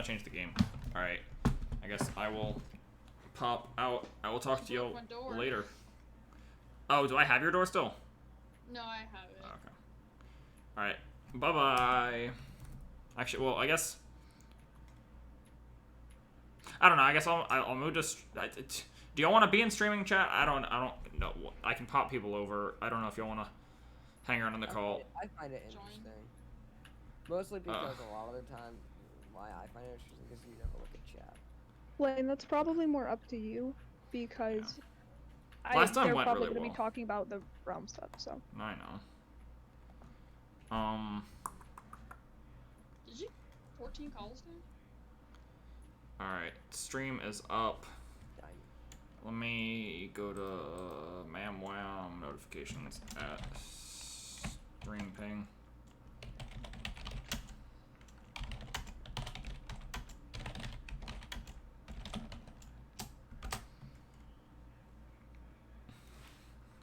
want to change the game. All right. I guess I will pop out. I will talk to you later. Oh, do I have your door still? No, I have it. Okay. All right. Bye-bye. Actually, well, I guess... I don't know. I guess I'll move to... Do y'all want to be in streaming chat? I don't know. I can pop people over. I don't know if y'all want to hang around on the call. I find it interesting. Mostly because a lot of the time, why I find it interesting is you never look at chat. Lane, that's probably more up to you, because Last time they're went probably really going to well. be talking about the realm stuff, so. I know. Did you 14 calls now? Alright, stream is up. Let me go to MamWam notifications at stream ping.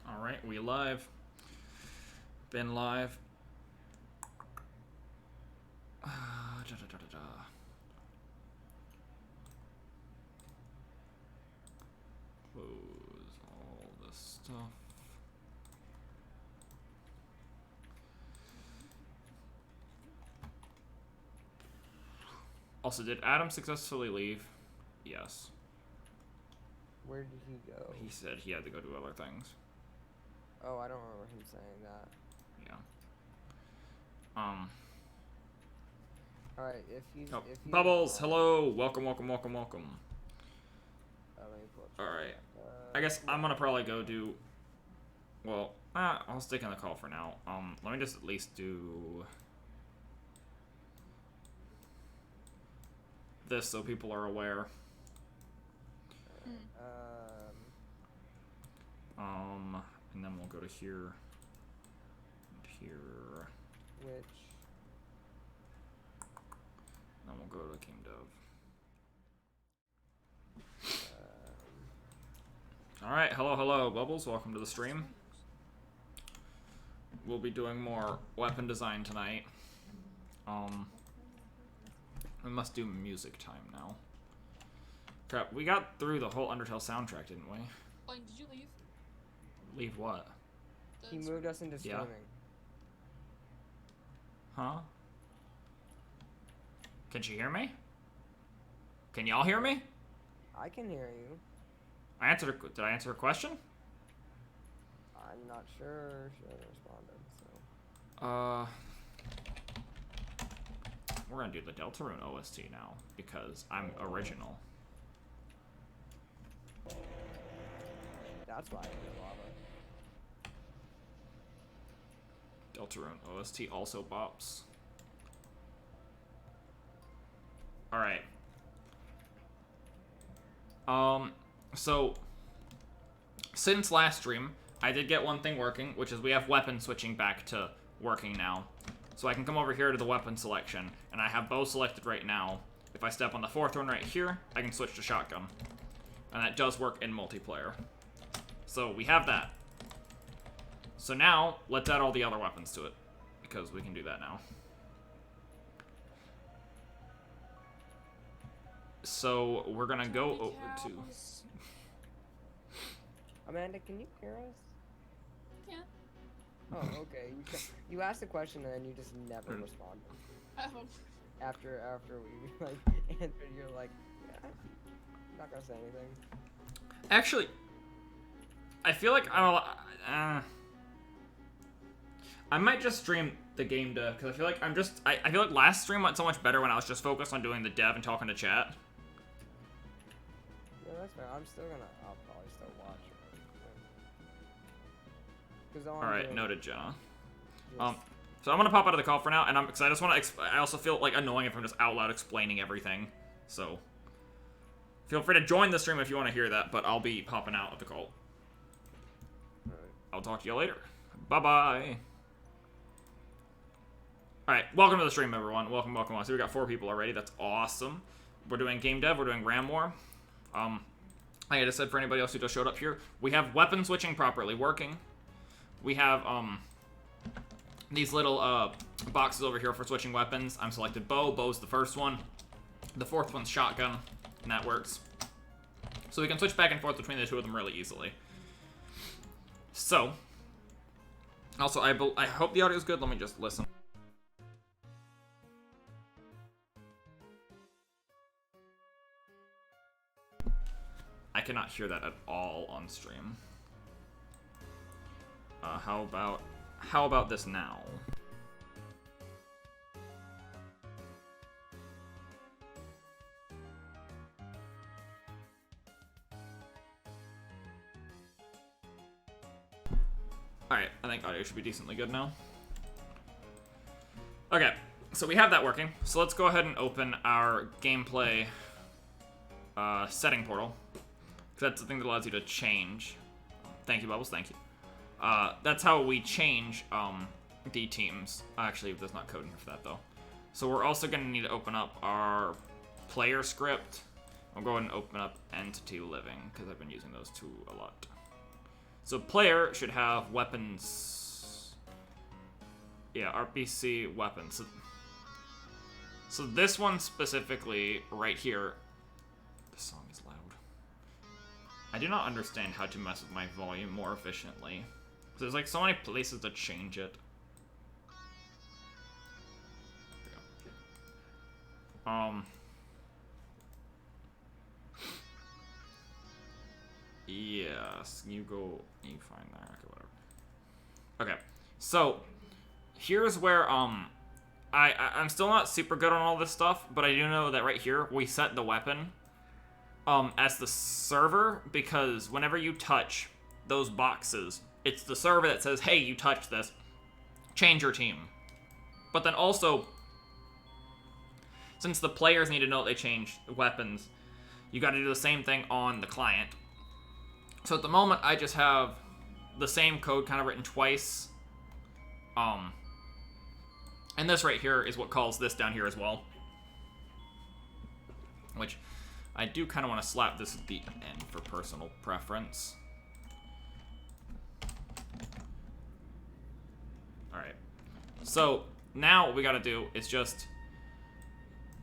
Alright, we live. Been live. Close all this stuff. Also, did Adam successfully leave? Yes. Where did he go? He said he had to go do other things. Oh, I don't remember him saying that. Yeah. Alright, if he's... Bubbles, hello! Welcome. let me pull up Alright. I guess I'm gonna probably go do... Well, I'll stick in the call for now. Let me just at least do... this so people are aware. And then we'll go to here. And here. Which? Then we'll go to King Dev. Alright, hello, Bubbles. Welcome to the stream. We'll be doing more weapon design tonight. We must do music time now. Crap, we got through the whole Undertale soundtrack, didn't we? Blaine, did you leave? Leave what? He moved us into streaming. Huh? Can she hear me? Can y'all hear me? I can hear you. Did I answer her question? I'm not sure. She hasn't responded, so... We're gonna do the Deltarune OST now, because I'm original. That's why I hear lava. Deltarune OST also bops. Alright. So, since last stream, I did get one thing working, which is we have weapon switching back to working now. So I can come over here to the weapon selection, and I have bow selected right now. If I step on the fourth one right here, I can switch to shotgun. And that does work in multiplayer. So we have that. So now, let's add all the other weapons to it, because we can do that now. So we're gonna go over to... Amanda, can you hear us? Yeah. Oh, okay. You asked a question and then you just never responded. Oh. After we like answered, you're like, yeah, I'm not gonna say anything. Actually, I feel like I might just stream the game dev, because I feel like I feel like last stream went so much better when I was just focused on doing the dev and talking to chat. Yeah, that's fair. I'll probably still watch it. Alright, noted, Jenna. Yes. So I'm gonna pop out of the call for now, and because I just want to. I also feel like annoying if I'm just out loud explaining everything. So feel free to join the stream if you want to hear that, but I'll be popping out of the call. I'll talk to you later. Bye bye. Alright, welcome to the stream, everyone. Welcome. So we got 4 people already. That's awesome. We're doing game dev. We're doing RAM War. Like I just said, for anybody else who just showed up here, we have weapon switching properly working. We have these little boxes over here for switching weapons. I'm selected bow. Bow's the first one. The fourth one's shotgun, and that works. So we can switch back and forth between the two of them really easily. So, also, I hope the audio is good. Let me just listen. I cannot hear that at all on stream. How about this now? Alright, I think audio should be decently good now. Okay, so we have that working. So let's go ahead and open our gameplay setting portal. Because that's the thing that allows you to change. Thank you, Bubbles, thank you. That's how we change the teams. Actually, there's not coding for that, though. So we're also going to need to open up our player script. I'll go ahead and open up Entity Living, because I've been using those two a lot. So player should have weapons. Yeah, RPC weapons. So this one specifically, right here. This song is loud. I do not understand how to mess with my volume more efficiently. There's like so many places to change it. Yes, you find that. Okay, whatever. Okay, so here's where I'm still not super good on all this stuff, but I do know that right here we set the weapon as the server, because whenever you touch those boxes, it's the server that says, hey, you touched this, change your team. But then also, since the players need to know they changed weapons, you got to do the same thing on the client. So at the moment, I just have the same code kind of written twice. And this right here is what calls this down here as well. Which I do kind of want to slap this at the end for personal preference. Alright. So now what we got to do is just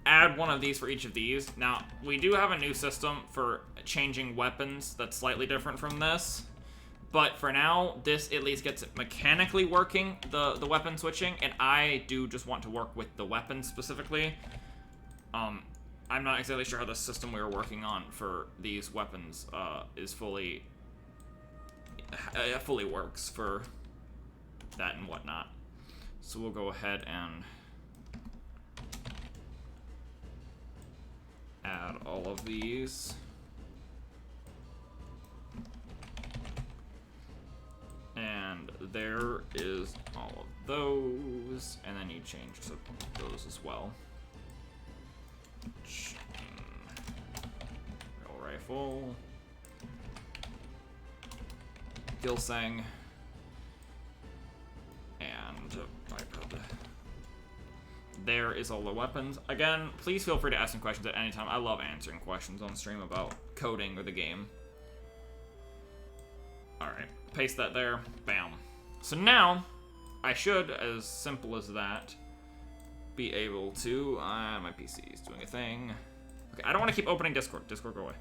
add one of these for each of these. Now, we do have a new system for changing weapons that's slightly different from this. But for now, this at least gets it mechanically working, the weapon switching, and I do just want to work with the weapons specifically. I'm not exactly sure how the system we were working on for these weapons is fully works for that and whatnot. So we'll go ahead and add all of these. And there is all of those, and then you change to those as well. Rail rifle. Gilsang. And biped. There is all the weapons. Again, please feel free to ask me questions at any time. I love answering questions on stream about coding or the game. Alright, paste that there. Bam. So now, I should, as simple as that, be able to... my PC is doing a thing. Okay, I don't want to keep opening Discord. Discord, go away.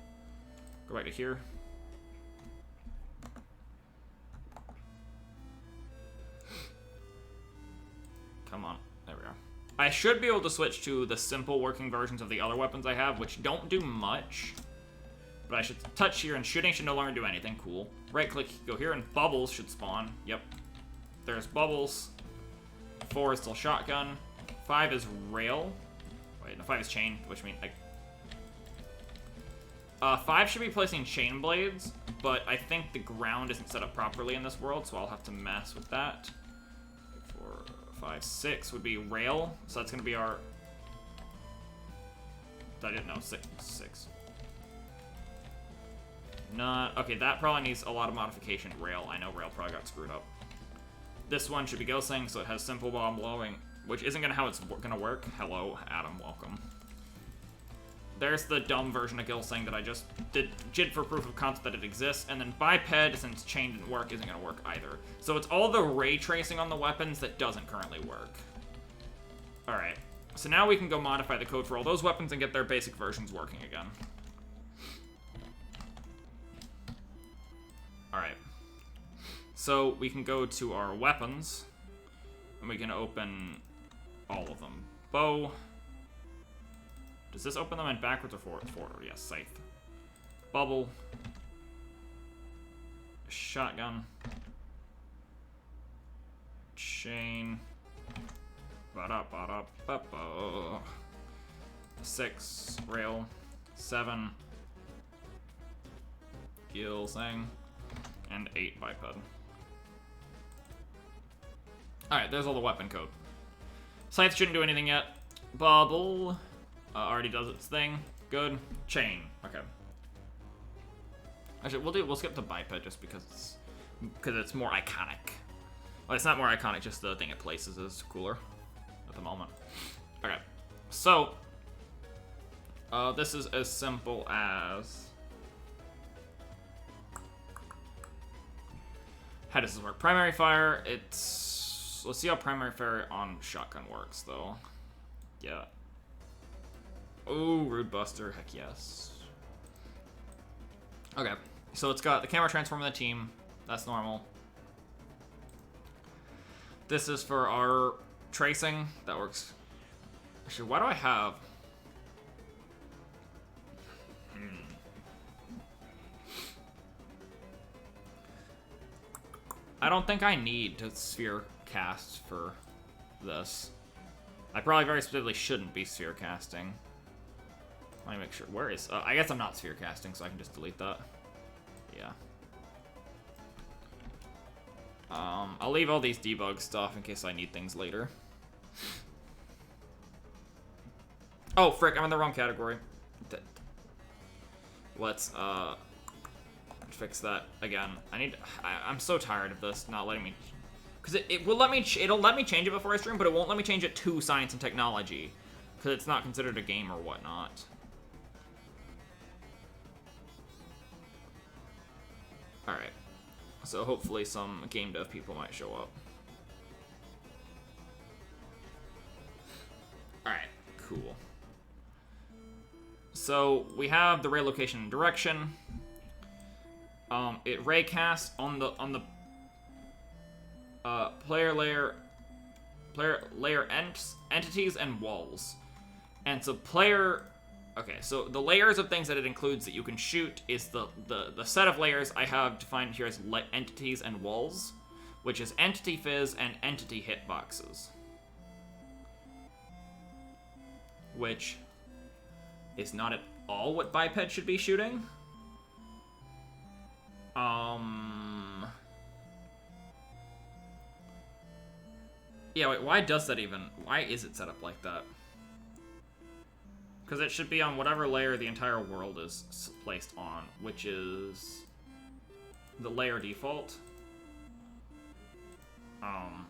Go back to here. Come on. There we are. I should be able to switch to the simple working versions of the other weapons I have, which don't do much. But I should touch here, and shooting should no longer do anything. Cool. Right-click, go here, and bubbles should spawn. Yep. There's bubbles. 4 is still shotgun. 5 is rail. Wait, no, 5 is chain, which means, like... 5 should be placing chain blades, but I think the ground isn't set up properly in this world, so I'll have to mess with that. 4, 5, 6 would be rail, so that's going to be our... I didn't know, 6. Not... Okay, that probably needs a lot of modification. Rail. I know rail probably got screwed up. This one should be Gilsang, so it has simple bomb blowing, which isn't gonna how it's gonna work. Hello, Adam, welcome. There's the dumb version of Gilsang that I just did for proof of concept that it exists, and then biped, since chain didn't work, isn't gonna work either. So it's all the ray tracing on the weapons that doesn't currently work. Alright, So now we can go modify the code for all those weapons and get their basic versions working again. Alright. So we can go to our weapons, and we can open all of them. Bow. Does this open them in backwards or forward? Forward, yes, scythe. Bubble. Shotgun. Chain. Ba-da-ba-da-ba-ba. 6. Rail. 7. Gill thing. And 8 biped. Alright, there's all the weapon code. Scythe shouldn't do anything yet. Bubble already does its thing. Good. Chain. Okay. Actually, we'll skip the biped just because it's more iconic. Well, it's not more iconic, just the thing it places is cooler at the moment. Okay. So this is as simple as how does this work? Primary fire, let's see how primary fire on shotgun works, though. Yeah. Oh, Rude Buster, heck yes. Okay, so it's got the camera transform in the team. That's normal. This is for our tracing. That works. Actually, why do I have... I don't think I need to sphere cast for this. I probably very specifically shouldn't be sphere casting. Let me make sure. Where is... I guess I'm not sphere casting, so I can just delete that. Yeah. I'll leave all these debug stuff in case I need things later. Oh, frick, I'm in the wrong category. Let's, fix that again. I'm so tired of this not letting me... Because it'll let me change it before I stream, but it won't let me change it to science and technology. Because it's not considered a game or whatnot. Alright. So hopefully some game dev people might show up. Alright, cool. So we have the ray location and direction. It raycasts on the player layer entities and walls. And so okay, so the layers of things that it includes that you can shoot is the set of layers I have defined here as entities and walls, which is entity fizz and entity hitboxes. Which is not at all what biped should be shooting. Yeah, wait, why does that even... Why is it set up like that? Because it should be on whatever layer the entire world is placed on, which is the layer default. How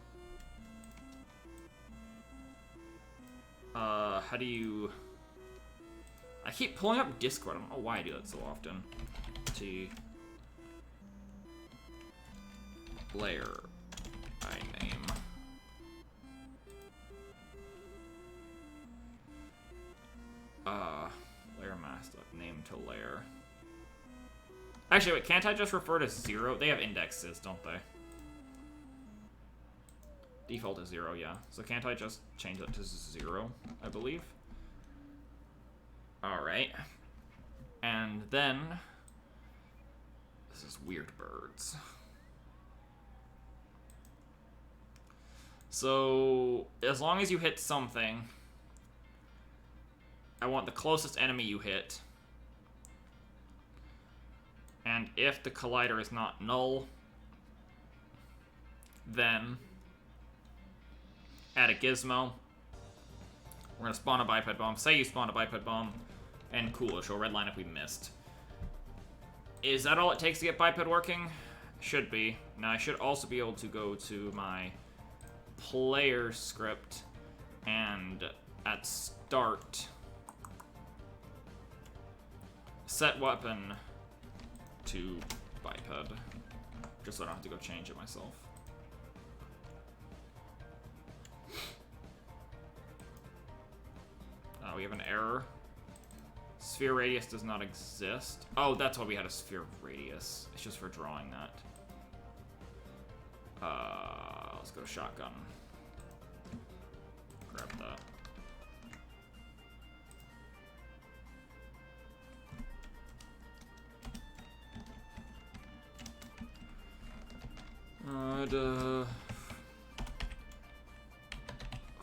do you... I keep pulling up Discord. I don't know why I do that so often. T layer I name. Layer mask name to layer. Actually, wait, can't I just refer to 0? They have indexes, don't they? Default is 0, yeah. So can't I just change that to 0, I believe? Alright. And then... This is Weird Birds. So, as long as you hit something, I want the closest enemy you hit. And if the collider is not null, then add a gizmo. We're gonna spawn a biped bomb. Say you spawn a biped bomb, and cool, it'll show a red line if we missed. Is that all it takes to get biped working? Should be. Now I should also be able to go to my player script and at start set weapon to biped, just so I don't have to go change it myself. have an error. Sphere radius does not exist. Oh, that's why we had a sphere radius. It's just for drawing that. Let's go shotgun. Grab that.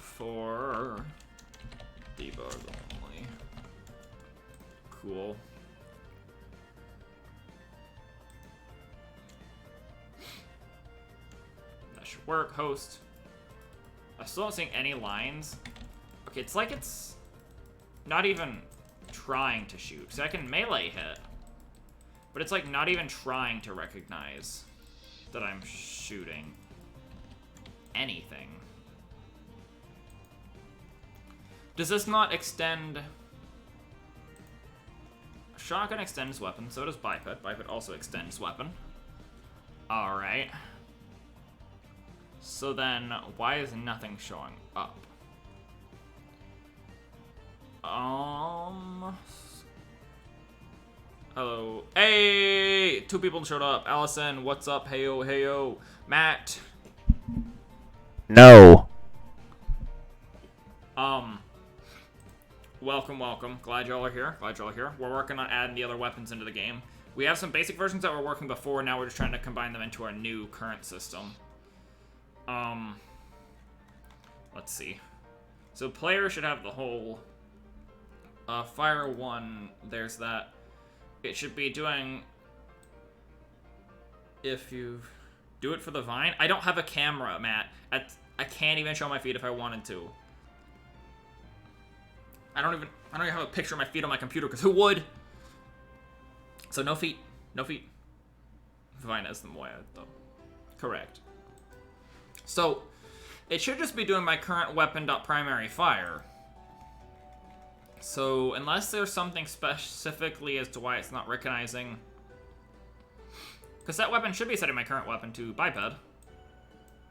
For debug only. Cool. That should work. Host. I still don't see any lines. Okay, it's like it's not even trying to shoot. So I can melee hit. But it's like not even trying to recognize that I'm shooting anything. Does this not extend? Shotgun extends weapon, so does biped. Biped also extends weapon. Alright. So then, why is nothing showing up? Hello. Hey! 2 people showed up. Allison, what's up? Heyo, heyo. Matt. No. Welcome, welcome. Glad y'all are here. Glad y'all are here. We're working on adding the other weapons into the game. We have some basic versions that were working before, now we're just trying to combine them into our new current system. Let's see. So player should have the whole fire 1, there's that. It should be doing, if you do it for the vine. I don't have a camera, Matt. I can't even show my feet if I wanted to. I don't even have a picture of my feet on my computer, because who would? So no feet. No feet. Vine as the Moya, though. Correct. So, it should just be doing my current weapon.primary fire. So, unless there's something specifically as to why it's not recognizing... Because that weapon should be setting my current weapon to biped.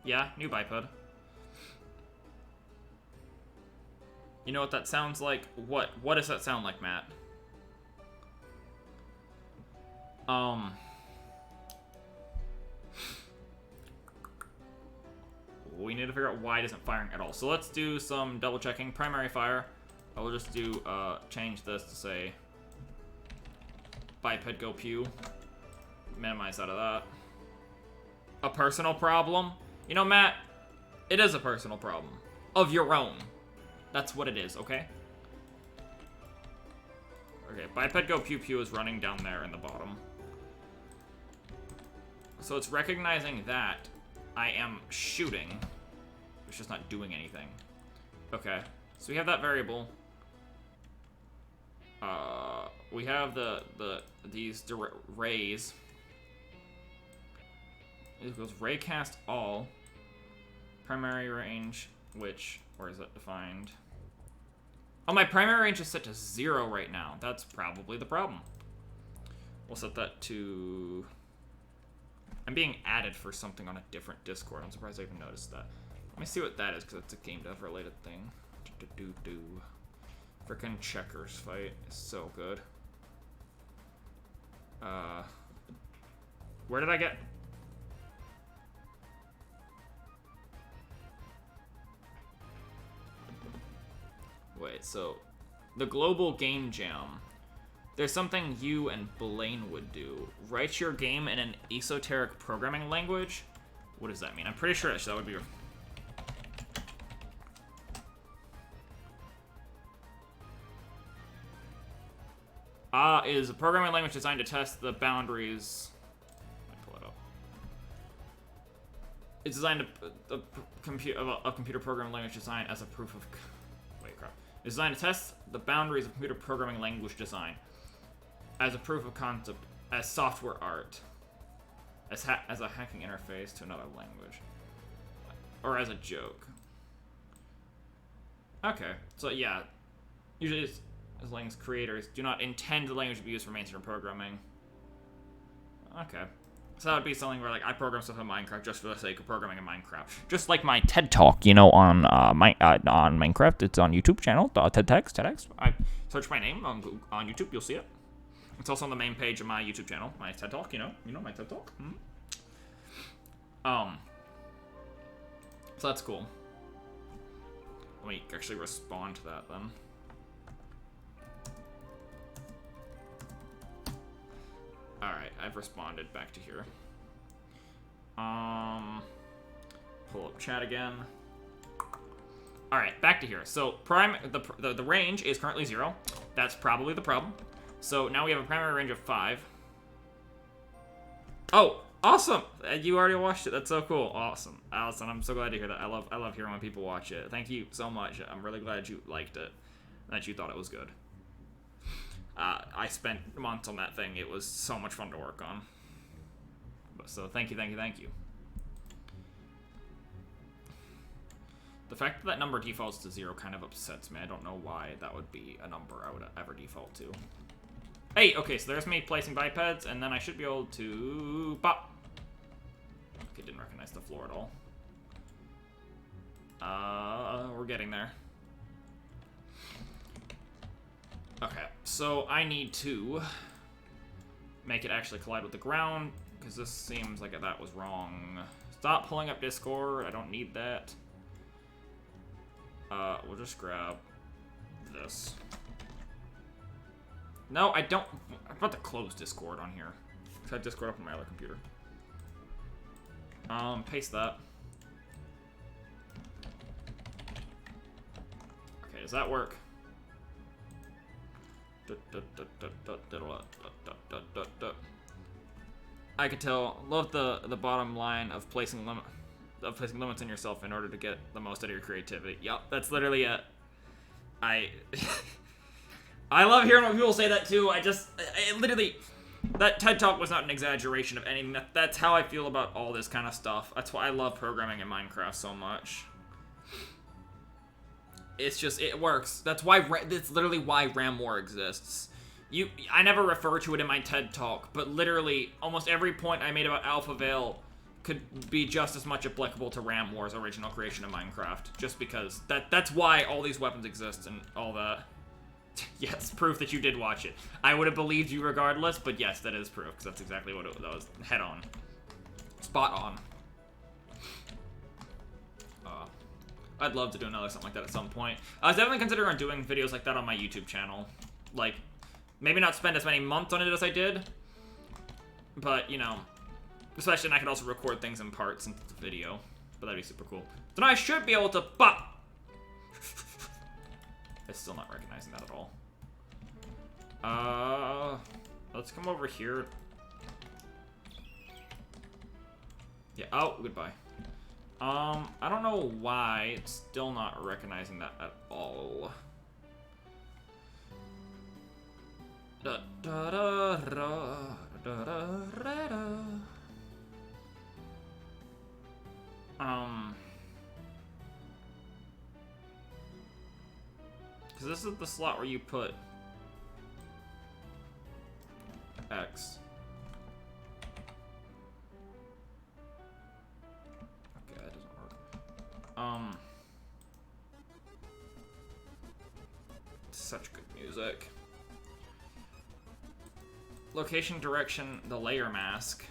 Yeah, new biped. You know what that sounds like? What does that sound like, Matt? We need to figure out why it isn't firing at all. So let's do some double checking. Primary fire. I will just do, change this to say biped go pew. Minimize out of that. A personal problem? You know, Matt, it is a personal problem. Of your own. That's what it is, okay? Okay, biped go pew pew is running down there in the bottom. So it's recognizing that I am shooting. It's just not doing anything. Okay, so we have that variable. We have these rays. It goes ray cast all. Primary range, where is it defined? Oh, my primary range is set to 0 right now. That's probably the problem. We'll set that to... I'm being added for something on a different Discord. I'm surprised I even noticed that. Let me see what that is, because it's a game dev related thing. Frickin' checkers fight is so good. Where did I get... Wait, so... The Global Game Jam. There's something you and Blaine would do. Write your game in an esoteric programming language? What does that mean? I'm pretty sure that would be... is a programming language designed to test the boundaries... Let me pull it up. It's designed to... A computer programming language designed as a proof of... Wait, crap. It's designed to test the boundaries of computer programming language design as a proof of concept, as software art, as a hacking interface to another language, or as a joke. Okay, so yeah, usually as language creators do not intend the language to be used for mainstream programming. Okay, So that would be something where like I program stuff in Minecraft just for the sake of programming in Minecraft. Just like my TED Talk, you know, on on Minecraft. It's on YouTube channel, TEDx. I search my name on YouTube, you'll see it. It's also on the main page of my YouTube channel, my TED Talk. You know my TED Talk. So that's cool. Let me actually respond to that then. Alright, I've responded back to here. Pull up chat again. Alright, back to here. So the range is currently 0. That's probably the problem. So now we have a primary range of 5. Oh, awesome! You already watched it. That's so cool. Awesome. Allison, I'm so glad to hear that. I love hearing when people watch it. Thank you so much. I'm really glad you liked it. That you thought it was good. I spent months on that thing. It was so much fun to work on. So thank you. The fact that that number defaults to 0 kind of upsets me. I don't know why that would be a number I would ever default to. Hey, okay, so there's me placing bipeds, and then I should be able to pop. Okay, didn't recognize the floor at all. We're getting there. Okay, so I need to make it actually collide with the ground, because this seems like that was wrong. Stop pulling up Discord. I don't need that. We'll just grab this. No, I don't. I'm about to close Discord on here. I have Discord up on my other computer. Paste that. Okay, does that work? I could tell. Love the bottom line of placing limits on yourself in order to get the most out of your creativity. Yup, that's literally it. I love hearing when people say that too. I literally, that TED Talk was not an exaggeration of anything. That's how I feel about all this kind of stuff. That's why I love programming in Minecraft so much. It's just, it works. That's literally why RAM War exists. I never refer to it in my TED Talk, but literally almost every point I made about Alpha Veil could be just as much applicable to RAM War's original creation of Minecraft. Just because that's why all these weapons exist and all that. Yes, proof that you did watch it. I would have believed you regardless, but yes, that is proof, because that's exactly what that was. Head on. Spot on. I'd love to do another something like that at some point. I was definitely considering doing videos like that on my YouTube channel. Like, maybe not spend as many months on it as I did, but, you know, especially, and I could also record things in parts into the video, but that'd be super cool. Then I should be able to pop. It's still not recognizing that at all. Let's come over here. Yeah, oh, goodbye. I don't know why it's still not recognizing that at all. Because this is the slot where you put X. Okay, that doesn't work. Such good music. Location, direction, the layer mask.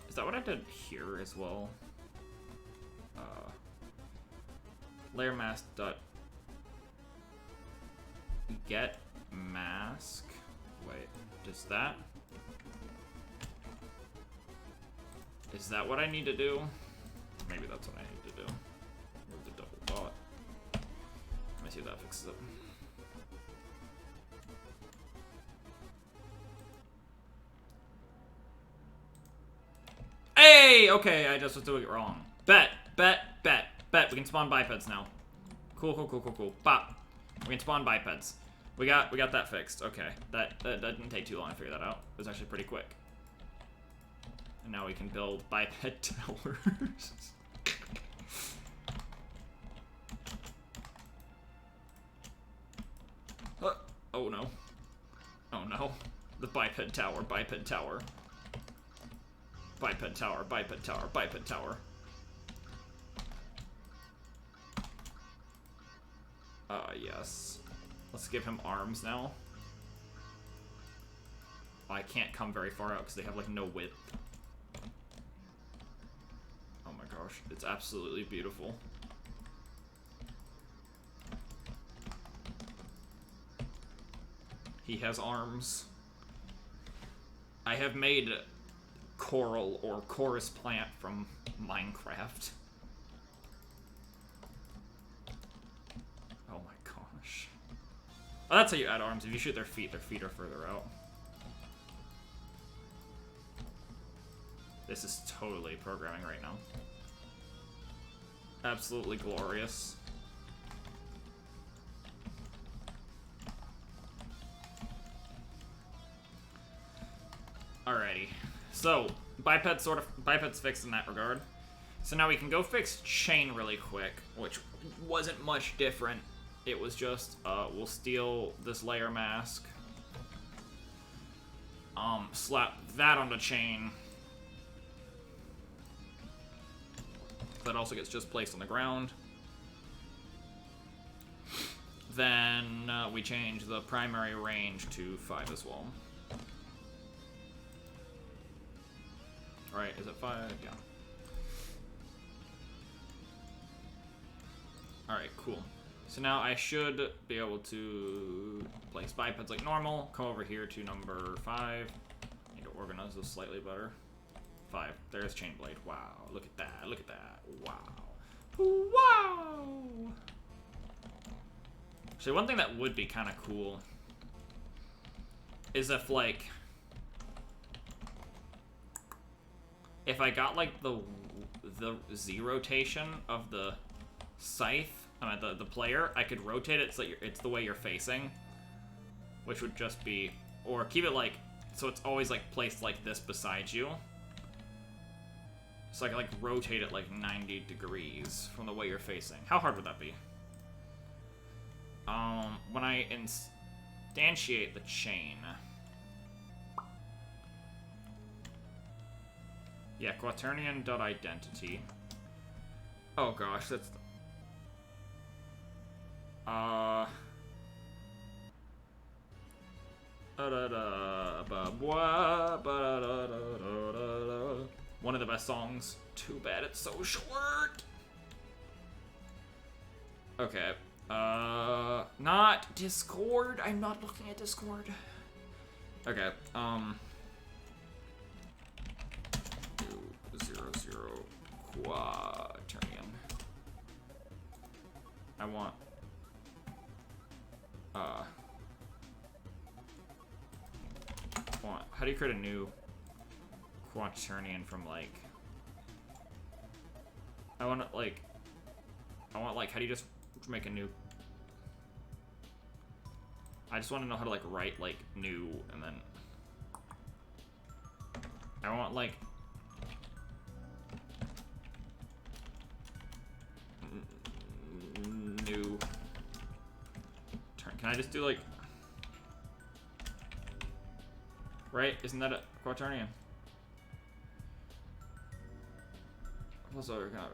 Is that what I did here as well? Layer mask dot get mask. Wait, does that? Is that what I need to do? Maybe that's what I need to do. Move the double dot. Let me see if that fixes it. Hey! Okay, I just was doing it wrong. Bet. We can spawn bipeds now. Cool. Bop. We can spawn bipeds. We got that fixed. Okay. That didn't take too long to figure that out. It was actually pretty quick. And now we can build biped towers. Oh no. Oh no. The biped tower, biped tower. Biped tower, biped tower, biped tower. Yes. Let's give him arms now. Oh, I can't come very far out because they have, like, no width. Oh my gosh, it's absolutely beautiful. He has arms. I have made coral or chorus plant from Minecraft. Oh my gosh. Oh, that's how you add arms. If you shoot their feet are further out. This is totally programming right now. Absolutely glorious. Alrighty. So, biped's fixed in that regard. So now we can go fix chain really quick, which wasn't much different. It was just, we'll steal this layer mask. Slap that on the chain. That also gets just placed on the ground. Then we change the primary range to 5 as well. Alright, is it 5? Yeah. Alright, cool. So now I should be able to place bipeds like normal. Come over here to number 5. Need to organize this slightly better. 5. There's chain blade. Wow. Look at that. Look at that. Wow. Wow! Actually, one thing that would be kind of cool is if, like, if I got, like, the Z rotation of the scythe, I mean, the player, I could rotate it so it's the way you're facing, which would just be, or keep it, like, so it's always, like, placed like this beside you. So I can, like, rotate it, like, 90 degrees from the way you're facing. How hard would that be? When I instantiate the chain. Yeah, quaternion.identity. Oh gosh, that's... One of the best songs. Too bad it's so short. Okay. Not Discord. I'm not looking at Discord. Okay. 200 quaternion. I want. How do you create a new quaternion from, like, I want, like, how do you just make a new, I just want to know how to, like, write, like, new, and then, I want, like, new turn. Can I just do, like, right? Isn't that a quaternion? What's other kind of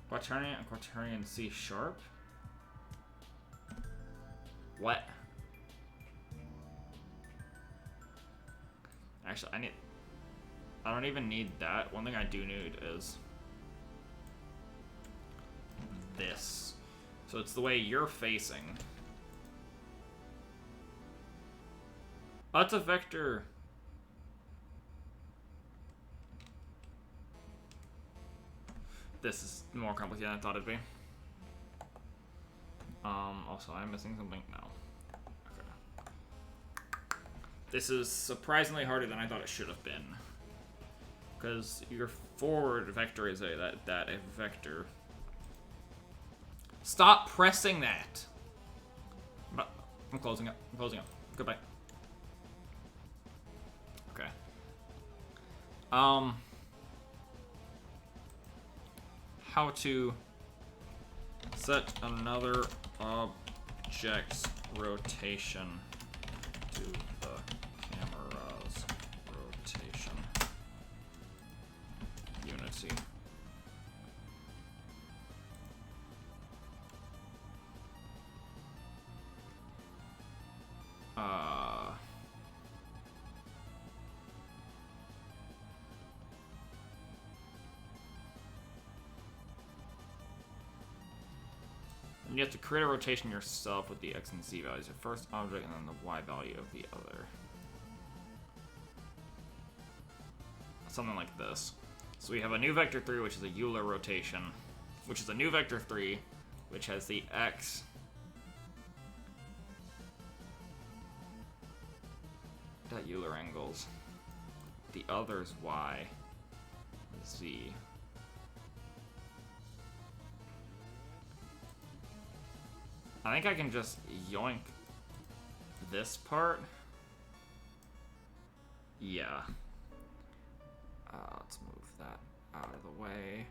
quaternion and quaternion C sharp? What? Actually, I don't even need that. One thing I do need is this. So it's the way you're facing. Oh, it's a vector. This is more complicated than I thought it'd be. Also, I'm missing something? No. Okay. This is surprisingly harder than I thought it should have been. Because your forward vector is a vector. Stop pressing that! I'm closing up. I'm closing up. Goodbye. Okay. How to set another object's rotation to the camera's rotation. Unity. And you have to create a rotation yourself with the x and z values of first object and then the y value of the other. Something like this. So we have a new vector 3, which is a Euler rotation, which is a new vector 3, which has the x dot Euler angles, the other's y, z. I think I can just yoink this part. Yeah. Let's move that out of the way.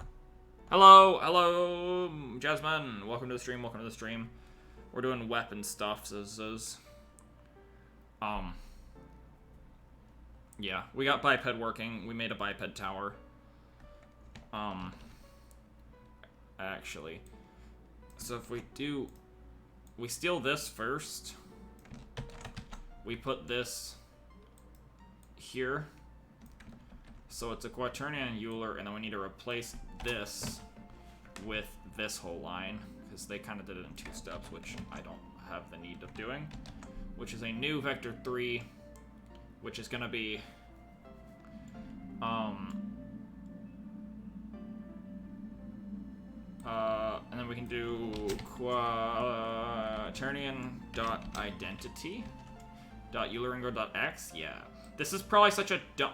Hello, hello, Jasmine. Welcome to the stream. Welcome to the stream. We're doing weapon stuff. Yeah, we got biped working. We made a biped tower. Actually, so if we steal this first. We put this here. So it's a quaternion Euler, and then we need to replace this with this whole line, because they kind of did it in 2 steps, which I don't have the need of doing. Which is a new vector 3, which is going to be... and then we can do quaternion dot identity dot Euleringo dot x. Yeah, this is probably such a dumb.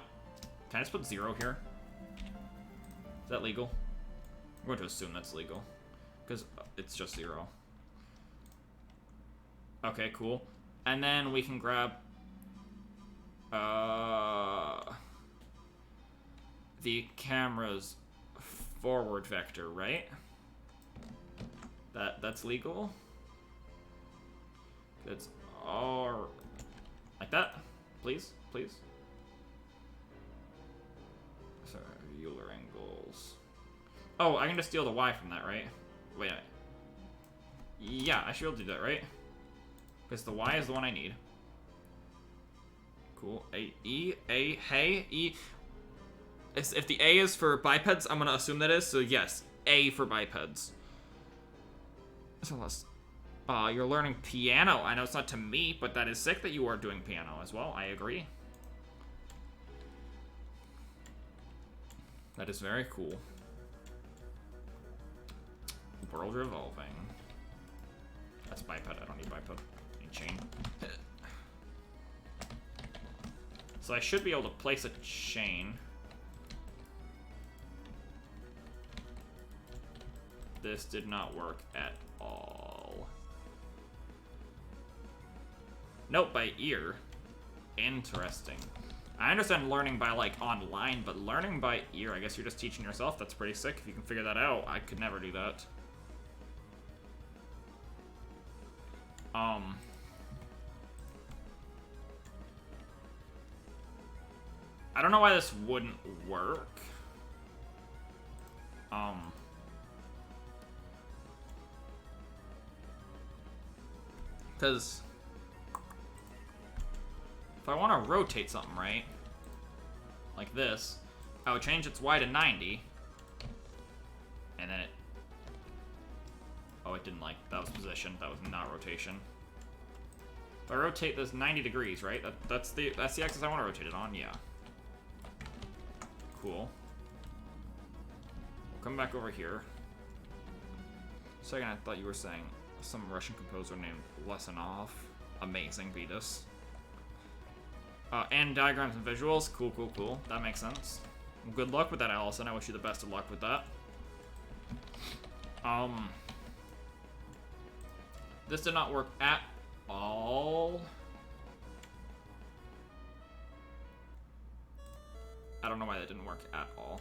Can I just put 0 here? Is that legal? I'm going to assume that's legal because it's just 0. Okay, cool. And then we can grab the camera's forward vector, right? That's legal. It's all like that, please, please. Sorry, Euler angles. Oh, I can just steal the y from that, right? Wait. Yeah, I should be able to do that, right? Because the y is the one I need. Cool. Hey, E. If the A is for bipeds, I'm gonna assume that is. So yes, A for bipeds. So let's. You're learning piano. I know it's not to me, but that is sick that you are doing piano as well. I agree. That is very cool. World revolving. That's biped. I don't need biped. I need chain. So I should be able to place a chain. This did not work at all. Nope, by ear. Interesting. I understand learning by, like, online, but learning by ear, I guess you're just teaching yourself. That's pretty sick. If you can figure that out, I could never do that. I don't know why this wouldn't work. Because if I want to rotate something, right, like this, I would change its Y to 90, and then it, oh, it didn't like, that was position, that was not rotation. If I rotate this 90 degrees, right, that's the axis I want to rotate it on, yeah. Cool. We'll come back over here. Second, I thought you were saying some Russian composer named Lesanov. Amazing, Vetus. And diagrams and visuals. Cool, cool, cool. That makes sense. Well, good luck with that, Allison. I wish you the best of luck with that. This did not work at all. I don't know why that didn't work at all.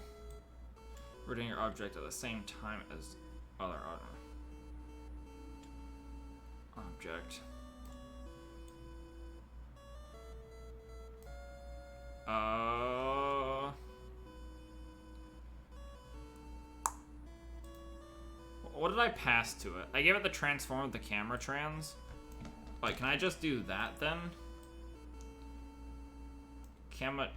Rotating your object at the same time as other. Object. What did I pass to it? I gave it the transform with the camera trans. Like, can I just do that then? Camera.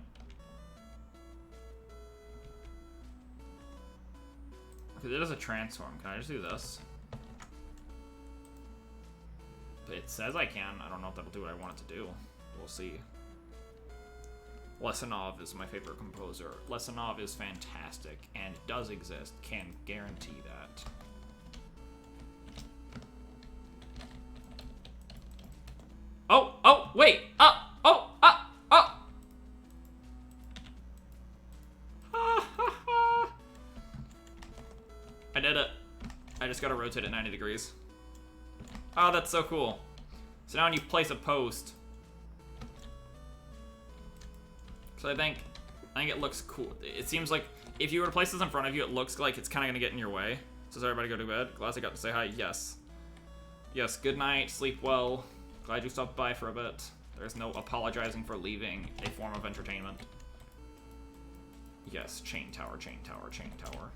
Okay, it is a transform. Can I just do this? It says I can. I don't know if that'll do what I want it to do. We'll see. Lesanov is my favorite composer. Lesanov is fantastic and does exist. Can guarantee that. Oh, wait! Oh! I did it. I just gotta rotate it 90 degrees. Oh, that's so cool. So now when you place a post... So I think it looks cool. It seems like if you were to place this in front of you, it looks like it's kind of gonna get in your way. So does everybody go to bed? Glad I got to say hi. Yes. Yes, good night. Sleep well. Glad you stopped by for a bit. There's no apologizing for leaving a form of entertainment. Yes, chain tower, chain tower, chain tower.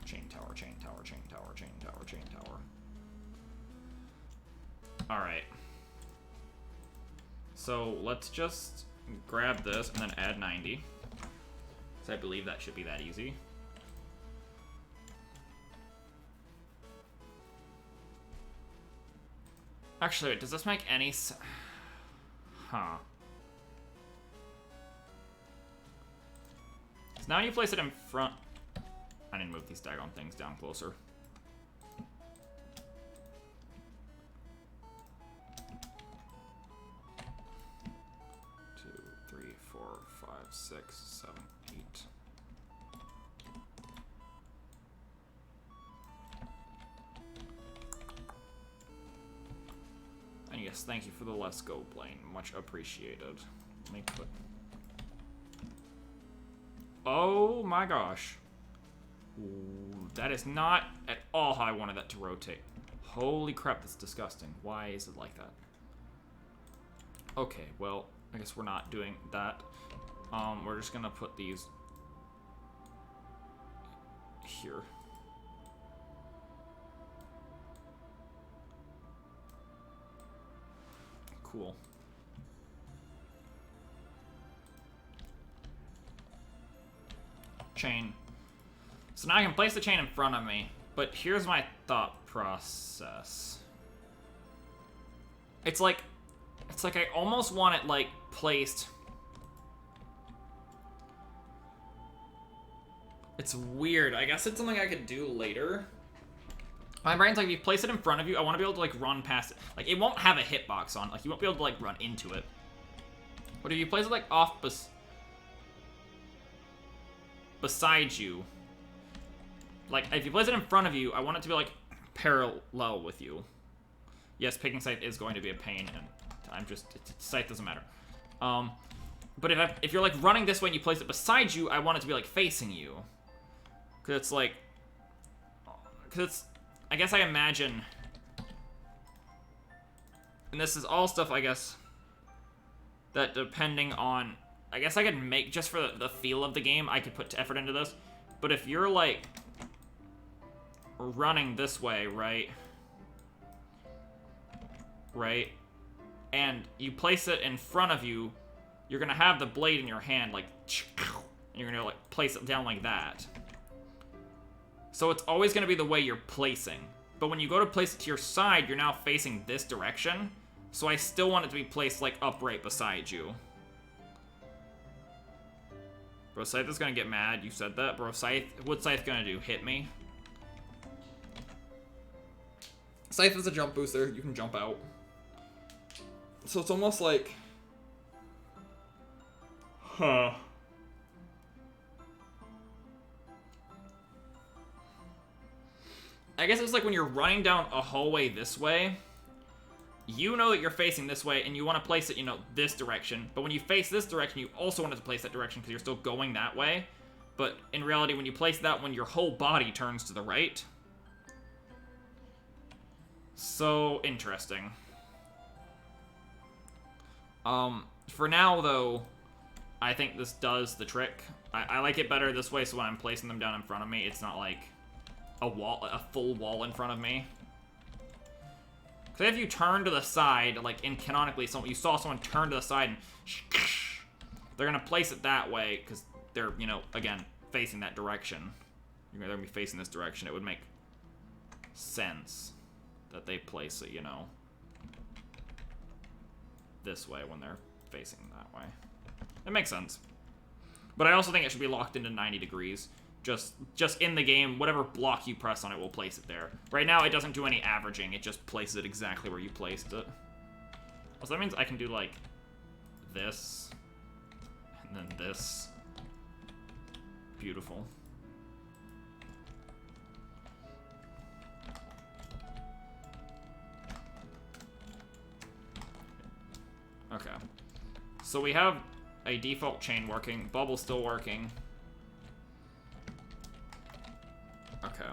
Chain tower, chain tower, chain tower, chain tower, chain tower. Alright. So let's just grab this and then add 90. So I believe that should be that easy. Actually, wait, does this make any sense? Huh. So now when you place it in front... I need to move these daggone things down closer. Two, three, 4, 5, 6, 7, 8. And yes, thank you for the Let's Go plane. Much appreciated. Let me put... Oh my gosh. Ooh, that is not at all how I wanted that to rotate. Holy crap, that's disgusting. Why is it like that? Okay, well, I guess we're not doing that. We're just gonna put these here. Cool. Chain. So now I can place the chain in front of me, but here's my thought process. It's like I almost want it like placed. It's weird. I guess it's something I could do later. My brain's like, if you place it in front of you, I want to be able to like run past it. Like it won't have a hitbox on. Like you won't be able to like run into it. But if you place it like off beside you, like if you place it in front of you, I want it to be like parallel with you. Yes, picking scythe is going to be a pain, and I'm just scythe doesn't matter. But if you're like running this way and you place it beside you, I want it to be like facing you, because it's like, I guess I imagine, and this is all stuff I guess that depending on, I guess I could make just for the feel of the game, I could put effort into this. But if you're like running this way, right, and you place it in front of you, you're gonna have the blade in your hand, like, and you're gonna like place it down like that. So it's always gonna be the way you're placing. But when you go to place it to your side, you're now facing this direction. So I still want it to be placed like upright beside you. Bro, Scythe is gonna get mad. You said that, bro. Scythe, what's Scythe gonna do? Hit me? Scythe is a jump booster. You can jump out. So it's almost like... Huh. I guess it's like when you're running down a hallway this way, you know that you're facing this way and you want to place it, you know, this direction. But when you face this direction, you also want it to place that direction because you're still going that way. But in reality, when you place that one, your whole body turns to the right. So interesting. For now, though, I think this does the trick. I like it better this way, so when I'm placing them down in front of me, it's not like a full wall in front of me. Because if you turn to the side, like canonically, you saw someone turn to the side and they're gonna place it that way because they're, you know, again, facing that direction. They're gonna be facing this direction. It would make sense that they place it, you know, this way when they're facing that way. It makes sense. But I also think it should be locked into 90 degrees. Just in the game, whatever block you press on it will place it there. Right now, it doesn't do any averaging. It just places it exactly where you placed it. So that means I can do, like, this. And then this. Beautiful. Okay. So we have a default chain working. Bubble's still working. Okay.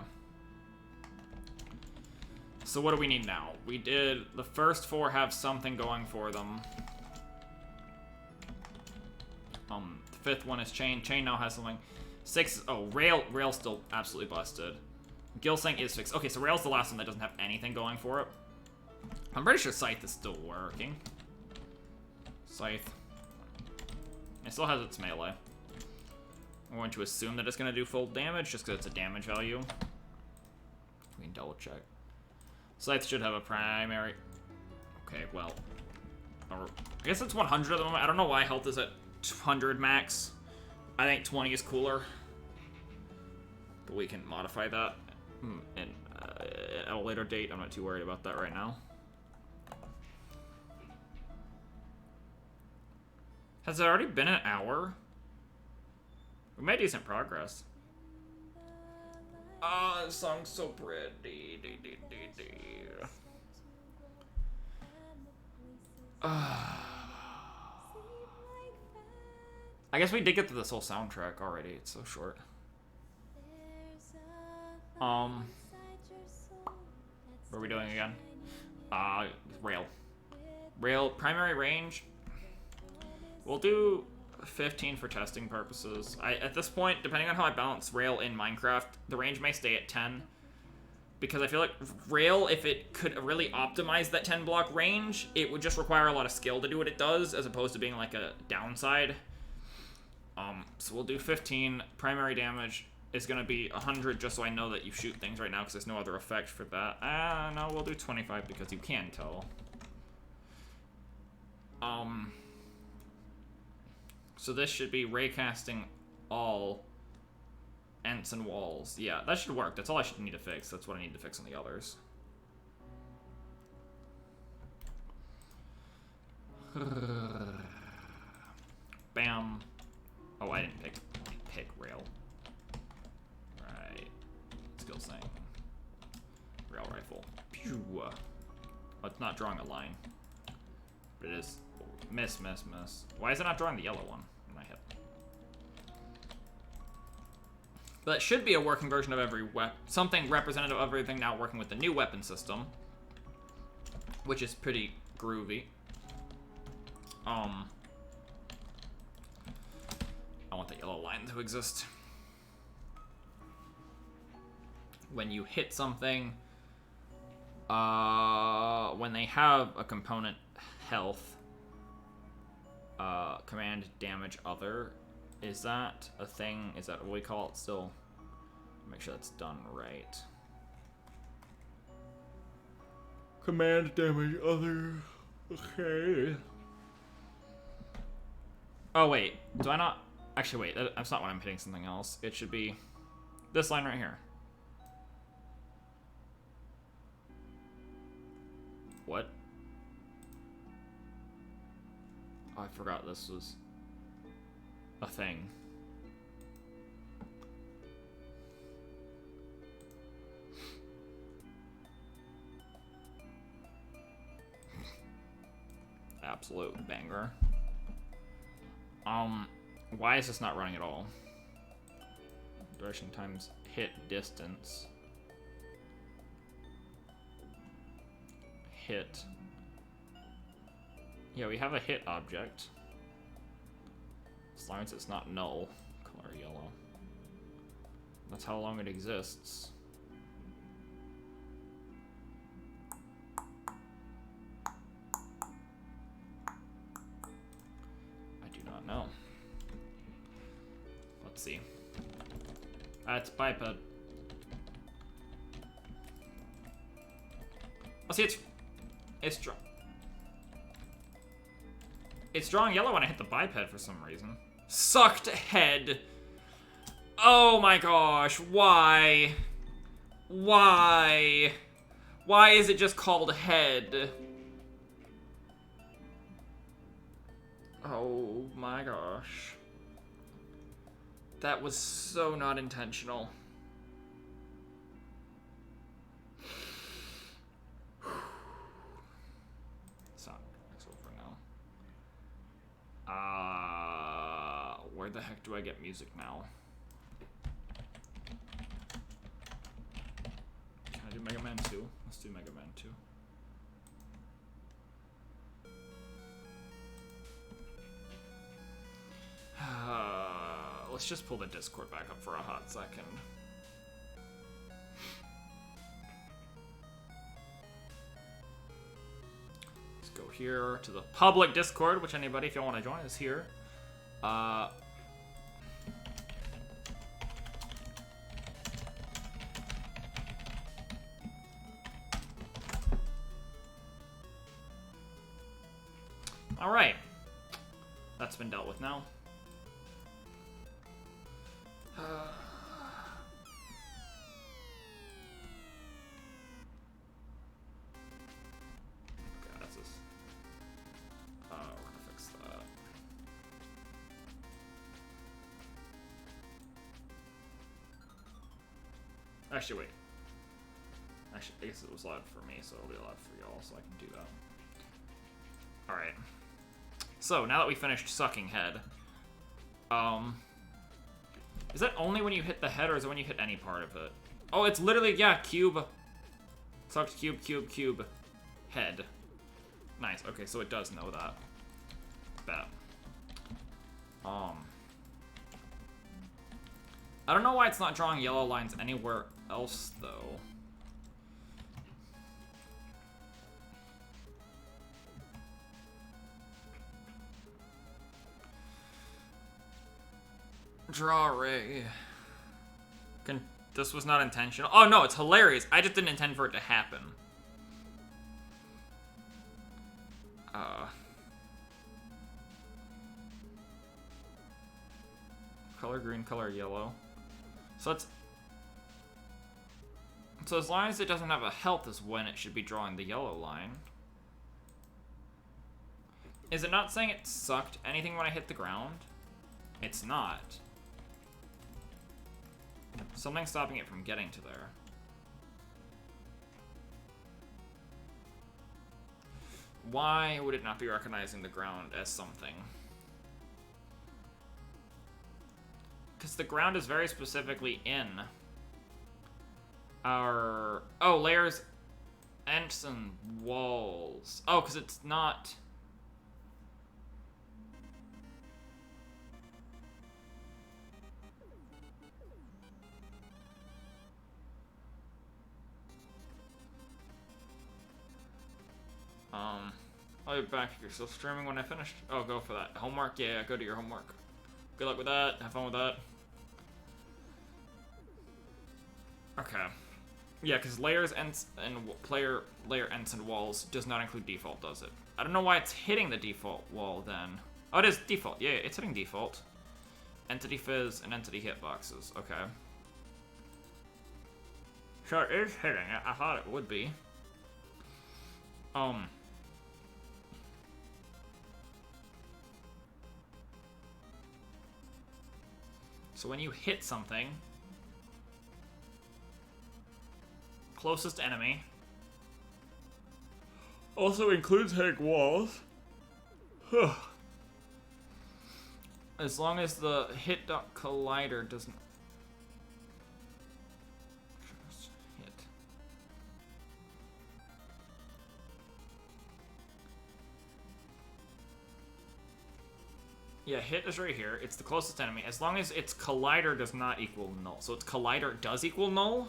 So what do we need now? We did... The first 4 have something going for them. The 5th one is chain. Chain now has something. 6... Oh, rail. Rail's still absolutely busted. Gilsing is fixed. Okay, so rail's the last one that doesn't have anything going for it. I'm pretty sure Scythe is still working. Scythe. It still has its melee. I'm going to assume that it's going to do full damage, just because it's a damage value. We can double check. Scythe should have a primary... Okay, well... I guess it's 100 at the moment. I don't know why health is at 100 max. I think 20 is cooler. But we can modify that at a later date. I'm not too worried about that right now. Has it already been an hour? We made decent progress. Ah, this song's so pretty. I guess we did get to this whole soundtrack already. It's so short. What are we doing again? Rail. Rail, primary range. We'll do 15 for testing purposes. At this point, depending on how I balance rail in Minecraft, the range may stay at 10. Because I feel like rail, if it could really optimize that 10 block range, it would just require a lot of skill to do what it does, as opposed to being like a downside. So we'll do 15. Primary damage is going to be 100, just so I know that you shoot things right now, because there's no other effect for that. No, we'll do 25, because you can tell. So this should be raycasting all ents and walls. Yeah, that should work. That's all I should need to fix. That's what I need to fix on the others. Bam. Oh, I didn't pick rail. Right. Skill saying. Rail rifle. Pew. Oh, it's not drawing a line. But it is. Miss, miss, miss. Why is it not drawing the yellow one in my head? But it should be a working version of every something representative of everything now working with the new weapon system, which is pretty groovy. I want the yellow line to exist. When you hit something, when they have a component health, command damage other, is that a thing? Is that what we call it still? Make sure that's done right. Command damage other. Okay. Oh wait, do I not? Actually wait, that's not when I'm hitting something else. It should be this line right here. What? Oh, I forgot this was a thing. Absolute banger. Why is this not running at all? Direction times hit distance. Hit. Yeah, we have a hit object. As long as it's not null. Color yellow. That's how long it exists. I do not know. Let's see. It's biped. Oh, see, it's drawing yellow when I hit the biped for some reason. Sucked head. Oh my gosh, why? Why? Why is it just called head? Oh my gosh. That was so not intentional. It's not, it's over now. Where the heck do I get music now? Can I do Mega Man 2? Let's do Mega Man 2. Let's just pull the Discord back up for a hot second. Let's go here to the public Discord, which anybody, if you want to join, is here. All right, that's been dealt with now. Okay, that's this. We're gonna fix that. Actually, wait. Actually, I guess it was loud for me, so it'll be loud for y'all, so I can do that. Alright. So, now that we finished sucking head, is that only when you hit the head, or is it when you hit any part of it? Oh, it's literally, yeah, cube. Sucked cube, cube, cube. Head. Nice, okay, so it does know that. Bet. I don't know why it's not drawing yellow lines anywhere else, though. Draw ray. This was not intentional. Oh no, it's hilarious. I just didn't intend for it to happen. Color green, color yellow. So as long as it doesn't have a health is when it should be drawing the yellow line. Is it not saying it sucked anything when I hit the ground? It's not. Something's stopping it from getting to there. Why would it not be recognizing the ground as something? Because the ground is very specifically in our... Oh, layers, ents, and walls. Oh, because it's not... I'll be back if you're still streaming when I finish. Oh, go for that. Homework? Yeah, go do your homework. Good luck with that. Have fun with that. Okay. Yeah, because layers, ents, and layer ents and walls does not include default, does it? I don't know why it's hitting the default wall then. Oh, it is default. Yeah, it's hitting default. Entity fizz and entity hitboxes. Okay. Sure, it is hitting it. I thought it would be. So when you hit something, closest enemy also includes hitting walls. As long as the hit.collider doesn't... Yeah, hit is right here. It's the closest enemy. As long as its collider does not equal null. So its collider does equal null.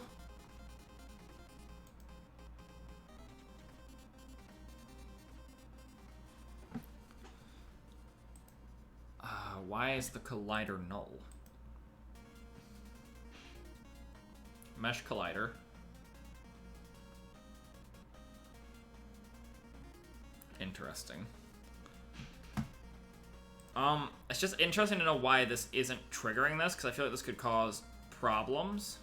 Why is the collider null? Mesh collider. Interesting. It's just interesting to know why this isn't triggering this, because I feel like this could cause problems.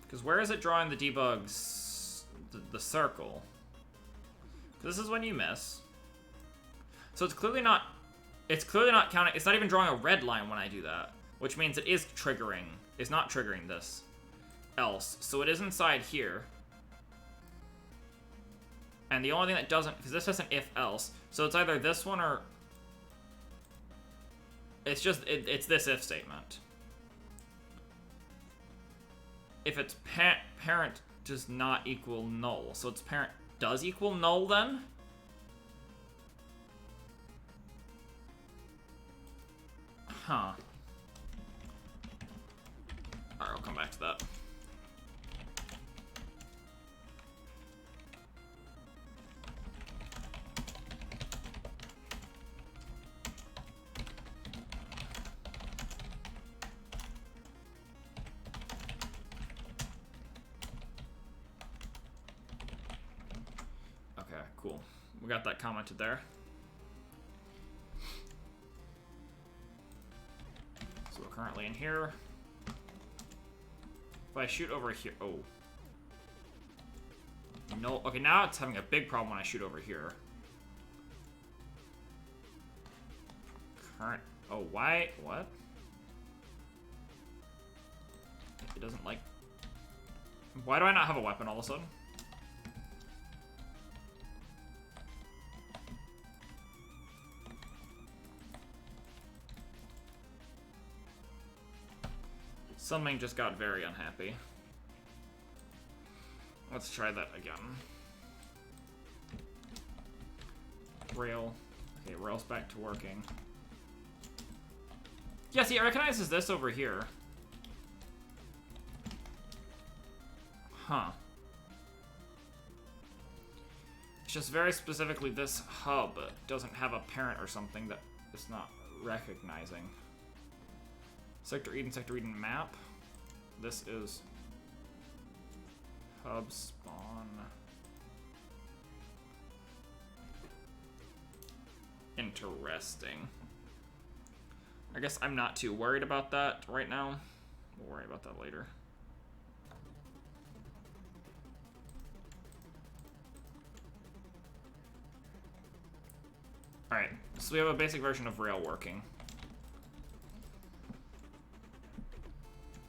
Because where is it drawing the debugs? The circle. Because this is when you miss. So it's clearly not counting. It's not even drawing a red line when I do that, which means it is triggering. It's not triggering this else. So it is inside here. And the only thing that doesn't, because this has an if else, so it's either this one or it's just it's this if statement. If its parent does not equal null, so its parent does equal null then. Huh. Alright, I'll come back to that. Okay, cool. We got that commented there. So we're currently in here. If I shoot over here, oh. No, okay, now it's having a big problem when I shoot over here. Current, oh, why, what? It doesn't like, why do I not have a weapon all of a sudden? Something just got very unhappy. Let's try that again. Rail. Okay, rail's back to working. Yeah, see, it recognizes this over here. Huh. It's just very specifically this hub doesn't have a parent or something that it's not recognizing. Sector Eden map. This is hub spawn. Interesting. I guess I'm not too worried about that right now. We'll worry about that later. Alright, so we have a basic version of rail working.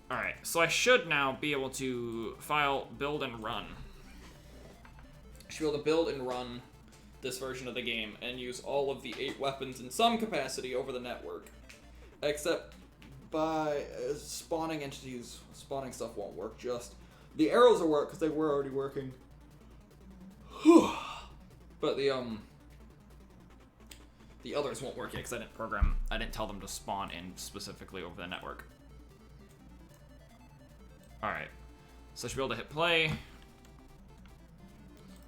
Alright, so I should now be able to file, build, and run. I should be able to build and run this version of the game and use all of the 8 weapons in some capacity over the network. Except by spawning entities, spawning stuff won't work, just the arrows will work because they were already working. But the others won't work yet because I didn't tell them to spawn in specifically over the network. Alright, so I should be able to hit play.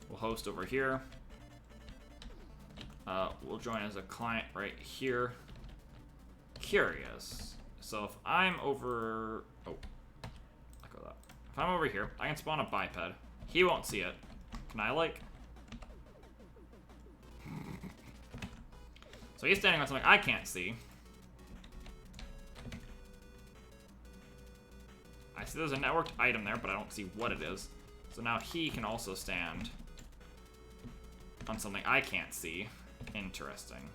We'll host over here. We'll join as a client right here. Curious. So if I'm over... Oh, let go of that. If I'm over here, I can spawn a biped. He won't see it. Can I, like... So he's standing on something I can't see. I see there's a networked item there, but I don't see what it is. So now he can also stand on something I can't see. Interesting.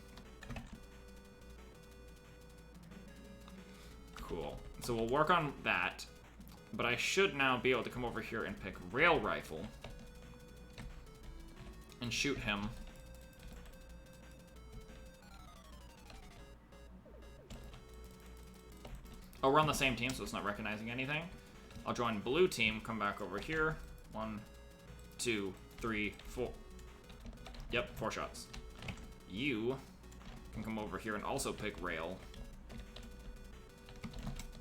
Cool. So we'll work on that. But I should now be able to come over here and pick Rail Rifle. And shoot him. Oh, we're on the same team, so it's not recognizing anything. I'll join blue team, come back over here. 1, 2, 3, 4. Yep, 4 shots. you can come over here and also pick rail.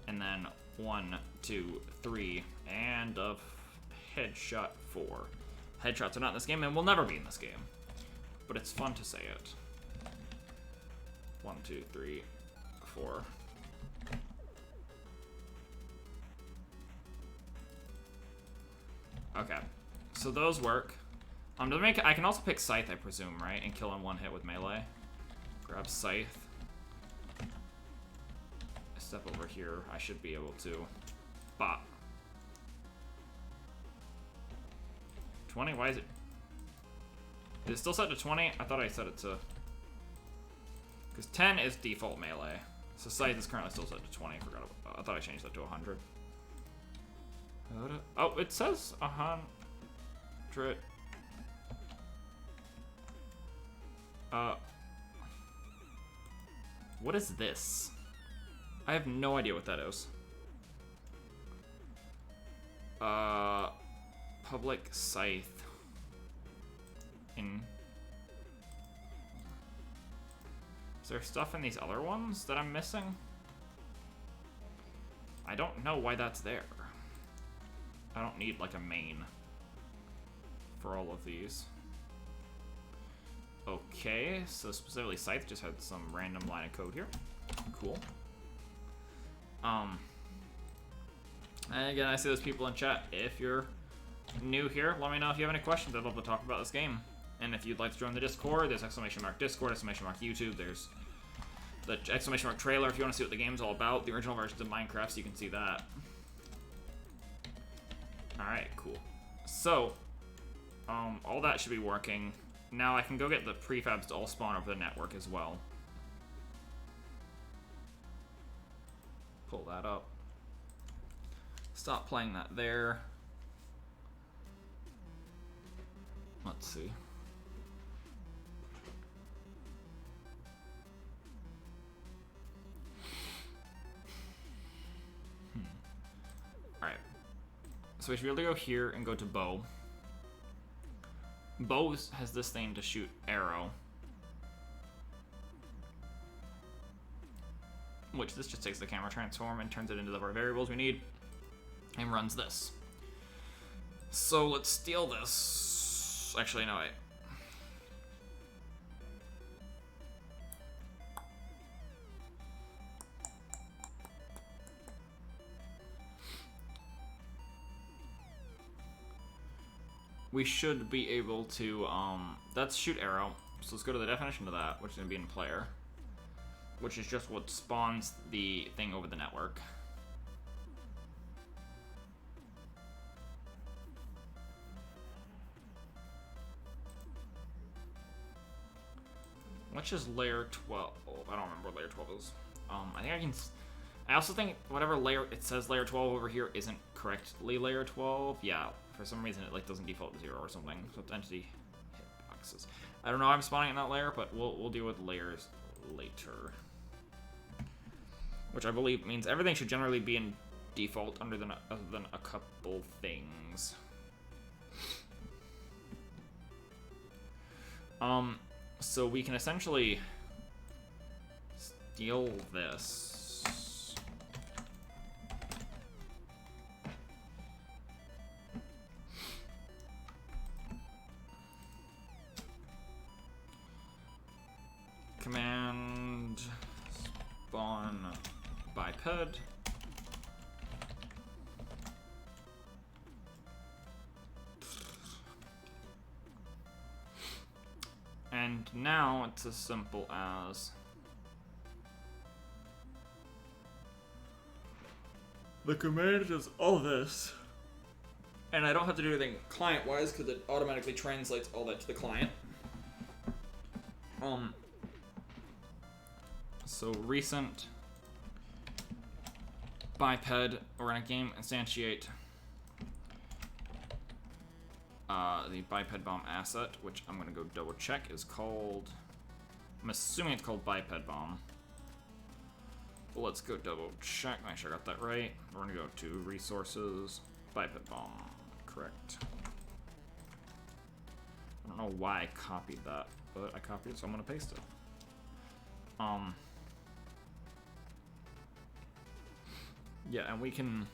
And then 1, 2, 3, and a headshot 4. Headshots are not in this game and will never be in this game. But it's fun to say it. 1, 2, 3, 4. Okay, so those work. I can also pick Scythe, I presume, right? And kill in one hit with melee. Grab Scythe. Step over here. I should be able to. Bop. 20? Why is it? Is it still set to 20? I thought I set it to. Because 10 is default melee. So Scythe is currently still set to 20. I thought I changed that to 100. Oh, it says 100. What is this? I have no idea what that is. Public Scythe. Is there stuff in these other ones that I'm missing? I don't know why that's there. I don't need, like, a main for all of these. Okay, so specifically Scythe just had some random line of code here. Cool. And again, I see those people in chat. If you're new here, let me know if you have any questions. I'd love to talk about this game. And if you'd like to join the Discord, there's !Discord, !YouTube, there's the !trailer if you want to see what the game's all about. The original versions of Minecraft, so you can see that. Alright, cool. So, all that should be working. Now I can go get the prefabs to all spawn over the network as well. Pull that up. Stop playing that there. Let's see. Alright. So we should be able to go here and go to bow. Bow has this thing to shoot arrow. Which this just takes the camera transform and turns it into the variables we need. And runs this. So let's steal this. Actually, no, wait. We should be able to, that's shoot arrow. So let's go to the definition of that, which is going to be in player. Which is just what spawns the thing over the network. Which is layer 12? I don't remember what layer 12 is. I think I can... I also think whatever layer it says layer 12 over here isn't correctly layer 12. Yeah, for some reason it like doesn't default to 0 or something. So it's entity hitboxes. I don't know how I'm spawning in that layer, but we'll deal with layers later. Which I believe means everything should generally be in default other than a couple things. So we can essentially steal this. Command spawn biped. And now it's as simple as the command does all this, and I don't have to do anything client-wise because it automatically translates all that to the client. So recent biped, we're gonna game instantiate the biped bomb asset, which I'm gonna go double check is called, I'm assuming it's called biped bomb. Well, let's go double check, make sure I got that right. We're gonna go to resources, biped bomb, correct. I don't know why I copied that but I copied it, so I'm gonna paste it. Yeah, and we can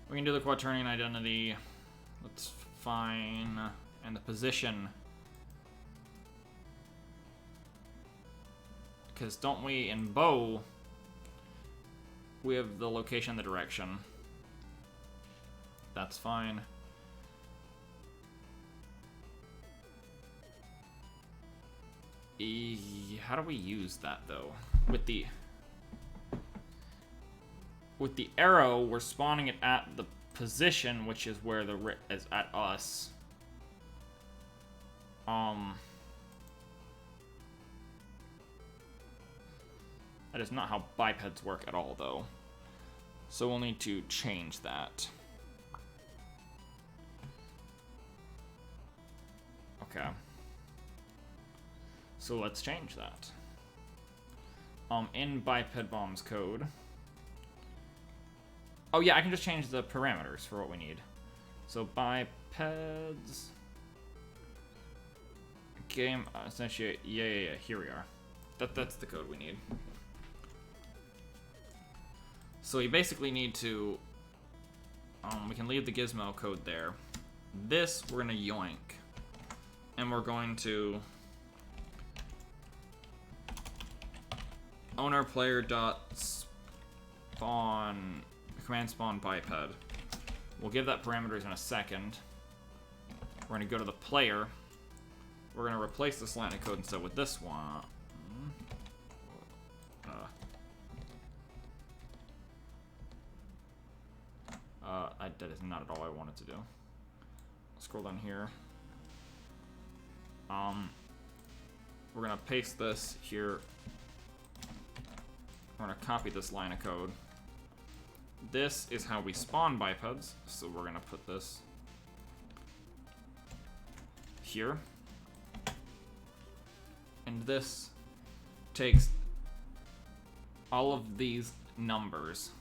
do the Quaternion identity. That's fine. And the position. Because don't we, in bow, we have the location and the direction. That's fine. How do we use that, though? With the arrow, we're spawning it at the position, which is where the is at us. That is not how bipeds work at all, though. So we'll need to change that. Okay. So let's change that. In biped bombs code. Oh yeah, I can just change the parameters for what we need. So bipeds game essentially yeah, here we are. That's the code we need. So we basically need to we can leave the gizmo code there. This we're gonna yoink. And we're going to owner player dot spawn command spawn biped. We'll give that parameters in a second. We're gonna go to the player. We're gonna replace this line of code instead with this one. That is not at all I wanted to do. Scroll down here. We're gonna paste this here. We're gonna copy this line of code. This is how we spawn bipeds, so we're gonna put this here. And this takes all of these numbers,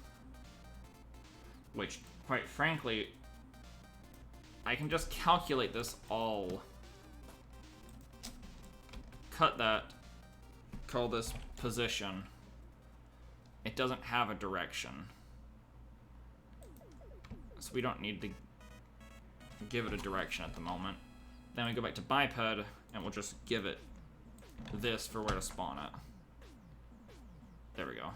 which, quite frankly, I can just calculate this all. Cut that, call this position. It doesn't have a direction. So we don't need to give it a direction at the moment. Then we go back to biped, and we'll just give it this for where to spawn it. There we go.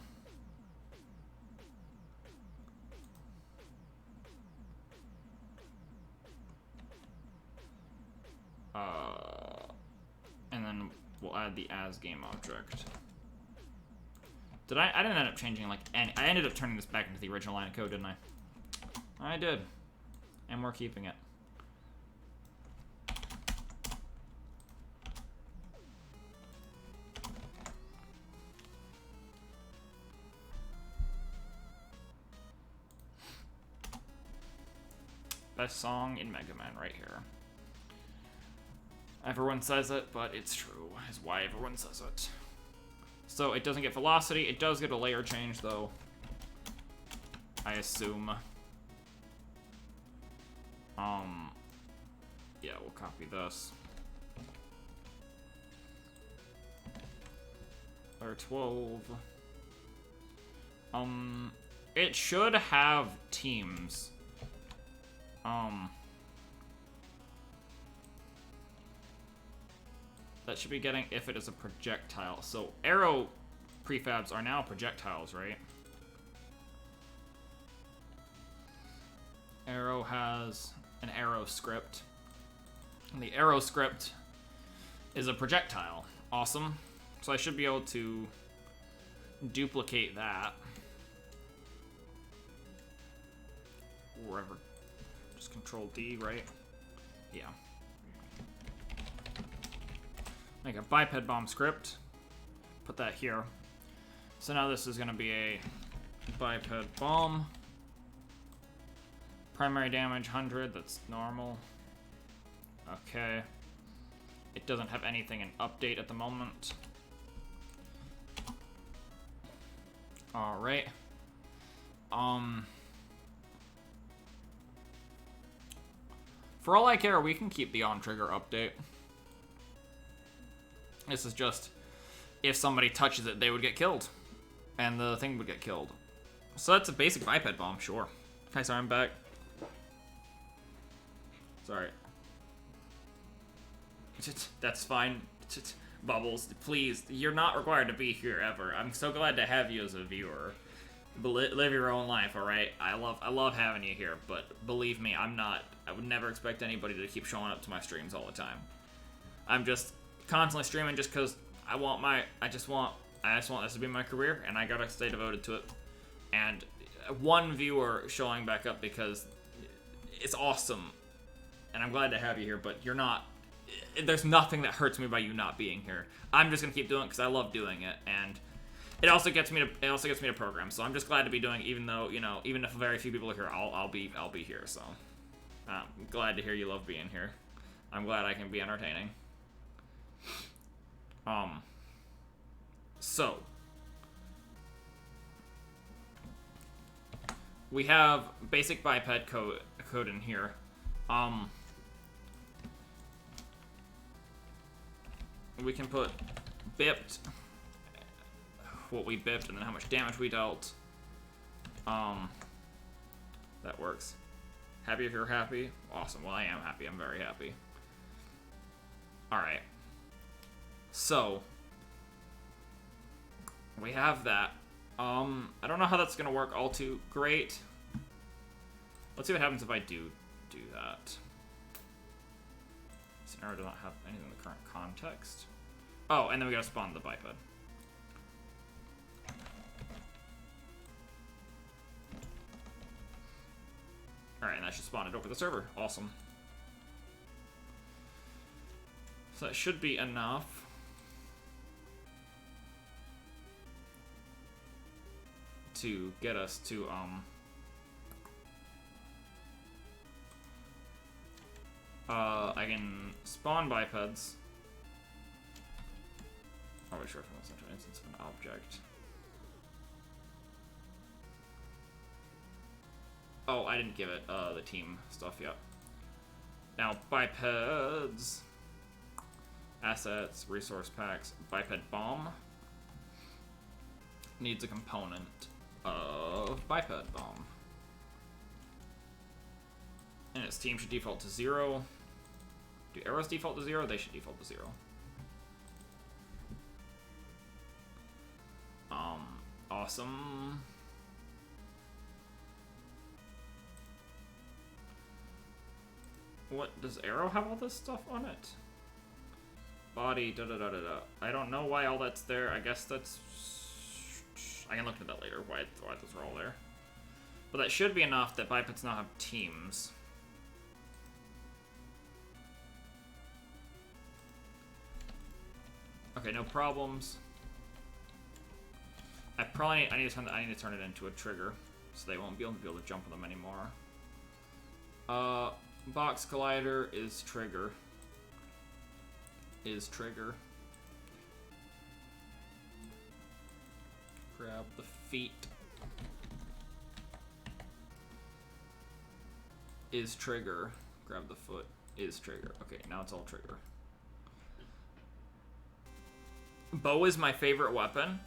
And then we'll add the as game object. I didn't end up changing like any. I ended up turning this back into the original line of code, didn't I? I did. And we're keeping it. Best song in Mega Man right here. Everyone says it, but it's true. Is why everyone says it. So it doesn't get velocity. It does get a layer change, though. I assume. Yeah, we'll copy this. Or 12. It should have teams. That should be getting if it is a projectile. So arrow prefabs are now projectiles, right? Arrow has an arrow script. And the arrow script is a projectile. Awesome. So I should be able to duplicate that. Wherever. Just Control D, right? Yeah. Make a biped bomb script. Put that here. So now this is going to be a biped bomb. Primary damage 100, that's normal. Okay. It doesn't have anything in update at the moment. Alright. For all I care, we can keep the on-trigger update. This is just, if somebody touches it, they would get killed. And the thing would get killed. So that's a basic biped bomb, sure. Hi, sorry, I'm back. Sorry. That's fine. Bubbles, please, you're not required to be here ever. I'm so glad to have you as a viewer. Live your own life, alright? I love having you here, but believe me, I would never expect anybody to keep showing up to my streams all the time. I'm just constantly streaming just because I just want this to be my career, and I gotta stay devoted to it. And one viewer showing back up because it's awesome, and I'm glad to have you here, but you're not, there's nothing that hurts me by you not being here. I'm just gonna keep doing it because I love doing it, and it also gets me to program. So I'm just glad to be doing it, even though, you know, even if very few people are here, I'll be here. So I'm glad to hear you love being here. I'm glad I can be entertaining. So we have basic biped code in here. We can put bipped, what we bipped, and then how much damage we dealt. That works. Happy if you're happy? Awesome. Well, I am happy. I'm very happy. Alright. So, we have that. I don't know how that's gonna work all too great. Let's see what happens if I do that. Scenario does not have anything in the current context. Oh, and then we gotta spawn the biped. Alright, and that should spawn it over the server. Awesome. So that should be enough. To get us to, I can spawn bipeds. Oh, wait, sure, from the central instance of an object. Oh, I didn't give it, the team stuff yet. Now, bipeds. Assets, resource packs, biped bomb. Needs a component of biped bomb. And its team should default to 0. Do arrows default to 0? They should default to 0. Awesome. What, does arrow have all this stuff on it? Body, da-da-da-da-da. I don't know why all that's there. I guess that's... I can look into that later, why those are all there. But that should be enough that bipeds now have teams. Okay, no problems. I need to turn it into a trigger, so they won't be able to jump on them anymore. Box collider is trigger. Grab the feet. Is trigger. Grab the foot. Is trigger. Okay, now it's all trigger. Bow is my favorite weapon.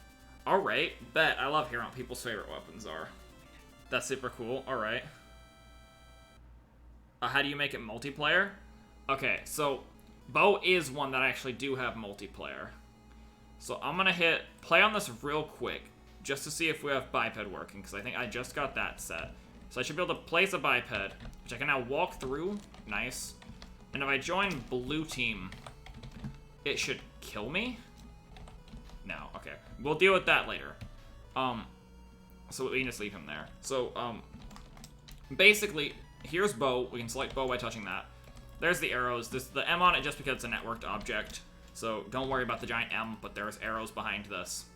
Alright, bet. I love hearing what people's favorite weapons are. That's super cool. Alright. How do you make it multiplayer? Okay, so bow is one that I actually do have multiplayer. So I'm gonna hit play on this real quick, just to see if we have biped working, because I think I just got that set. So I should be able to place a biped, which I can now walk through. Nice. And if I join blue team, it should kill me? No, okay. We'll deal with that later. So we can just leave him there. So, basically, here's bow. We can select bow by touching that. There's the arrows. There's the M on it just because it's a networked object. So don't worry about the giant M, but there's arrows behind this.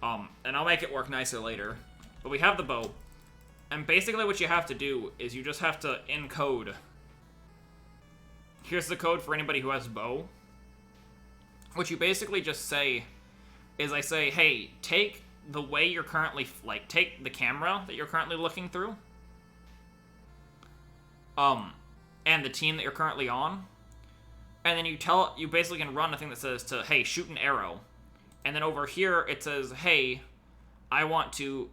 And I'll make it work nicer later. But we have the bow. And basically what you have to do is you just have to encode. Here's the code for anybody who has bow. What you basically just say is I say, hey, take the way you're currently, take the camera that you're currently looking through. and the team that you're currently on. And then you basically can run a thing that says to, hey, shoot an arrow. And then over here it says, hey, I want to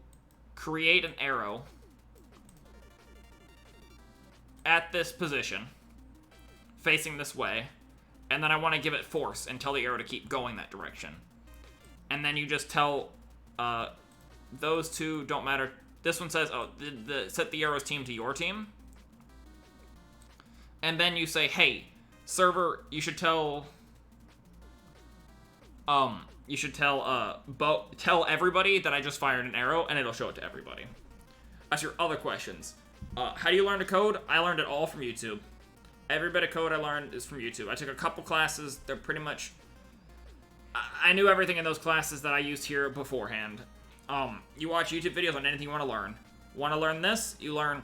create an arrow at this position, facing this way, and then I want to give it force and tell the arrow to keep going that direction. And then you just tell those two don't matter. This one says, oh, set the arrow's team to your team. And then you say, hey, server, you should tell tell everybody that I just fired an arrow, and it'll show it to everybody. That's your other questions. How do you learn to code? I learned it all from YouTube. Every bit of code I learned is from YouTube. I took a couple classes. They're pretty much... I knew everything in those classes that I used here beforehand. You watch YouTube videos on anything you want to learn. Want to learn this? You learn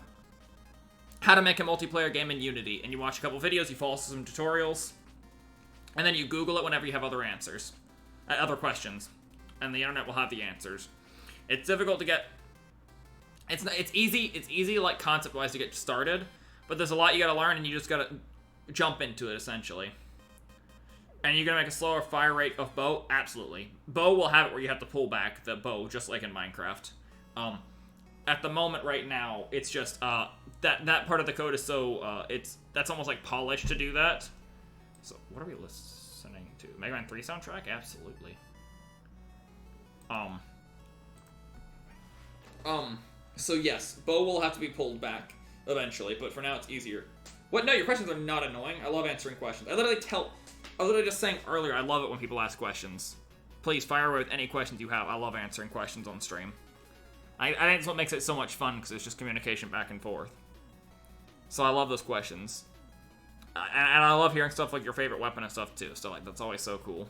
how to make a multiplayer game in Unity. And you watch a couple videos, you follow some tutorials, and then you Google it whenever you have other answers. Other questions. And the internet will have the answers. It's difficult to get... It's easy like concept-wise to get started, but there's a lot you gotta learn, and you just gotta jump into it, essentially. And you're gonna make a slower fire rate of bow? Absolutely. Bow will have it where you have to pull back the bow, just like in Minecraft. At the moment right now, it's just, that part of the code is so, that's almost like polished to do that. So, what are we listening to? Mega Man 3 soundtrack? Absolutely. So yes, bow will have to be pulled back eventually, but for now it's easier. What? No, your questions are not annoying. I love answering questions. I was literally just saying earlier, I love it when people ask questions. Please fire away with any questions you have. I love answering questions on stream. I think that's what makes it so much fun, because it's just communication back and forth. So I love those questions. And I love hearing stuff like your favorite weapon and stuff too. So like, that's always so cool.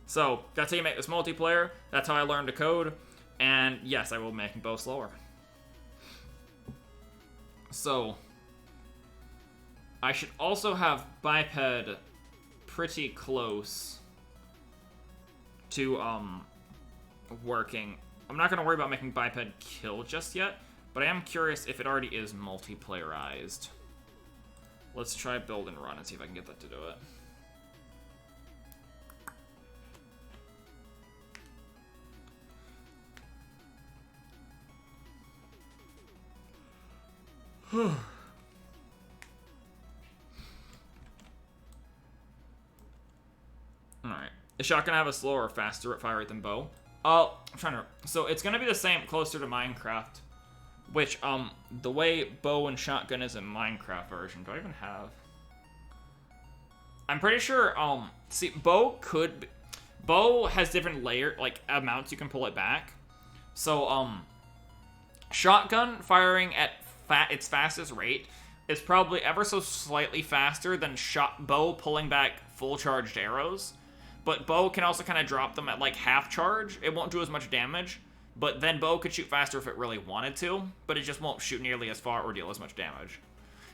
So, that's how you make this multiplayer. That's how I learned to code. And yes, I will be making bow slower. So, I should also have biped pretty close to working. I'm not going to worry about making biped kill just yet, but I am curious if it already is multiplayerized. Let's try build and run and see if I can get that to do it. Alright. Is shotgun have a slower or faster fire rate than bow? I'm trying to... So, it's gonna be the same, closer to Minecraft. Which, the way bow and shotgun is in Minecraft version. Do I even have... I'm pretty sure, see, bow could be... Bow has different amounts you can pull it back. So, shotgun firing at its fastest rate is probably ever so slightly faster than bow pulling back full charged arrows. But bow can also kind of drop them at like half charge. It won't do as much damage, but then bow could shoot faster if it really wanted to, but it just won't shoot nearly as far or deal as much damage.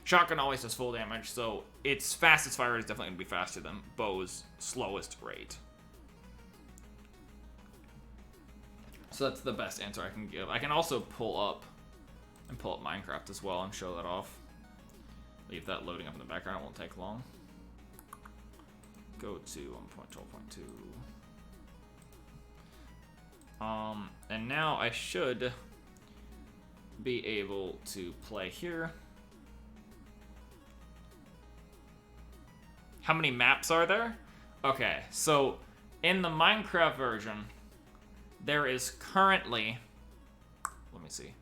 Shotgun always does full damage, so its fastest fire is definitely going to be faster than bow's slowest rate. So that's the best answer I can give. I can also pull up Minecraft as well and show that off. Leave that loading up in the background, it won't take long. Go to 1.12.2. And now I should be able to play here. How many maps are there? Okay, so in the Minecraft version, there is currently, let me see,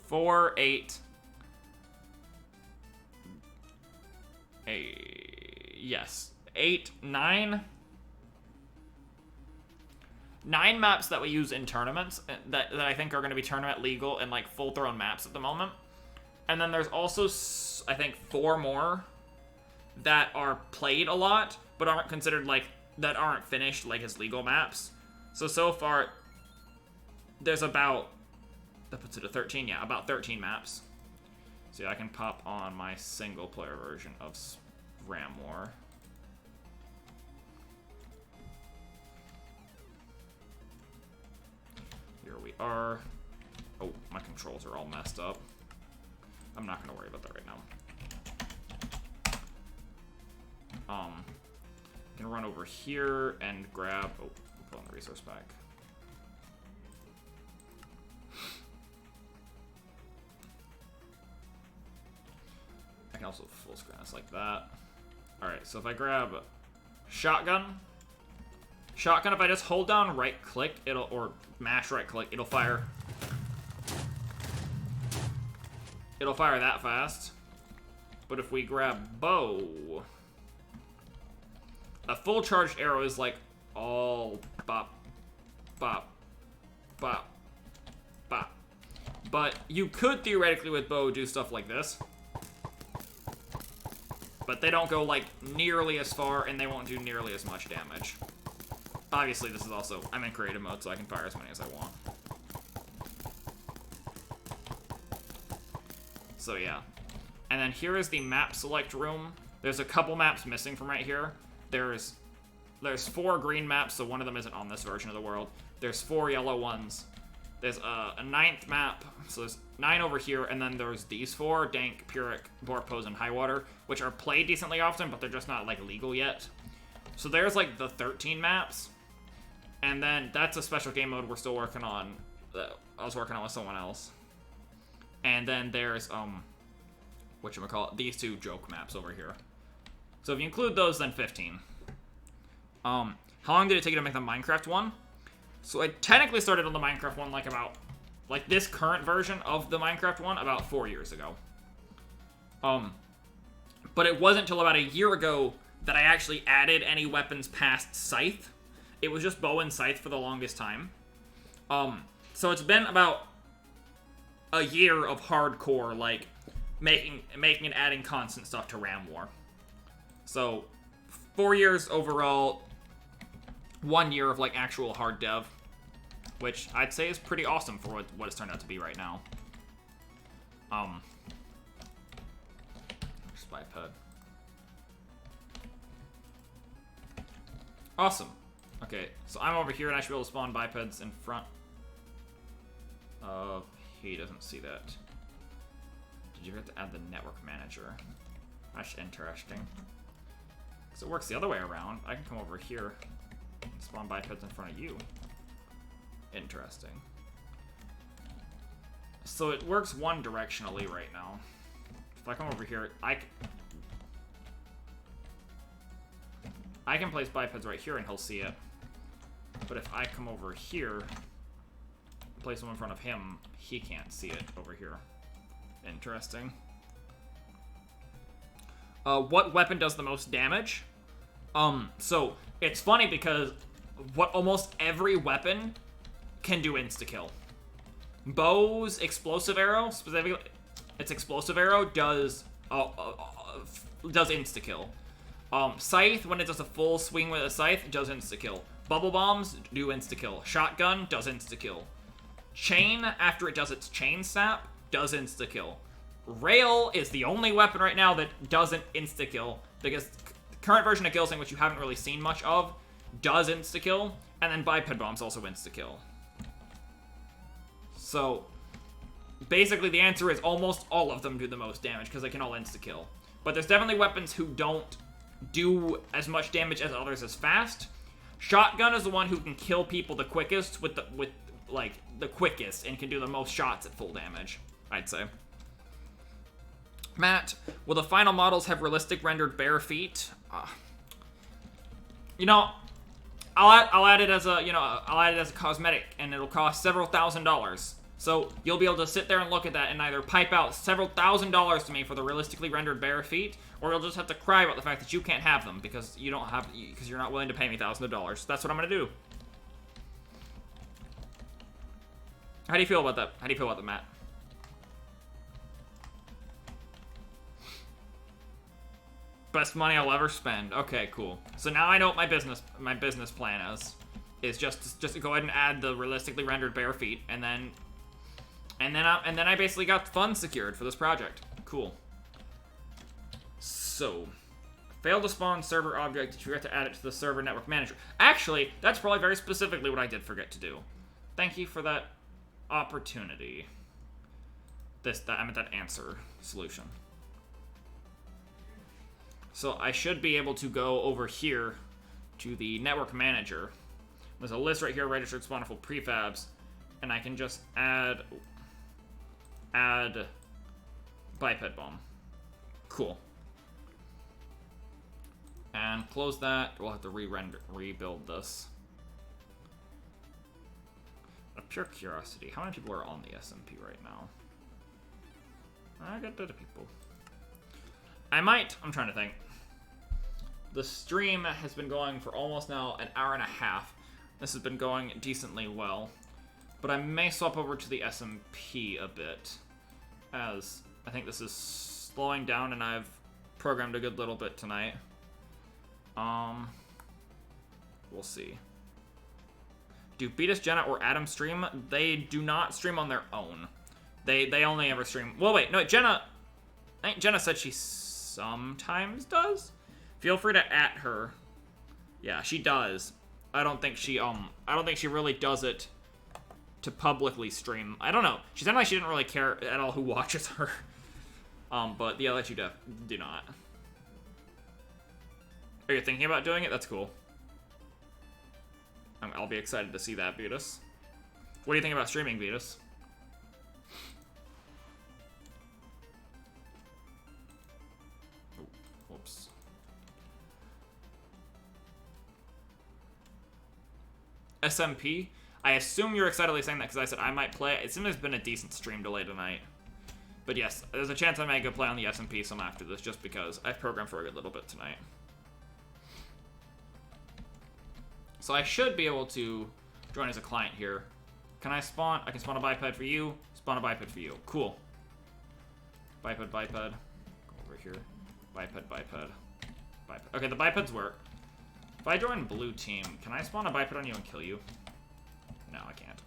4, 8, yes, 8, 9 maps that we use in tournaments that I think are going to be tournament legal and like full thrown maps at the moment. And then there's also, I think, 4 more that are played a lot, but aren't considered like, that aren't finished like as legal maps. So far, there's about, that puts it to 13, yeah, about 13 maps. So I can pop on my single player version of Ram War. Here we are. Oh, my controls are all messed up. I'm not gonna worry about that right now. Can run over here and grab. Oh, put on the resource pack. I can also full screen this like that. Alright, so if I grab shotgun, if I just hold down right click, or mash right click, it'll fire. It'll fire that fast. But if we grab bow, a full charged arrow is like all bop, bop, bop, bop. But you could theoretically with bow do stuff like this. But they don't go like nearly as far and they won't do nearly as much damage. Obviously this is also, I'm in creative mode so I can fire as many as I want. So yeah. And then here is the map select room. There's a couple maps missing from right here. There's 4 green maps, so one of them isn't on this version of the world. There's 4 yellow ones. There's a 9th map, so there's 9 over here, and then there's these 4, Dank, Pyrrhic, Borpos, and Highwater, which are played decently often, but they're just not, like, legal yet. So there's, like, the 13 maps, and then that's a special game mode we're still working on, that I was working on with someone else. And then there's, whatchamacallit, these 2 joke maps over here. So if you include those, then 15. How long did it take you to make the Minecraft one? So I technically started on the Minecraft one like this current version of the Minecraft one about 4 years ago. But it wasn't until about a year ago that I actually added any weapons past Scythe. It was just bow and scythe for the longest time. So it's been about a year of hardcore, like, making and adding constant stuff to Ram War. So, 4 years overall, 1 year of, like, actual hard dev, which I'd say is pretty awesome for what it's turned out to be right now. Spy pad. Awesome. Okay, so I'm over here and I should be able to spawn bipeds in front. He doesn't see that. Did you forget to add the network manager? That's interesting. So it works the other way around. I can come over here and spawn bipeds in front of you. Interesting. So it works one directionally right now. If I come over here, I can place bipeds right here and he'll see it. But if I come over here, place them in front of him, he can't see it over here. Interesting. What weapon does the most damage? So it's funny because almost every weapon can do insta-kill. Bow's explosive arrow, specifically, its explosive arrow does insta-kill. Scythe, when it does a full swing with a scythe, does insta-kill. Bubble bombs do insta-kill. Shotgun does insta-kill. Chain, after it does its chain snap, does insta-kill. Rail is the only weapon right now that doesn't insta-kill, because the current version of Gilsing, which you haven't really seen much of, does insta-kill, and then biped bombs also insta-kill. So, basically the answer is almost all of them do the most damage, because they can all insta-kill. But there's definitely weapons who don't do as much damage as others as fast. Shotgun is the one who can kill people the quickest with the quickest and can do the most shots at full damage, I'd say. Matt, will the final models have realistic rendered bare feet? You know, I'll add it as a cosmetic, and it'll cost several $1,000s. So you'll be able to sit there and look at that and either pipe out several $1,000s to me for the realistically rendered bare feet, or you'll just have to cry about the fact that you can't have them because you're not willing to pay me $1,000. That's what I'm gonna do. How do you feel about that? How do you feel about that, Matt? Best money I'll ever spend. Okay, cool. So now I know what my business plan is just to go ahead and add the realistically rendered bare feet, and then I basically got funds secured for this project. Cool. So, failed to spawn server object. Did you forget to add it to the server network manager? Actually, that's probably very specifically what I did forget to do. Thank you for that opportunity. I meant that answer solution. So I should be able to go over here to the network manager. There's a list right here, registered spawner full prefabs, and I can just add biped bomb. Cool. And close that. We'll have to rebuild this. Out of pure curiosity, how many people are on the SMP right now? I got other people. I'm trying to think. The stream has been going for almost now an hour and a half. This has been going decently well. But I may swap over to the SMP a bit, as I think this is slowing down and I've programmed a good little bit tonight. We'll see. Do Beatus, Jenna, or Adam stream? They do not stream on their own. They only ever stream. Well, wait, no, Jenna. I think Jenna said she sometimes does. Feel free to @ her. Yeah, she does. I don't think she really does it to publicly stream. I don't know. She sounded like she didn't really care at all who watches her. But the other two do not. Are you thinking about doing it? That's cool. I'll be excited to see that, Beatus. What do you think about streaming, Beatus? Oh, whoops. SMP? I assume you're excitedly saying that because I said I might play. It seems there's been a decent stream delay tonight. But yes, there's a chance I might go play on the SMP some after this just because I've programmed for a good little bit tonight. So I should be able to join as a client here. Can I spawn? I can spawn a biped for you, spawn a biped for you. Cool. Biped. Go over here. Biped. Okay, the bipeds work. If I join blue team, can I spawn a biped on you and kill you? No, I can't.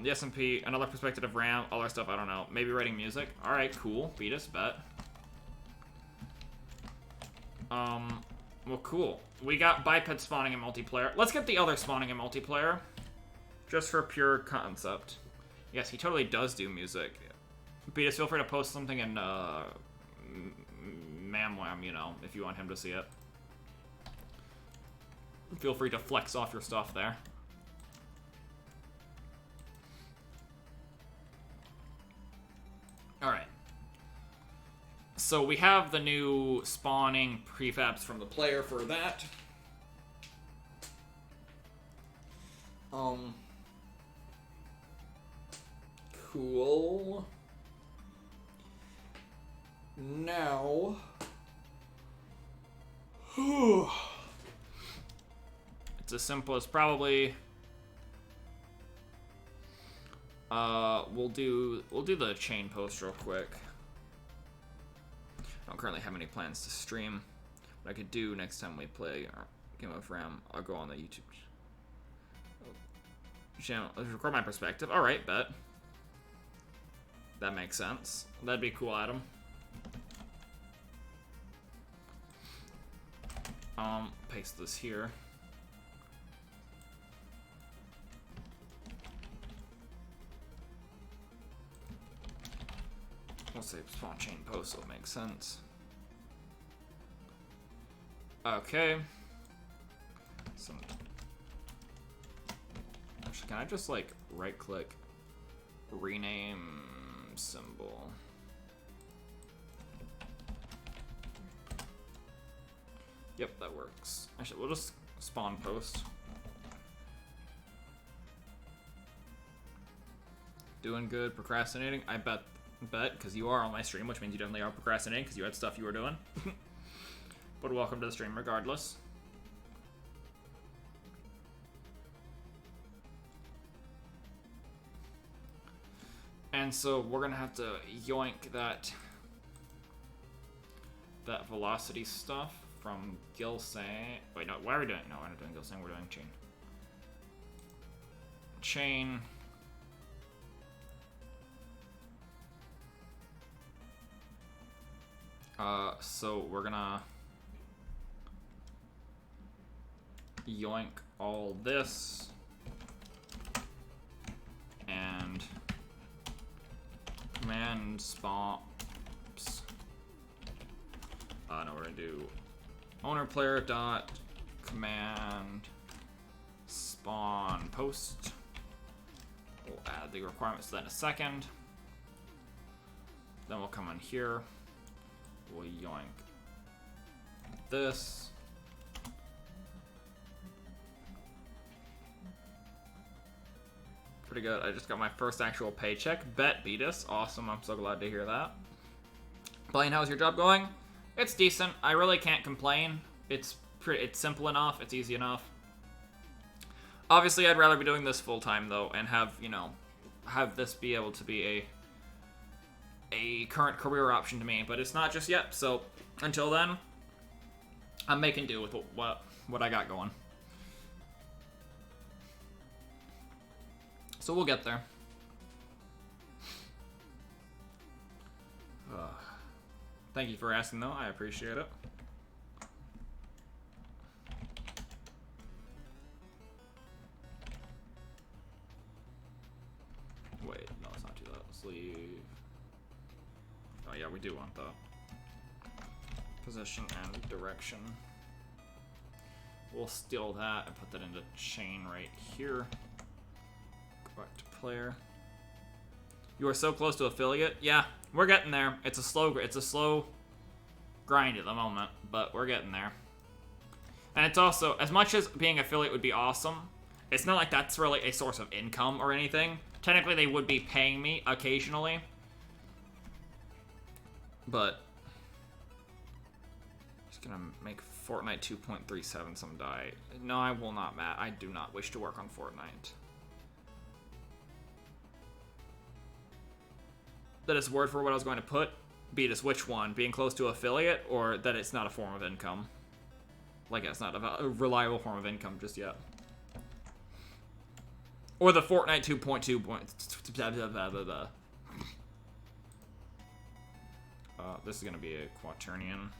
The SMP, another perspective of RAM, all that stuff, I don't know. Maybe writing music. Alright, cool. Beatus, bet. Well, cool. We got biped spawning in multiplayer. Let's get the other spawning in multiplayer. Just for pure concept. Yes, he totally does do music. Beatus, feel free to post something in, Mamwam, you know, if you want him to see it. Feel free to flex off your stuff there. Alright. So we have the new spawning prefabs from the player for that. Cool. Now... It's as simple as probably... we'll do the chain post real quick. I don't currently have any plans to stream. What I could do next time we play Game of Ram, I'll go on the YouTube channel. Let's record my perspective. Alright, bet. That makes sense. That'd be cool, Adam. Paste this here. We'll say spawn chain post, so it makes sense. Okay. So, actually, can I just like right click, rename symbol? Yep, that works. Actually, we'll just spawn post. Doing good, procrastinating. I bet, because you are on my stream, which means you definitely are procrastinating because you had stuff you were doing. But welcome to the stream regardless. And so we're gonna have to yoink that velocity stuff from Gilsang. Wait, no, why are we doing? No, we're not doing Gilsang, we're doing chain. Chain. So we're gonna yoink all this. And command spawns. No, we're gonna do owner player dot command spawn post. We'll add the requirements to that in a second. Then we'll come in here. We'll yoink this. Pretty good. I just got my first actual paycheck. Bet beat us. Awesome. I'm so glad to hear that. Blaine, how's your job going? It's decent. I really can't complain. It's simple enough. It's easy enough. Obviously, I'd rather be doing this full time though, and have, you know, have this be able to be a current career option to me. But it's not just yet. So until then, I'm making do with what I got going. So we'll get there. Thank you for asking, though. I appreciate it. Wait, no, let's not do that. Let's leave. Oh, yeah, we do want the position and direction. We'll steal that and put that into chain right here. Go back to player. You are so close to affiliate. Yeah, we're getting there. It's a slow grind at the moment, but we're getting there. And it's also, as much as being affiliate would be awesome, it's not like that's really a source of income or anything. Technically, they would be paying me occasionally, but just gonna make Fortnite 2.37 some die. No, I will not, Matt. I do not wish to work on Fortnite. That is word for what I was going to put. Beat us which one? Being close to affiliate, or that it's not a form of income? Like it's not a reliable form of income just yet. Or the Fortnite 2.2 this is gonna be a quaternion.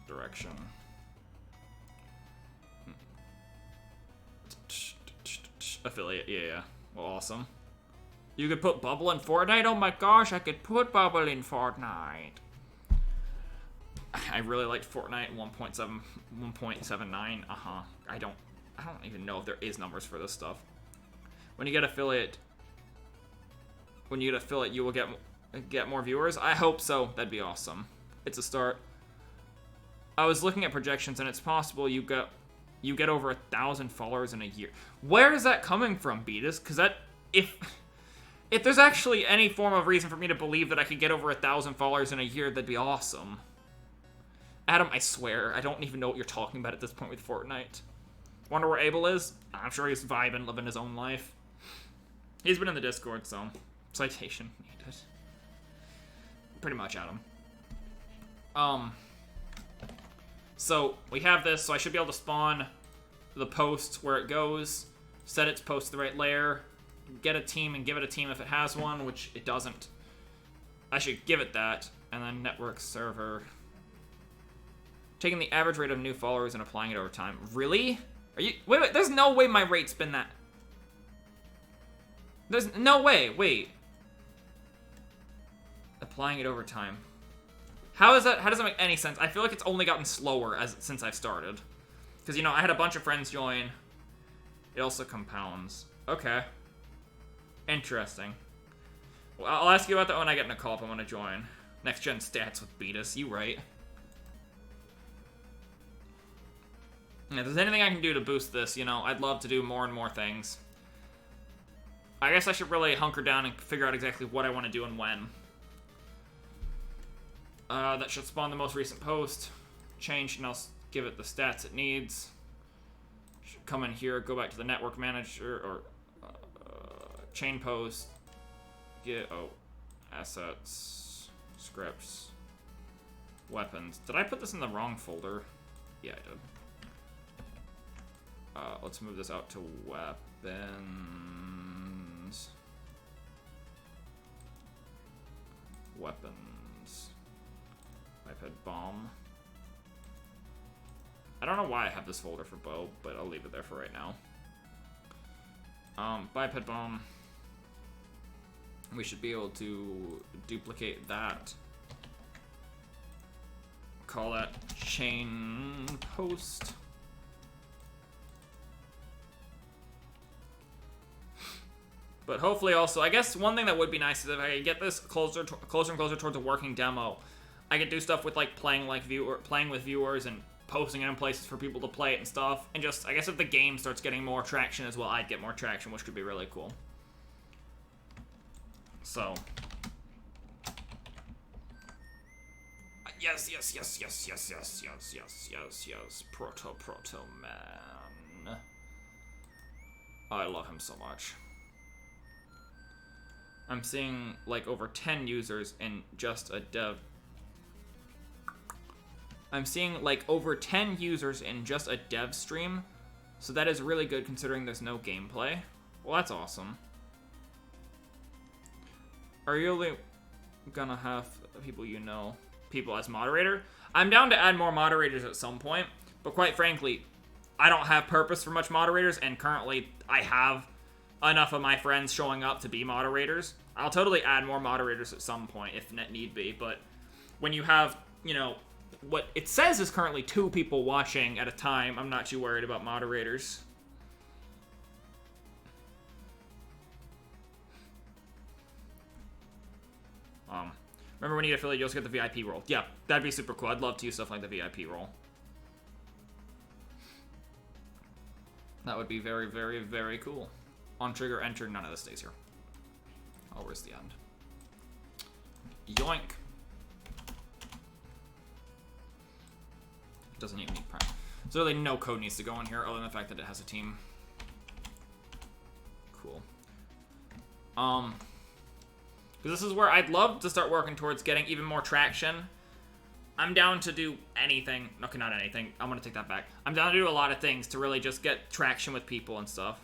Direction. Affiliate, yeah. Well, awesome. You could put Bubble in Fortnite? Oh my gosh, I could put Bubble in Fortnite. I really liked Fortnite 1.79. I don't even know if there is numbers for this stuff. When you get affiliate, you will get more viewers. I hope so. That'd be awesome. It's a start. I was looking at projections, and it's possible you get over 1,000 followers in a year. Where is that coming from, Beatus? Because that if there's actually any form of reason for me to believe that I could get over 1,000 followers in a year, that'd be awesome. Adam, I swear, I don't even know what you're talking about at this point with Fortnite. Wonder where Abel is? I'm sure he's vibing, living his own life. He's been in the Discord, so citation needed. Pretty much, Adam. So we have this, so I should be able to spawn the post where it goes, set its post to the right layer, get a team and give it a team if it has one, which it doesn't. I should give it that, and then network server. Taking the average rate of new followers and applying it over time. Really? Are you? Wait, there's no way my rate's been that. There's no way, wait. Applying it over time. How does that make any sense? I feel like it's only gotten slower since I've started. Because, you know, I had a bunch of friends join. It also compounds. Okay. Interesting. Well, I'll ask you about that when I get in a call if I want to join. Next gen stats with Beatus, you right. If there's anything I can do to boost this, you know, I'd love to do more and more things. I guess I should really hunker down and figure out exactly what I want to do and when. That should spawn the most recent post. Change, and I'll give it the stats it needs. Should come in here, go back to the network manager, or chain post. Get, assets, scripts, weapons. Did I put this in the wrong folder? Yeah, I did. Let's move this out to weapons. Weapons. iPad bomb. I don't know why I have this folder for Bo, but I'll leave it there for right now. Biped bomb. We should be able to duplicate that. Call that chain post. But hopefully also, I guess one thing that would be nice is if I could get this closer and closer towards a working demo, I could do stuff with like playing with viewers and posting it in places for people to play it and stuff. And just, I guess if the game starts getting more traction as well, I'd get more traction, which could be really cool. So. Yes. Proto Man. Oh, I love him so much. I'm seeing like over 10 users in just a dev. I'm seeing like over 10 users in just a dev stream. So that is really good considering there's no gameplay. Well, that's awesome. Are you only gonna have people you know, people as moderator? I'm down to add more moderators at some point, but quite frankly, I don't have purpose for much moderators, and currently I have enough of my friends showing up to be moderators. I'll totally add more moderators at some point if need be, but when you have, you know, what it says is currently 2 people watching at a time, I'm not too worried about moderators. Remember when you get affiliate, you also get the VIP role. Yeah, that'd be super cool. I'd love to use stuff like the VIP role. That would be very, very, very cool. On trigger, enter, none of this stays here. Oh, where's the end? Yoink. Doesn't even need prime. So really no code needs to go in here other than the fact that it has a team. Cool. Because this is where I'd love to start working towards getting even more traction. I'm down to do anything. Okay, not anything. I'm going to take that back. I'm down to do a lot of things to really just get traction with people and stuff.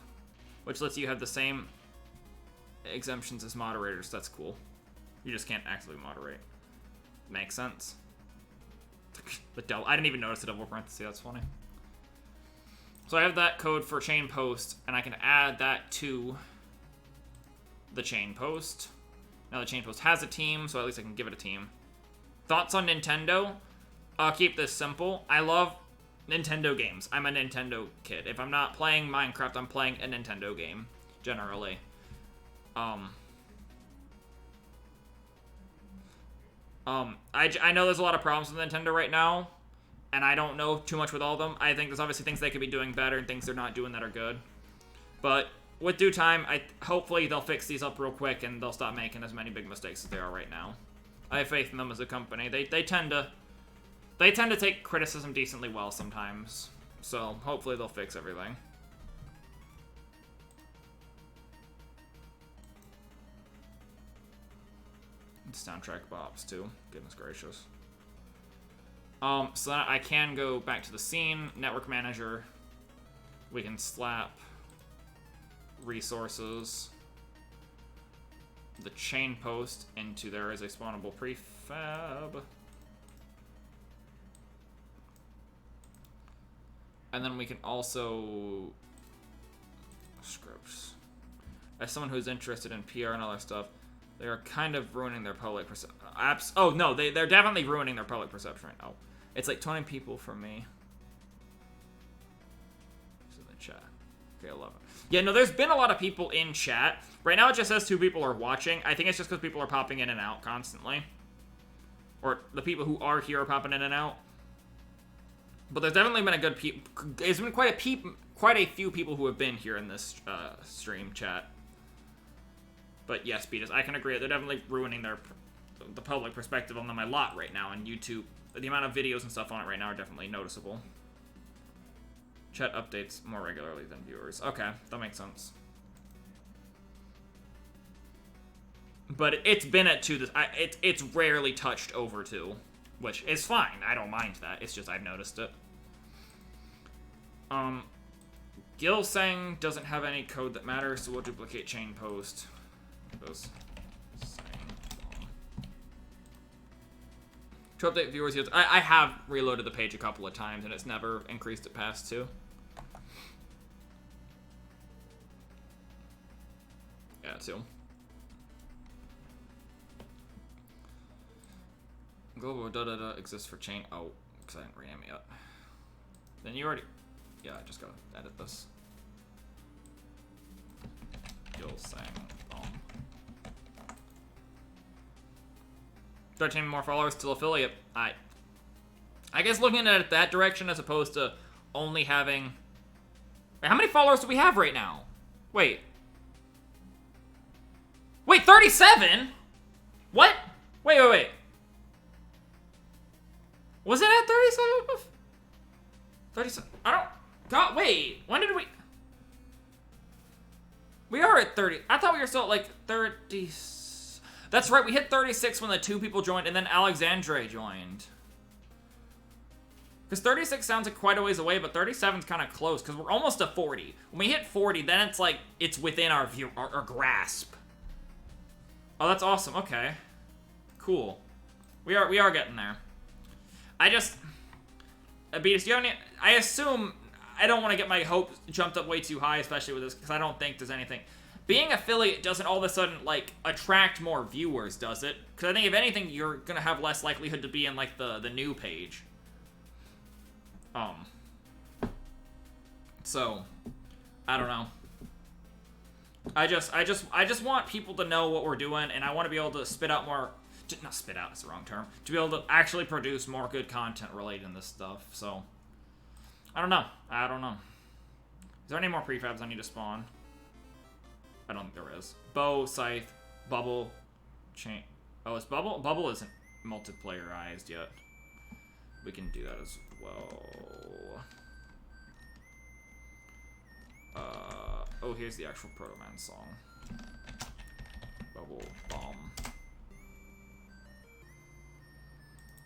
Which lets you have the same exemptions as moderators. That's cool. You just can't actually moderate. Makes sense. I didn't even notice the double parenthesis. That's funny. So I have that code for chain post, and I can add that to the chain post. Now the chain post has a team, so at least I can give it a team. Thoughts on Nintendo? I'll keep this simple. I love Nintendo games. I'm a Nintendo kid. If I'm not playing Minecraft, I'm playing a Nintendo game, generally. I know there's a lot of problems with Nintendo right now, and I don't know too much with all of them. I think there's obviously things they could be doing better and things they're not doing that are good. But with due time, hopefully they'll fix these up real quick and they'll stop making as many big mistakes as they are right now. I have faith in them as a company. They tend to take criticism decently well sometimes. So hopefully they'll fix everything. Soundtrack bops too. Goodness gracious. So I can go back to the scene, network manager. We can slap resources, the chain post into there as a spawnable prefab. And then we can also scripts. As someone who's interested in PR and other stuff, they are kind of ruining their public perception. Oh, no, they're definitely ruining their public perception right now. It's like 20 people from me. It's in the chat. Okay, 11. Yeah, no, there's been a lot of people in chat. Right now it just says 2 people are watching. I think it's just because people are popping in and out constantly. Or the people who are here are popping in and out. But there's definitely been a good there's been quite a few people who have been here in this stream chat. But yes, Beatus, I can agree. They're definitely ruining the public perspective on them a lot right now. And YouTube, the amount of videos and stuff on it right now are definitely noticeable. Chat updates more regularly than viewers. Okay, that makes sense. But it's been at 2. It's rarely touched over 2, which is fine. I don't mind that. It's just I've noticed it. Gil saying doesn't have any code that matters, so we'll duplicate chain post. To update viewers, I have reloaded the page a couple of times and it's never increased it past 2. Yeah, 2. Global da exists for chain. Oh, because I didn't rename it yet. Then you already. Yeah, I just gotta edit this. You'll sang. 13 more followers, still affiliate. I guess looking at it that direction as opposed to only having. Wait, how many followers do we have right now? Wait, 37? What? Wait. Was it at 37? 37? I don't. God, wait. When did we? We are at 30. I thought we were still at like 30. That's right, we hit 36 when the 2 people joined, and then Alexandre joined. Because 36 sounds like quite a ways away, but 37's kind of close, because we're almost to 40. When we hit 40, then it's like, it's within our view, our grasp. Oh, that's awesome, okay. Cool. We are getting there. I just... Beatus, do you have any... I assume... I don't want to get my hopes jumped up way too high, especially with this, because I don't think there's anything... Being affiliate doesn't all of a sudden, like, attract more viewers, does it? Because I think if anything, you're gonna have less likelihood to be in, like, the new page. So, I don't know. I just want people to know what we're doing, and I want to be able to spit out more... Not spit out, it's the wrong term. To be able to actually produce more good content related to this stuff, so... I don't know. Is there any more prefabs I need to spawn? I don't think there is. Bow, scythe, bubble, chain. Oh, it's bubble? Bubble isn't multiplayerized yet. We can do that as well. Oh, here's the actual Proto Man song. Bubble bomb.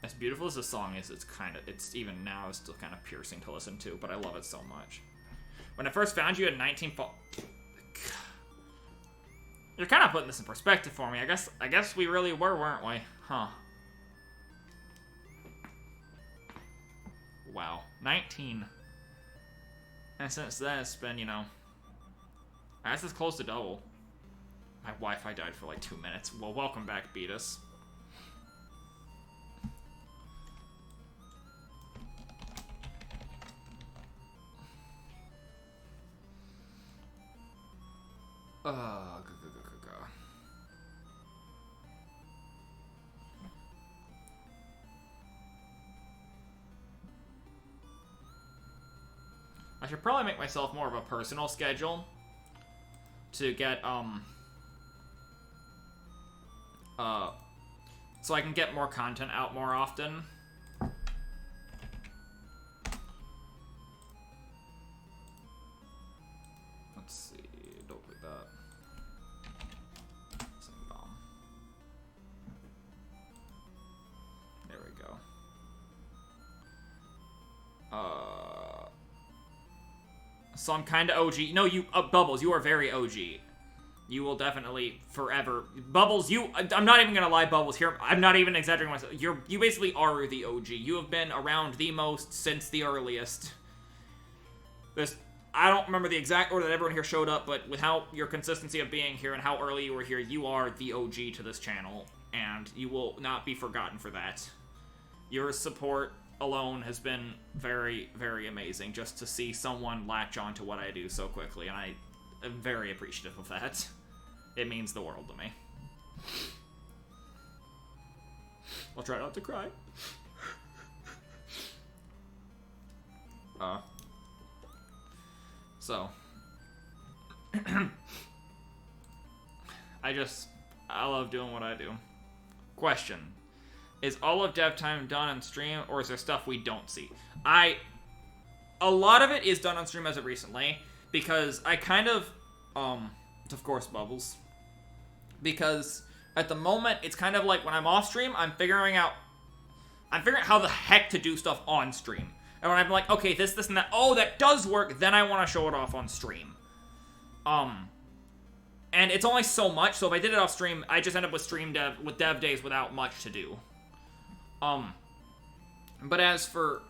As beautiful as the song is, it's even now still kind of piercing to listen to, but I love it so much. When I first found you at 19 You're kind of putting this in perspective for me. I guess we really were, weren't we? Huh. Wow. 19. And since then, it's been, you know... That's as close to double. My Wi-Fi died for like 2 minutes. Well, welcome back, Beatus. I should probably make myself more of a personal schedule to get, so I can get more content out more often. Let's see, don't click that. Same bomb. There we go. So I'm kind of OG. No, you, Bubbles, you are very OG. You will definitely forever. Bubbles, I'm not even gonna lie, Bubbles, here, I'm not even exaggerating myself. You basically are the OG. You have been around the most since the earliest. I don't remember the exact order that everyone here showed up, but with how your consistency of being here and how early you were here, you are the OG to this channel, and you will not be forgotten for that. Your support alone has been very, very amazing, just to see someone latch on to what I do so quickly, and I am very appreciative of that. It means the world to me. I'll try not to cry. So. I love doing what I do. Question. Is all of dev time done on stream, or is there stuff we don't see? A lot of it is done on stream as of recently, because I kind of, of course, Bubbles. Because at the moment, it's kind of like when I'm off stream, I'm figuring out how the heck to do stuff on stream. And when I'm like, okay, this, and that, oh, that does work, then I want to show it off on stream. And it's only so much, so if I did it off stream, I just end up with dev days without much to do. But as for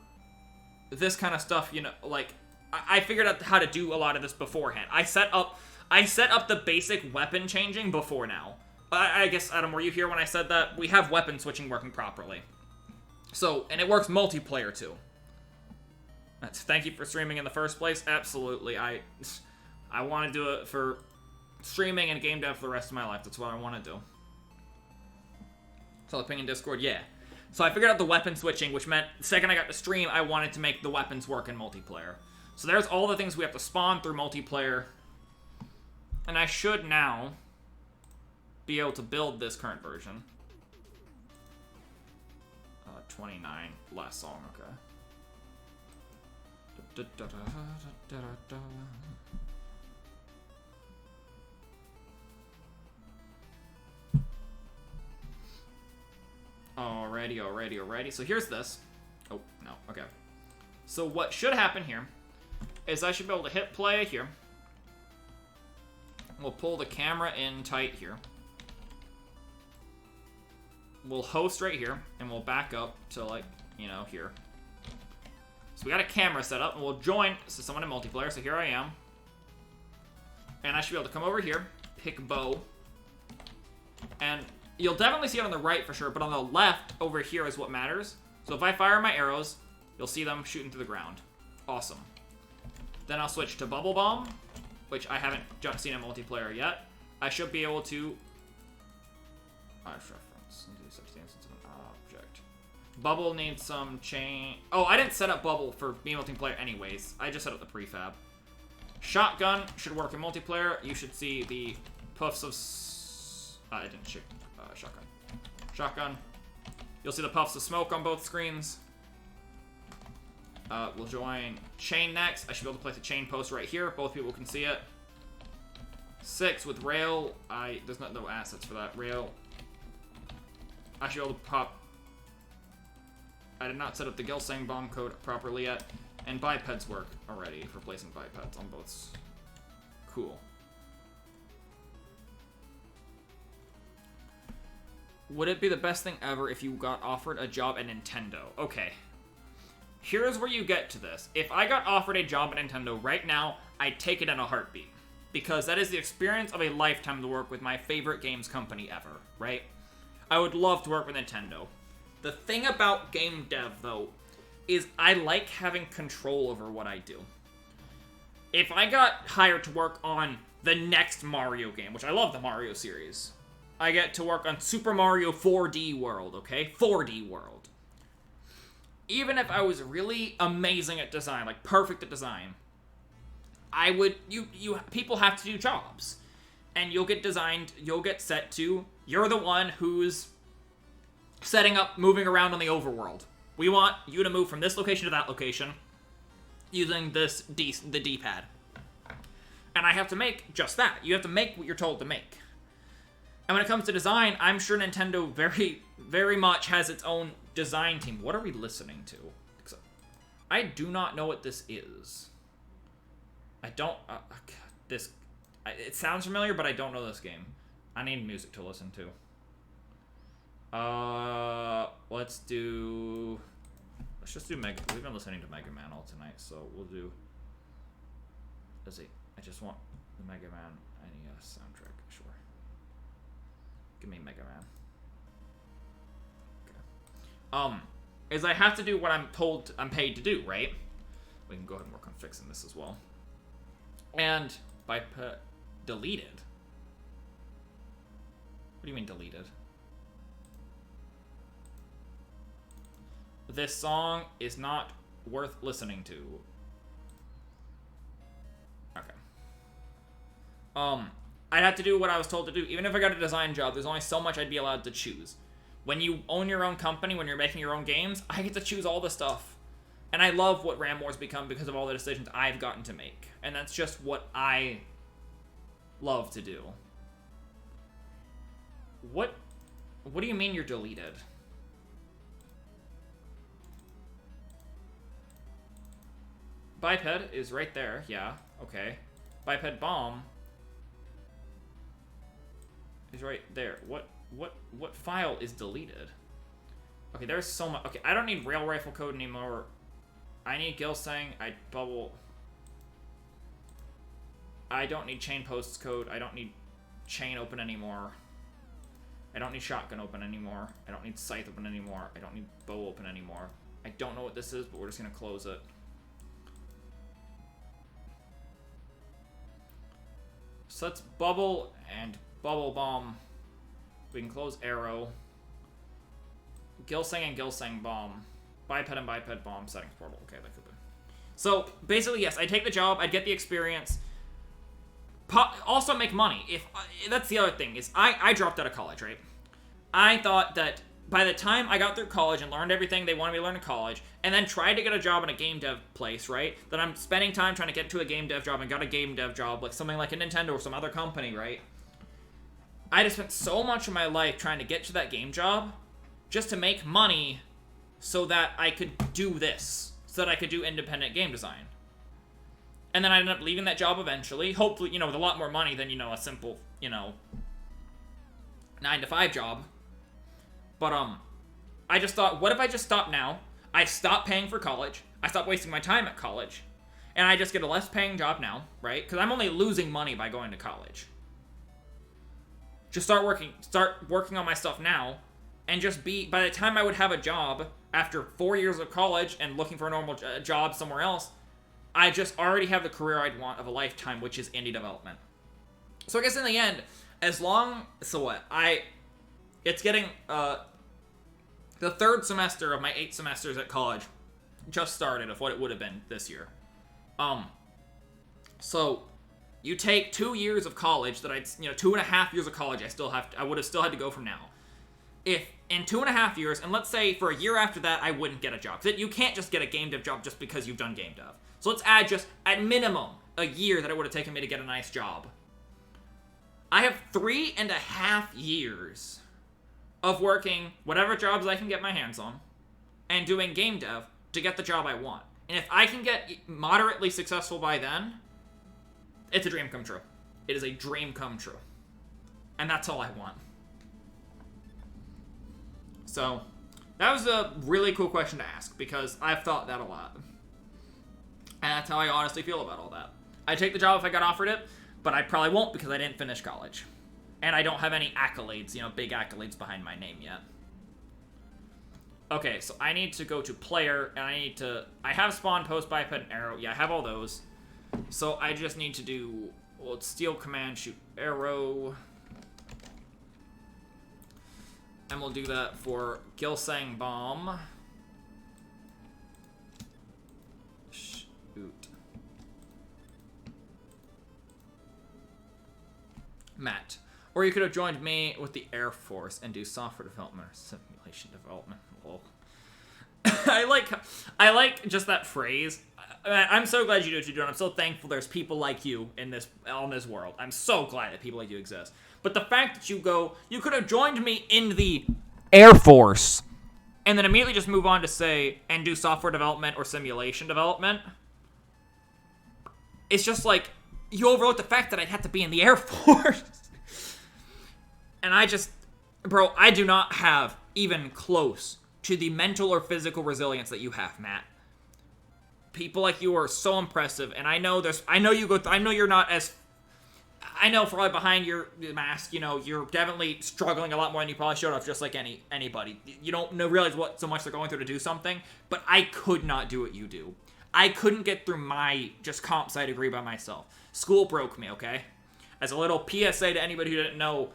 this kind of stuff, you know, like, I figured out how to do a lot of this beforehand. I set up the basic weapon changing before now. I guess, Adam, were you here when I said that? We have weapon switching working properly. So, and it works multiplayer too. Thank you for streaming in the first place. Absolutely. I want to do it for streaming and game dev for the rest of my life. That's what I want to do. So the ping in Discord, yeah. So I figured out the weapon switching, which meant the second I got to stream, I wanted to make the weapons work in multiplayer. So there's all the things we have to spawn through multiplayer. And I should now be able to build this current version. 29 last song, okay. Alrighty. So here's this. Oh, no, okay. So what should happen here is I should be able to hit play here. We'll pull the camera in tight here. We'll host right here, and we'll back up to, like, you know, here. So we got a camera set up, and we'll join someone in multiplayer, so here I am. And I should be able to come over here, pick bow. And you'll definitely see it on the right for sure, but on the left over here is what matters. So if I fire my arrows, you'll see them shooting through the ground. Awesome. Then I'll switch to Bubble Bomb, which I haven't seen in multiplayer yet. I should be able to... Object. Bubble needs some chain... Oh, I didn't set up Bubble for me multiplayer anyways. I just set up the prefab. Shotgun should work in multiplayer. You should see the puffs of... I didn't shoot shotgun. Shotgun. You'll see the puffs of smoke on both screens. We'll join chain next. I should be able to place a chain post right here. Both people can see it. 6 with rail. There's no assets for that. Rail. I should be able to pop... I did not set up the Gelsang bomb code properly yet. And bipeds work already for placing bipeds on both. Cool. Would it be the best thing ever if you got offered a job at Nintendo? Okay. Here's where you get to this. If I got offered a job at Nintendo right now, I'd take it in a heartbeat. Because that is the experience of a lifetime to work with my favorite games company ever, right? I would love to work with Nintendo. The thing about game dev, though, is I like having control over what I do. If I got hired to work on the next Mario game, which I love the Mario series, I get to work on Super Mario 4D World, okay? 4D World. Even if I was really amazing at design, like perfect at design, I would, people have to do jobs. And you'll get set to, you're the one who's setting up, moving around on the overworld. We want you to move from this location to that location using the D-pad. And I have to make just that. You have to make what you're told to make. And when it comes to design, I'm sure Nintendo very, very much has its own design team. What are we listening to? I do not know what this is. I don't... it sounds familiar, but I don't know this game. I need music to listen to. Let's just do Mega... We've been listening to Mega Man all tonight, so we'll do... Let's see. I just want the Mega Man NES soundtrack. Sure. Give me Mega Man. Okay. Is I have to do what I'm paid to do, right? We can go ahead and work on fixing this as well. And by deleted. What do you mean deleted? This song is not worth listening to. Okay. I'd have to do what I was told to do. Even if I got a design job, there's only so much I'd be allowed to choose. When you own your own company, when you're making your own games, I get to choose all the stuff. And I love what Ram Wars become because of all the decisions I've gotten to make. And that's just what I love to do. What do you mean you're deleted? Biped is right there, yeah, okay. Biped bomb is right there. What file is deleted? Okay, there's so much. Okay, I don't need rail rifle code anymore. I need Gilsang. I don't need chain posts code. I don't need chain open anymore. I don't need shotgun open anymore. I don't need scythe open anymore. I don't need bow open anymore. I don't know what this is, but we're just gonna close it. So that's bubble and bubble bomb. We can close arrow. Gilsang and Gilsang bomb. Biped and biped bomb. Settings portal. Okay, that could be. So basically, yes, I take the job. I'd get the experience. Also make money. If that's the other thing is I dropped out of college, right? I thought that by the time I got through college and learned everything they wanted me to learn in college, and then tried to get a job in a game dev place, right? That I'm spending time trying to get to a game dev job and got a game dev job, like something like a Nintendo or some other company, right? I just spent so much of my life trying to get to that game job just to make money so that I could do this, so that I could do independent game design. And then I ended up leaving that job eventually, hopefully, you know, with a lot more money than, you know, a simple, you know, 9-to-5 job. But, I just thought, what if I just stop now? I stop paying for college. I stop wasting my time at college. And I just get a less paying job now, right? Because I'm only losing money by going to college. Just start working on my stuff now, and just be, by the time I would have a job, after 4 years of college and looking for a normal job somewhere else, I just already have the career I'd want of a lifetime, which is indie development. So I guess in the end, it's getting, the third semester of my 8 semesters at college just started of what it would have been this year. So you take 2 years of college that 2.5 years of college I would have still had to go from now. If in 2.5 years, and let's say for a year after that, I wouldn't get a job. You can't just get a game dev job just because you've done game dev. So let's add just, at minimum, a year that it would have taken me to get a nice job. I have 3.5 years of working whatever jobs I can get my hands on and doing game dev to get the job I want. And if I can get moderately successful by then, it's a dream come true. It is a dream come true. And that's all I want. So, that was a really cool question to ask, because I've thought that a lot. And that's how I honestly feel about all that. I'd take the job if I got offered it, but I probably won't because I didn't finish college. And I don't have any accolades, big accolades behind my name yet. Okay, so I need to go to player, and I have spawn, post, biped, and arrow. Yeah, I have all those. So I just need to do, it's steal command, shoot arrow. And we'll do that for Gilsang bomb. Shoot. Matt. Or you could have joined me with the Air Force and do software development or simulation development. Lol. I like just that phrase. I'm so glad you do what you do, and I'm so thankful there's people like you on this world. I'm so glad that people like you exist. But the fact that you could have joined me in the Air Force, and then immediately just move on to say, and do software development or simulation development. It's just like, you overlook the fact that I'd have to be in the Air Force. And I do not have even close to the mental or physical resilience that you have, Matt. People like you are so impressive, and I know you're not as, I know probably behind your mask, you're definitely struggling a lot more than you probably should have, just like anybody. You don't realize what so much they're going through to do something, but I could not do what you do. I couldn't get through my just comp sci degree by myself. School broke me, okay? As a little PSA to anybody who didn't know,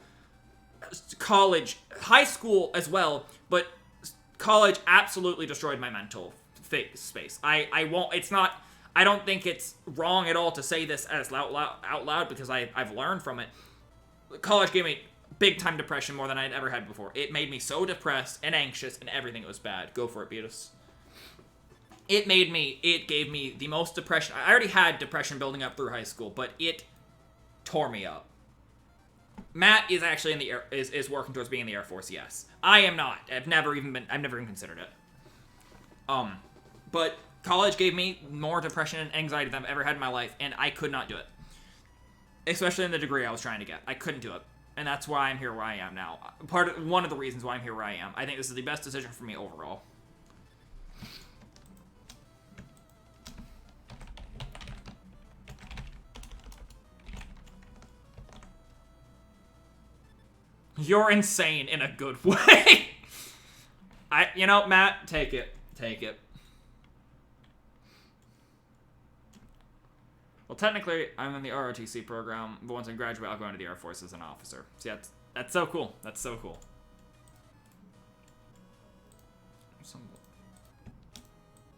college, high school as well, but college absolutely destroyed my mental space. I don't think it's wrong at all to say this out loud because I've learned from it. College gave me big time depression more than I'd ever had before. It made me so depressed and anxious and everything. It was bad. Go for it, Beatus. It gave me the most depression. I already had depression building up through high school, but it tore me up. Matt is actually in the air, is working towards being in the Air Force, yes. I am not. I've never even considered it. But college gave me more depression and anxiety than I've ever had in my life, and I could not do it. Especially in the degree I was trying to get. I couldn't do it. And that's why I'm here where I am now. One of the reasons why I'm here where I am. I think this is the best decision for me overall. You're insane in a good way. You know, Matt, take it. Take it. Well, technically, I'm in the ROTC program, but once I graduate, I'll go into the Air Force as an officer. See, that's so cool. That's so cool.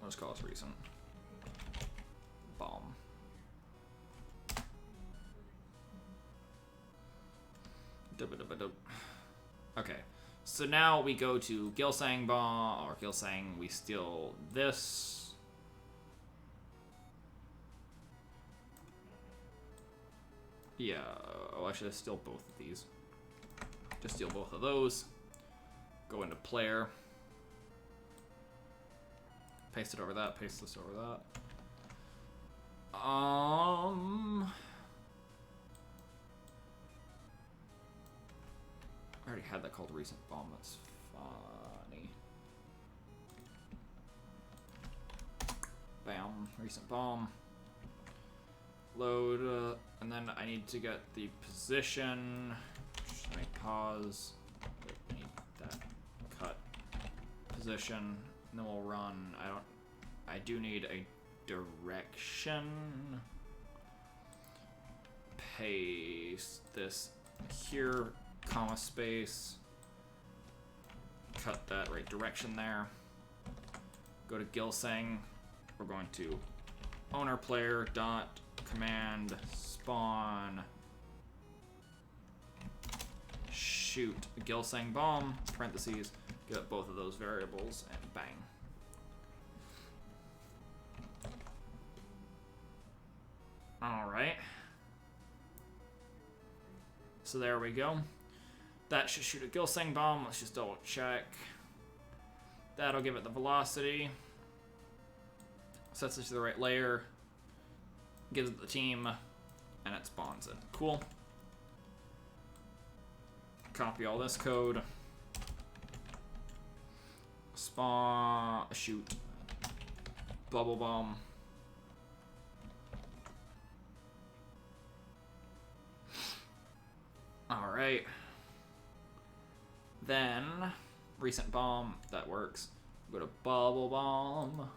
Let's call this recent. Bomb. Okay, so now we go to Gilsang Ba, or Gilsang, we steal this. Yeah, oh, actually, let's steal both of these. Just steal both of those. Go into player. Paste it over that, paste this over that. I already had that called recent bomb. That's funny. Bam, recent bomb. Load, and then I need to get the position. Just let me pause. Wait, I need that cut position, and then we'll run. I do need a direction. Paste this here. Comma space, cut that right direction there. Go to Gilsang. We're going to owner player dot command spawn shoot Gilsang bomb parentheses. Get both of those variables and bang. All right. So there we go. That should shoot a Gilsang bomb. Let's just double check. That'll give it the velocity. Sets it to the right layer. Gives it the team. And it spawns it. Cool. Copy all this code. Spawn. Shoot. Bubble bomb. Alright. Then, recent bomb, that works. Go to bubble bomb.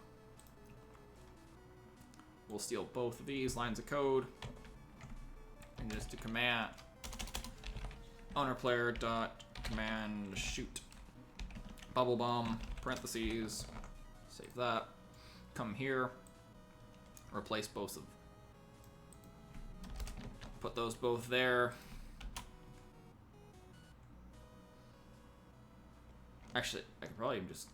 We'll steal both of these lines of code. And just do command owner player dot command shoot bubble bomb parentheses. Save that. Come here. Replace both of. Put those both there. Actually, I could probably just.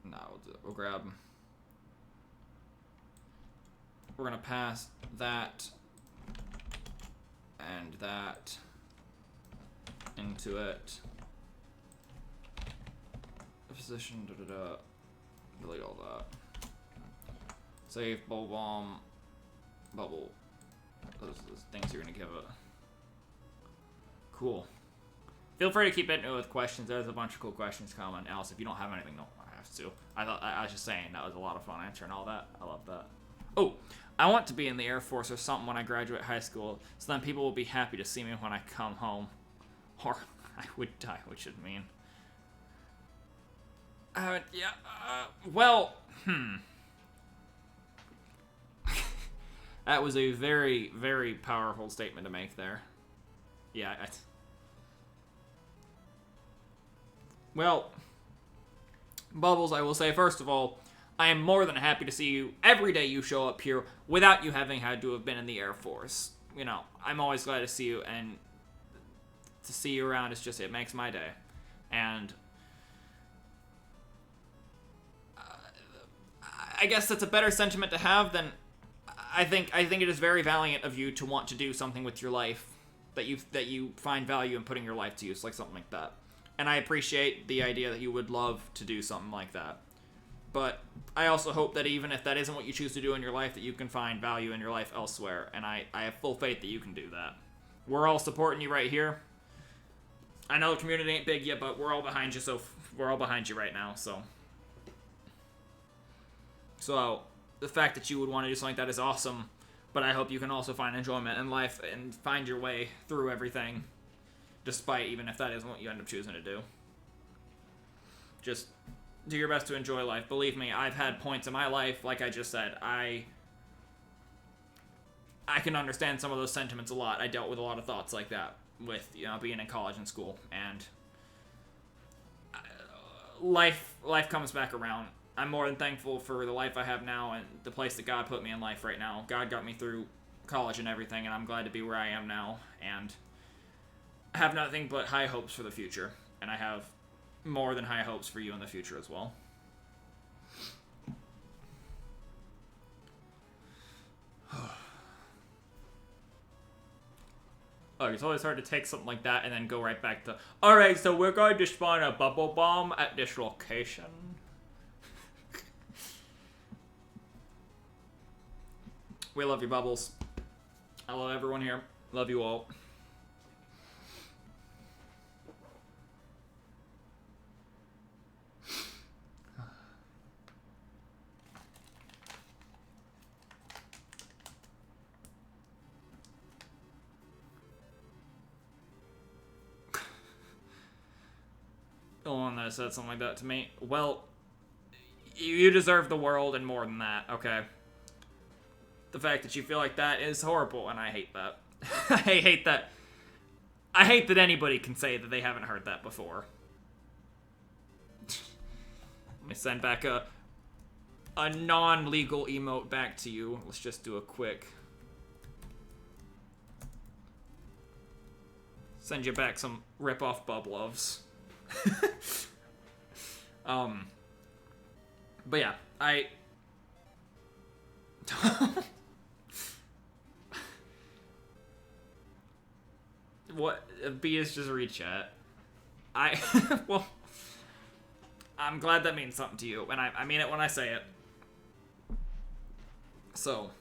No, we'll grab. We're gonna pass that and that into it. Position, delete all that. Save bubble bomb, bubble. Those things you're gonna give it. Cool. Feel free to keep hitting it with questions. There's a bunch of cool questions coming. Alice, if you don't have anything, don't have to. I was just saying that was a lot of fun answering all that. I love that. Oh, I want to be in the Air Force or something when I graduate high school, so then people will be happy to see me when I come home. Or I would die, which would mean. Well, That was a very, very powerful statement to make there. Yeah, well, Bubbles, I will say, first of all, I am more than happy to see you every day you show up here without you having had to have been in the Air Force. You know, I'm always glad to see you, and to see you around is just, it makes my day. And I guess that's a better sentiment to have than, I think it is very valiant of you to want to do something with your life, that you find value in putting your life to use, like something like that. And I appreciate the idea that you would love to do something like that. But I also hope that even if that isn't what you choose to do in your life, that you can find value in your life elsewhere. And I have full faith that you can do that. we're all supporting you right here. I know the community ain't big yet, but we're all behind you, so we're all behind you right now, so. So, the fact that you would want to do something like that is awesome, but I hope you can also find enjoyment in life and find your way through everything, despite even if that isn't what you end up choosing to do. Just do your best to enjoy life. Believe me, I've had points in my life, like I just said, I can understand some of those sentiments a lot. I dealt with a lot of thoughts like that with, you know, being in college and school, and life comes back around. I'm more than thankful for the life I have now and the place that God put me in life right now. God got me through college and everything, and I'm glad to be where I am now, and I have nothing but high hopes for the future, and I have more than high hopes for you in the future as well. Oh, it's always hard to take something like that and then go right back to, alright, so we're going to spawn a bubble bomb at this location. We love you, Bubbles. I love everyone here. Love you all. The one that said something like that to me. Well, you deserve the world and more than that, okay? The fact that you feel like that is horrible, and I hate that. I hate that. I hate that anybody can say that they haven't heard that before. Let me send back a non-legal emote back to you. Let's just do a quick... Send you back some rip-off bub loves. But yeah, what? B is just read chat. Well, I'm glad that means something to you, and I mean it when I say it. So,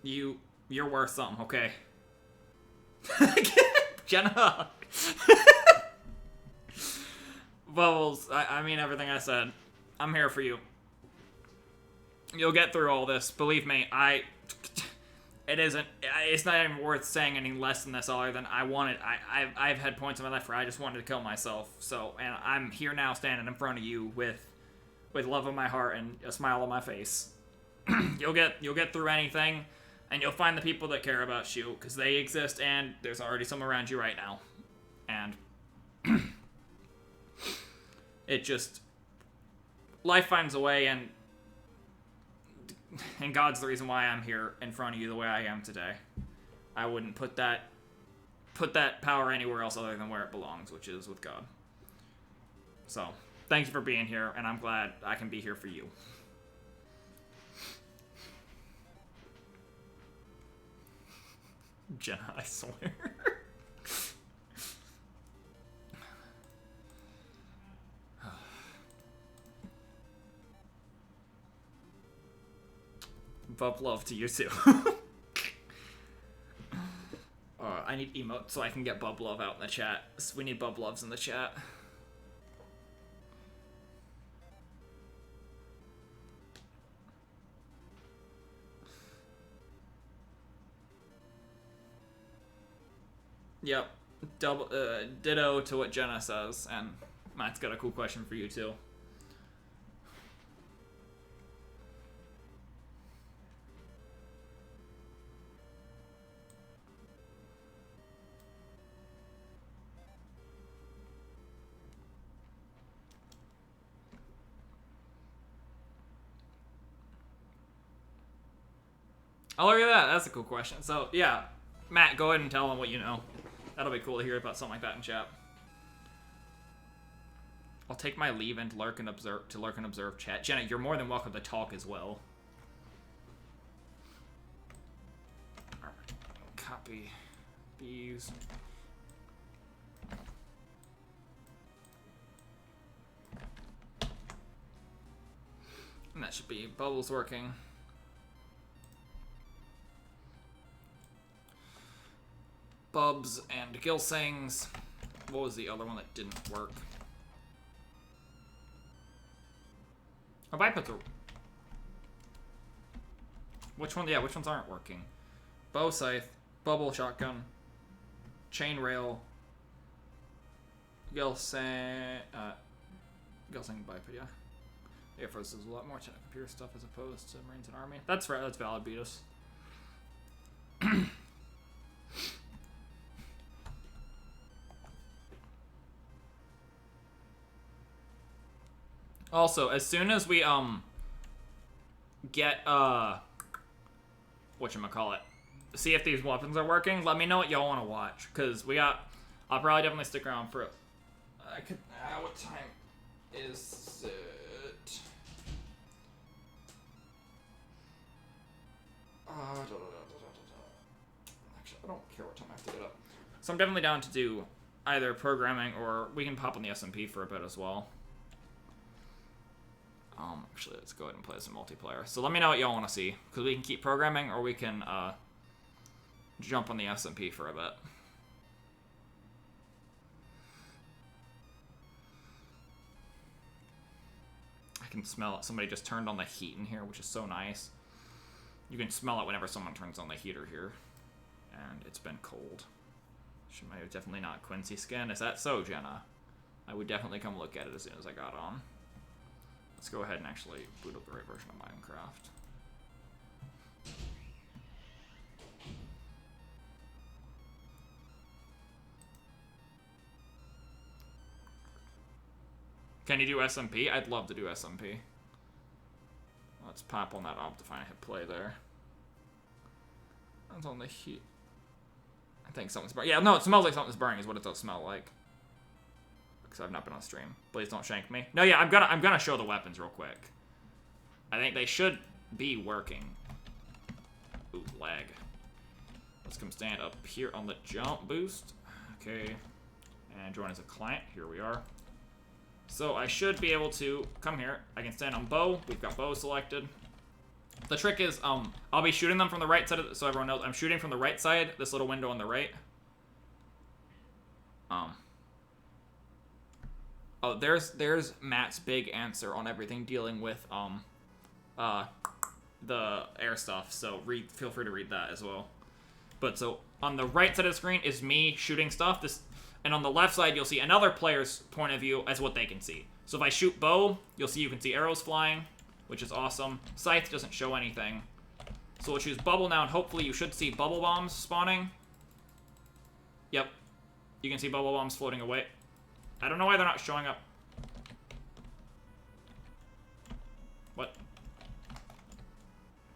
you're worth something, okay? Jenna! Bubbles, I mean everything I said. I'm here for you. You'll get through all this. Believe me, it's not even worth saying any less than this other than I've had points in my life where I just wanted to kill myself. So, and I'm here now standing in front of you with love in my heart and a smile on my face. You'll get through anything, and you'll find the people that care about you, because they exist, and there's already some around you right now. And it just, life finds a way, and God's the reason why I'm here in front of you the way I am today. I wouldn't put that power anywhere else other than where it belongs, which is with God. So, thank you for being here, and I'm glad I can be here for you. Jenna, I swear. Bub love to you too. I need emotes so I can get bub love out in the chat. So we need bub loves in the chat. Yep. Ditto to what Jenna says, and Matt's got a cool question for you too. Oh, look at that. That's a cool question. So, yeah. Matt, go ahead and tell them what you know. That'll be cool to hear about something like that in chat. I'll take my leave and lurk and observe chat. Jenna, you're more than welcome to talk as well. Alright. Copy these. And that should be Bubbles working. Bubs and Gilsangs. What was the other one that didn't work? Oh, bipeds are... Which one? Yeah, which ones aren't working? Bow Scythe, Bubble Shotgun, Chainrail, Gilsang Biped, yeah. Air Force is a lot more computer stuff as opposed to Marines and Army. That's right, that's valid, Beatus. Also, as soon as we get whatchamacallit, see if these weapons are working, let me know what y'all want to watch, because I'll probably definitely stick around for what time is it? Actually, I don't care what time I have to get up. So I'm definitely down to do either programming, or we can pop on the SMP for a bit as well. Actually, let's go ahead and play some multiplayer. So let me know what y'all want to see, because we can keep programming, or we can jump on the SMP for a bit. I can smell it. Somebody just turned on the heat in here, which is so nice. You can smell it whenever someone turns on the heater here. And it's been cold. She might have definitely not Quincy skin. Is that so, Jenna? I would definitely come look at it as soon as I got on. Let's go ahead and actually boot up the right version of Minecraft. Can you do SMP? I'd love to do SMP. Let's pop on that Optifine, hit play there. That's on the heat. I think something's burning. Yeah, no, it smells like something's burning is what it does smell like. Because I've not been on stream. Please don't shank me. No, yeah, I'm gonna show the weapons real quick. I think they should be working. Ooh, lag. Let's come stand up here on the jump boost. Okay. And join as a client. Here we are. So I should be able to come here. I can stand on bow. We've got bow selected. The trick is, I'll be shooting them from the right side of so everyone knows I'm shooting from the right side, this little window on the right. Oh, there's Matt's big answer on everything dealing with the air stuff. So feel free to read that as well. But so on the right side of the screen is me shooting stuff. And on the left side you'll see another player's point of view as what they can see. So if I shoot bow, you can see arrows flying, which is awesome. Scythe doesn't show anything. So we'll choose bubble now, and hopefully you should see bubble bombs spawning. Yep. You can see bubble bombs floating away. I don't know why they're not showing up. What?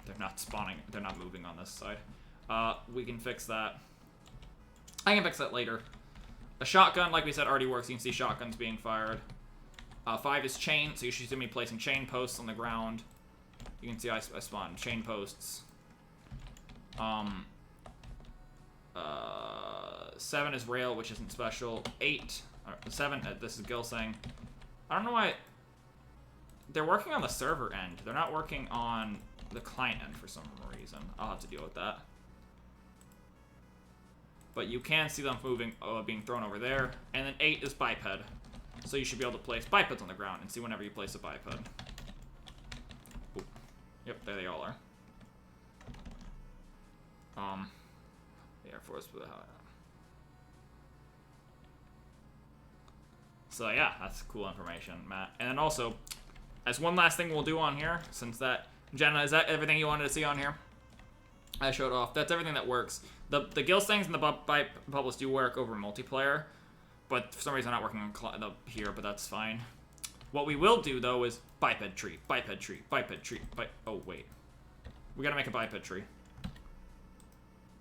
They're not spawning. They're not moving on this side. We can fix that. I can fix that later. A shotgun, like we said, already works. You can see shotguns being fired. 5 is chain, so you should see me placing chain posts on the ground. You can see I spawned chain posts. 7 is rail, which isn't special. 8, 7, this is Gilsang. I don't know why. They're working on the server end. They're not working on the client end for some reason. I'll have to deal with that. But you can see them moving, being thrown over there. And then 8 is biped. So you should be able to place bipeds on the ground and see whenever you place a biped. Ooh. Yep, there they all are. The Air Force for the hell. So yeah, that's cool information, Matt. And then also, as one last thing we'll do on here, since that, Jenna, is that everything you wanted to see on here? I showed off. That's everything that works. The Gilsangs and the bubbles do work over multiplayer, but for some reason they're not working on here, but that's fine. What we will do, though, is biped tree, biped tree, biped tree, oh, wait. We gotta make a biped tree.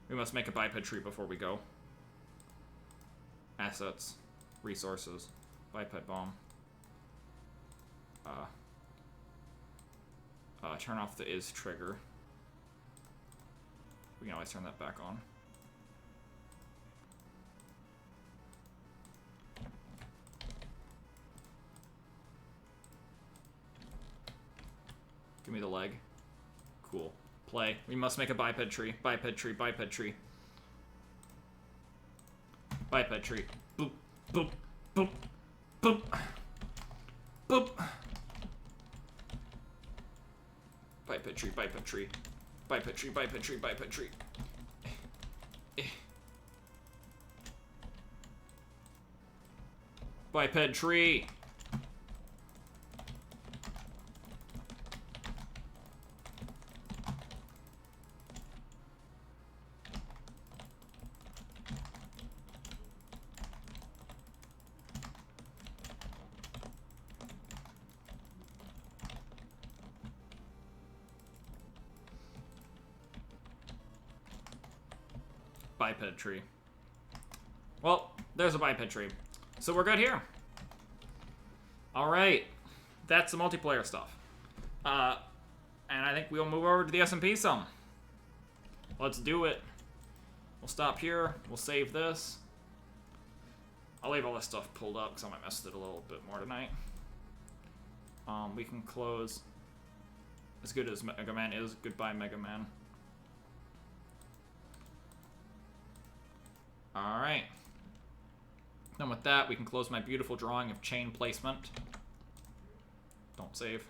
We must make a biped tree before we go. Assets. Resources. Biped bomb. Turn off the is trigger. We can always turn that back on. Give me the leg. Cool. Play. We must make a biped tree. Biped tree. Biped tree. Biped tree. Boop, boop, boop, boop, boop. Biped tree, biped tree. Biped tree, biped tree, biped tree. Biped tree. Biped tree. Well, there's a biped tree. So we're good here. Alright. That's the multiplayer stuff. And I think we'll move over to the SMP some. Let's do it. We'll stop here. We'll save this. I'll leave all this stuff pulled up because I might mess with it a little bit more tonight. We can close. As good as Mega Man is, goodbye Mega Man. Alright. Then with that, we can close my beautiful drawing of chain placement. Don't save.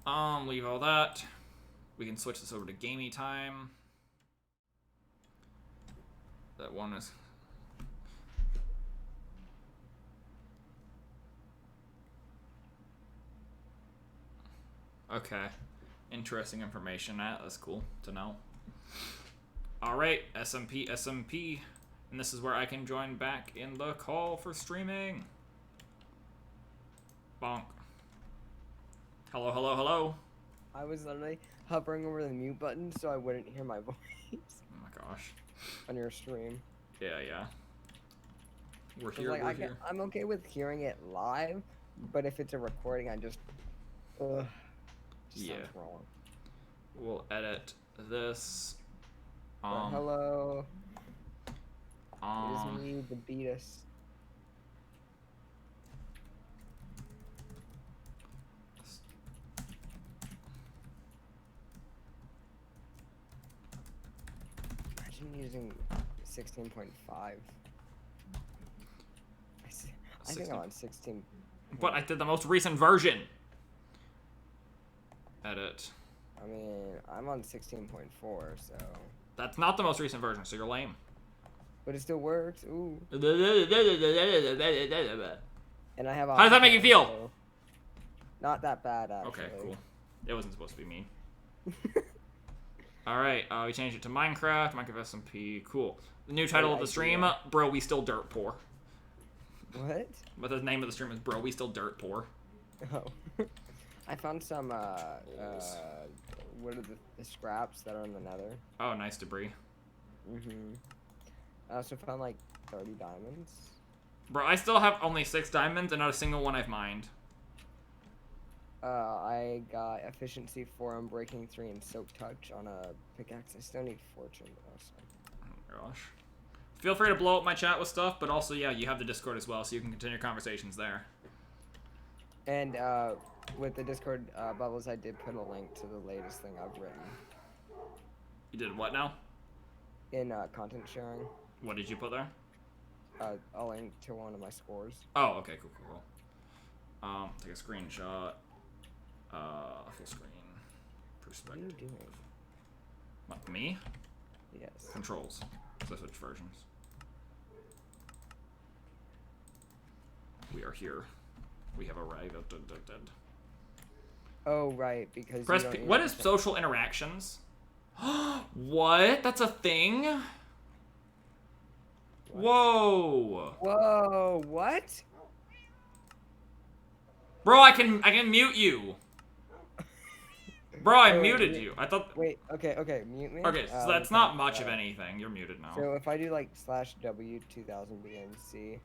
Leave all that. We can switch this over to gamey time. That one is... Okay. Interesting information. That's cool to know. Alright, SMP, SMP. And this is where I can join back in the call for streaming. Bonk. Hello, hello, hello. I was literally hovering over the mute button so I wouldn't hear my voice Oh my gosh. on your stream. Yeah, yeah. We're 'Cause, here, like, we're here. I'm okay with hearing it live, but if it's a recording, I just, ugh, just Yeah. sounds wrong. We'll edit this. But hello. It is um, me, the Beatus. Imagine using 16.5. I think I'm on 16. but I did the most recent version. Edit. I mean, I'm on 16.4, so. That's not the most recent version, so you're lame. But it still works. Ooh. How And I have. does that make you feel? so not that bad, actually. Okay, cool. It wasn't supposed to be mean. Alright, we changed it to Minecraft, Minecraft SMP, cool. The new title of the stream, Bro, We Still Dirt Poor. What? But the name of the stream is Bro, We Still Dirt Poor. Oh. I found some, what are the scraps that are in the nether? Oh, nice debris. Mm-hmm. I also found, like, 30 diamonds. Bro, I still have only 6 diamonds and not a single one I've mined. I got efficiency 4 on breaking 3 and soak touch on a pickaxe. I still need fortune, though, so. Oh, gosh. Feel free to blow up my chat with stuff, but also, yeah, you have the Discord as well, so you can continue conversations there. And, with the Discord bubbles, I did put a link to the latest thing I've written. You did what now? In, content sharing. What did you put there? A link to one of my scores. Oh, okay, cool, cool, cool. Take a screenshot. Full screen. Perspective. What are you doing? What, me? Yes. Controls. So switch versions. We are here. We have arrived. Oh, right, because Press you P. don't What need is to- social interactions? What? That's a thing? What? Whoa. Whoa, what? Bro, I can mute you. Bro, I Wait, muted wait. you. I thought. Wait, okay, mute me. Okay, so that's not much of anything. You're muted now. So if I do like /W 2000 BNC,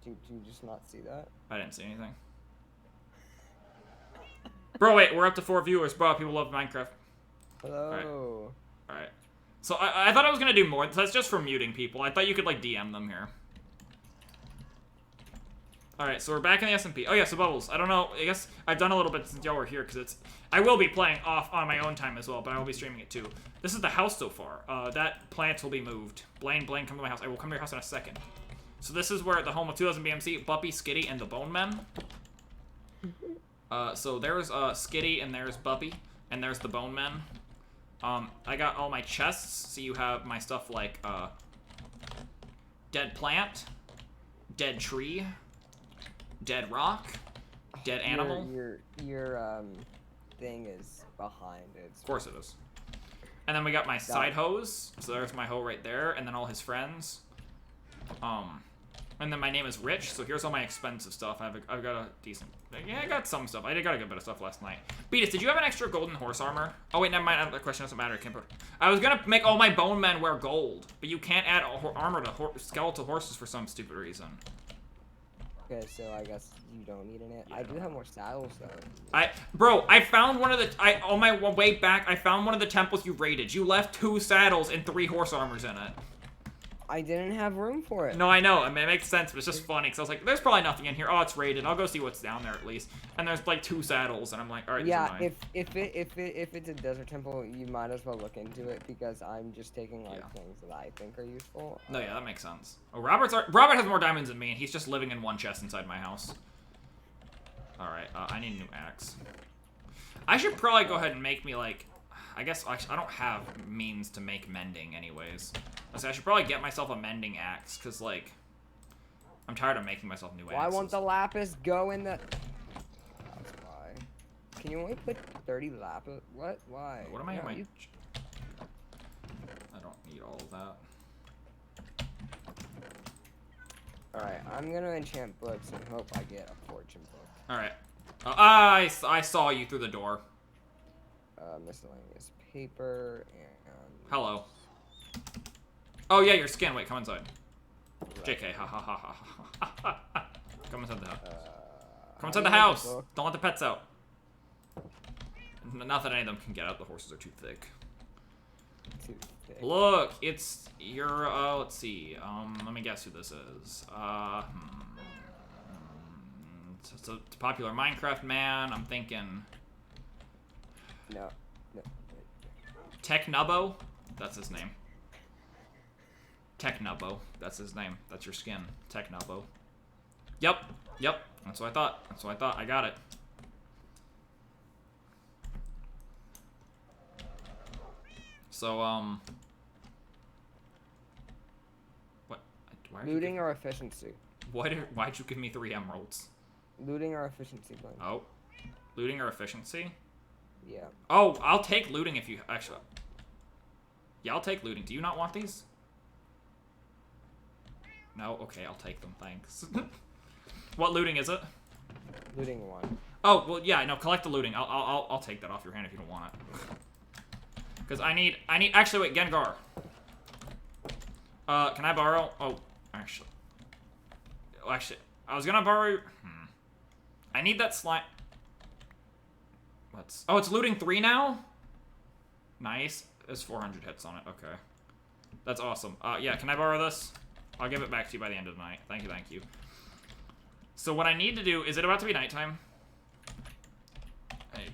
do you just not see that? I didn't see anything. Bro, wait, we're up to 4 viewers. Bro, people love Minecraft. Hello. Alright. So I thought I was gonna do more. That's just for muting people. I thought you could like DM them here. Alright, so we're back in the SMP. Oh yeah, so Bubbles, I don't know, I guess I've done a little bit since y'all were here, because it's... I will be playing off on my own time as well, but I will be streaming it too. This is the house so far. That plant will be moved. Blaine, come to my house. I will come to your house in a second. So this is where the home of 2000 BMC, Buppy, Skitty, and the Bone Men. So there's Skitty, and there's Buppy, and there's the Bone Men. I got all my chests, so you have my stuff like, dead plant, dead tree, dead rock, dead animal. Your thing is behind it. Of course it is. And then we got my side hose. So there's my hoe right there, and then all his friends. And then my name is Rich. So here's all my expensive stuff. I've got a decent. Yeah, I got some stuff. I got a good bit of stuff last night. Beatus, did you have an extra golden horse armor? Oh wait, never mind. That question doesn't matter. I can't put. I was gonna make all my bone men wear gold, but you can't add armor to skeletal horses for some stupid reason. Okay, so I guess you don't need it. Yeah, I do have more saddles though. Bro, I found one of the. On my way back, I found one of the temples you raided. You left 2 saddles and 3 horse armors in it. I didn't have room for it. No, I know. I mean, it makes sense, but it's just funny because I was like, "There's probably nothing in here. Oh, it's raided. I'll go see what's down there at least." And there's like 2 saddles, and I'm like, "All right, Yeah, this is mine." if it's a desert temple, you might as well look into it because I'm just taking like Yeah. things that I think are useful. No, yeah, that makes sense. Oh, Robert has more diamonds than me, and he's just living in 1 chest inside my house. All right, I need a new axe. I should probably go ahead and make me like. I guess actually, I don't have means to make mending anyways. So I should probably get myself a mending axe, because, like, I'm tired of making myself new axes. Why won't the lapis go in the... That's why. Can you only put 30 lapis? What? Why? What am I No, in my... you- I don't need all of that. Alright, I'm gonna enchant books and hope I get a fortune book. Alright. I saw you through the door. Miscellaneous paper and... Hello. Oh, yeah, your skin. Wait, come inside. JK, ha ha ha ha ha ha ha. Come inside the house. Come inside the house. Don't let the pets out. Not that any of them can get out. The horses are too thick. Too thick. Look, it's your, let's see. Let me guess who this is. It's a popular Minecraft man. I'm thinking No. Technubbo. That's his name. Technubbo. That's his name. That's your skin. Technubbo. Yep. That's what I thought. I got it. So, what? Looting or efficiency? Why'd you give me 3 emeralds? Looting or efficiency, Glenn? Oh. Looting or efficiency? Yeah. Oh, I'll take looting if you... Actually... Yeah, I'll take looting. Do you not want these? No? Okay, I'll take them, thanks. What looting is it? Looting 1. Oh, well, yeah, no, collect the looting. I'll take that off your hand if you don't want it. Because I need... Actually, wait, Gengar. Can I borrow... Oh, actually... I was gonna borrow... I need that slime... Oh, it's looting 3 now? Nice. There's 400 hits on it. Okay. That's awesome. Yeah, can I borrow this? I'll give it back to you by the end of the night. Thank you. So what I need to do... Is it about to be nighttime? Hey,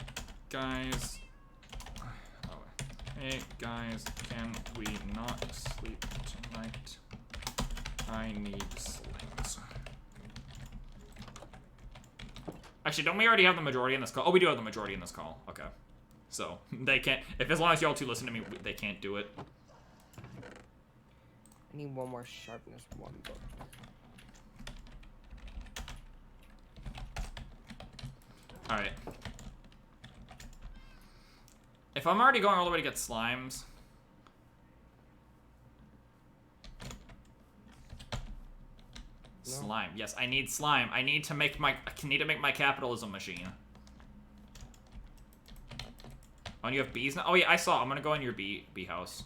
guys... Oh, hey, guys, can we not sleep tonight? I need slings. Actually, don't we already have the majority in this call? Oh, we do have the majority in this call. Okay. So, they can't... As long as y'all 2 listen to me, they can't do it. I need 1 more sharpness 1 book. Alright. If I'm already going all the way to get slimes... No. Slime. Yes, I need slime. I need to make my capitalism machine. Oh, and you have bees now? Oh, yeah, I saw. I'm gonna go in your bee house.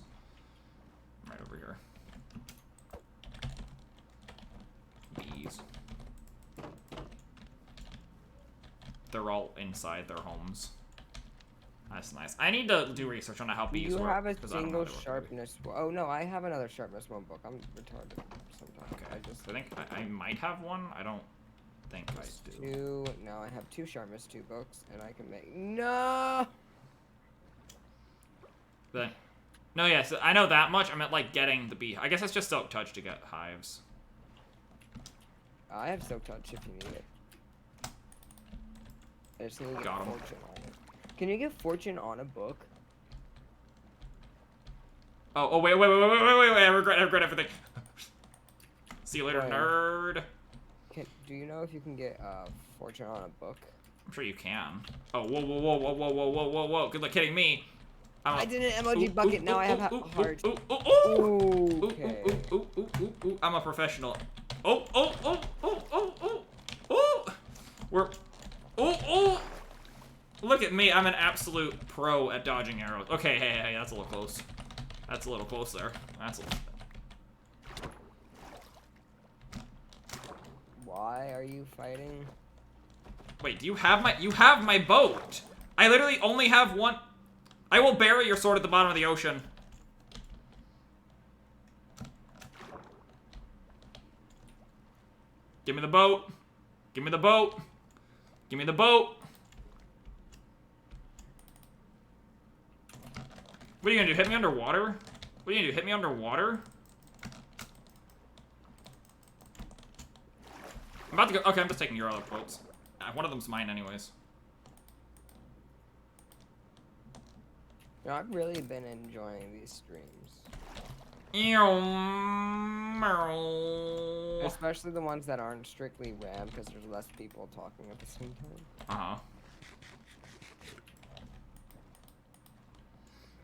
Right over here. Bees. They're all inside their homes. That's nice. I need to do research on how bees You work. have a 'cause I don't know single how they work. sharpness... Oh, no, I have another sharpness 1 book. I'm retarded sometimes. Okay. I think I might have one. I don't... think I do. Two. Now I have 2 sharpness 2 books, and I can make. No. But no, yes, I know that much. I meant like getting the bee. I guess it's just Silk Touch to get hives. I have Silk Touch if you need it. I just need to get Got 'em. fortune on it. Can you get fortune on a book? Oh, wait, I regret everything. See you later, Wait. nerd. Do you know if you can get fortune on a book? I'm sure you can. Oh, whoa. Good luck hitting me. I did an emoji bucket. Now I have heart. Okay. Okay. I'm a professional. We're. Look at me. I'm an absolute pro at dodging arrows. Okay, hey, that's a little close. That's a little close there. That's a little. Why are you fighting? Wait, do you have my boat? I literally only have one. I will bury your sword at the bottom of the ocean. Give me the boat. Give me the boat. Give me the boat. What are you gonna do? Hit me underwater? What are you gonna do? Hit me underwater? I'm about to go. Okay, I'm just taking your other boats. One of them's mine, anyways. You know, I've really been enjoying these streams. Especially the ones that aren't strictly RAM, because there's less people talking at the same time. Uh-huh.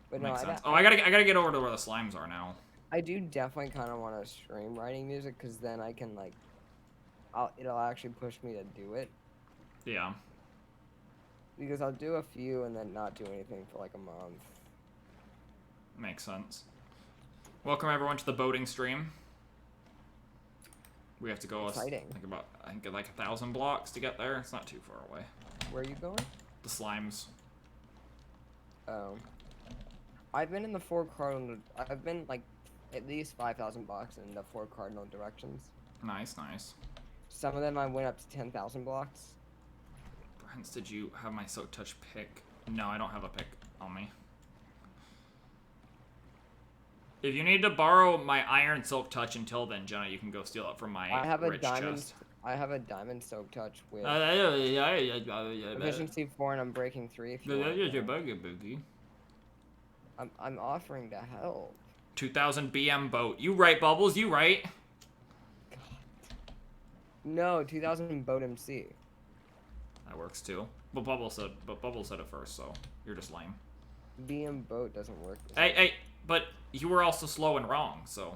But no, Makes sense. Oh, I gotta get over to where the slimes are now. I do definitely kind of want to stream writing music, because then I can, like, it'll actually push me to do it. Yeah. Because I'll do a few and then not do anything for like a month. Makes sense. Welcome everyone to the boating stream. We have to go Exciting. I think like 1,000 blocks to get there. It's not too far away. Where are you going? The slimes. Oh. I've been in the 4 cardinal. I've been like at least 5,000 blocks in the 4 cardinal directions. Nice, nice. Some of them I went up to 10,000 blocks. Brents, did you have my Silk Touch pick? No, I don't have a pick on me. If you need to borrow my Iron Silk Touch until then, Jenna, you can go steal it from my I have a rich diamond. chest. I have a diamond Silk Touch with Efficiency efficiency 4, and I'm breaking 3. If you want. I'm offering to help. 2,000 BM boat. You right, Bubbles? You right? No, 2,000 boat MC. That works too. But Bubbles said it first, so you're just lame. BM boat doesn't work. Hey, but you were also slow and wrong, so.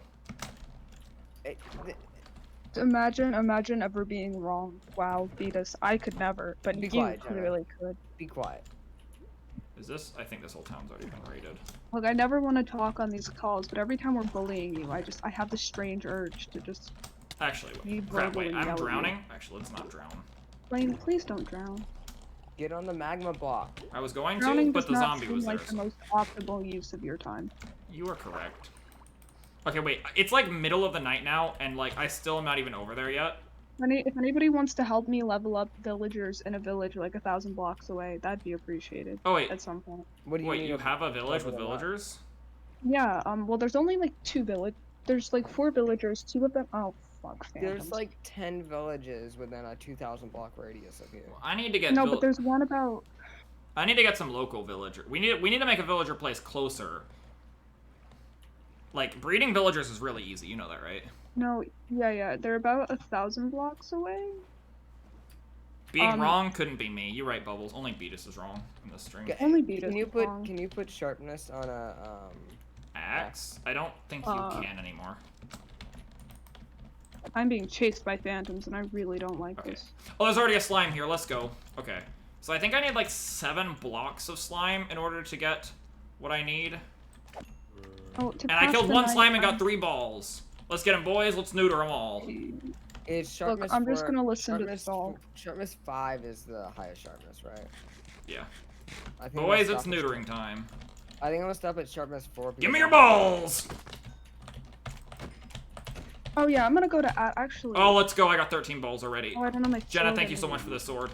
Imagine ever being wrong. Wow, Beatus. I could never, but Be you quiet, Jenna. clearly could. Be quiet. Is this? I think this whole town's already been raided. Look, I never want to talk on these calls, but every time we're bullying you, I have this strange urge to just. Actually, You crap, wait, verbally I'm yell at me. drowning? Actually, let's not drown. Blaine, please don't drown. Get on the magma block. I was going to, Drowning but does the not zombie seem was there. like the So. most optimal use of your time. You are correct. Okay, wait, it's like middle of the night now, and like I still am not even over there yet. If anybody wants to help me level up villagers in a village like 1,000 blocks away, that'd be appreciated Oh wait, at some point. What do you wait, need you to have a village with level them up? villagers? Yeah, well, there's only like 2 There's like 4 villagers, 2 of them. Oh, fuck, There's phantoms. like 10 villages within a 2,000 block radius of here. I need to get. No, but there's one about. I need to get some local villager. We need to make a villager place closer. Like breeding villagers is really easy. You know that, right? No, yeah, they're about 1,000 blocks away. Being wrong couldn't be me. You're right, Bubbles. Only Beatus is wrong in this stream. Only Beatus Can you is put wrong. Can you put sharpness on a Axe? I don't think you can anymore. I'm being chased by phantoms, and I really don't like Okay. this. Oh, there's already a slime here. Let's go. Okay. So I think I need like 7 blocks of slime in order to get what I need. Oh, to And I pass killed the 1 night slime and got time- 3 balls. Let's get them, boys. Let's neuter them all. is sharpness? I'm just 4 gonna listen to sharpness, this all. Sharpness 5 is the highest sharpness, right? Yeah. I think Boys, I'm it's gonna stop neutering time. I think I'm gonna stop at sharpness 4. Give me because your balls! Oh yeah, I'm gonna go to actually. Oh, let's go. I got 13 balls already. Oh, I don't know my Jenna, sword thank you so much for anymore. the sword.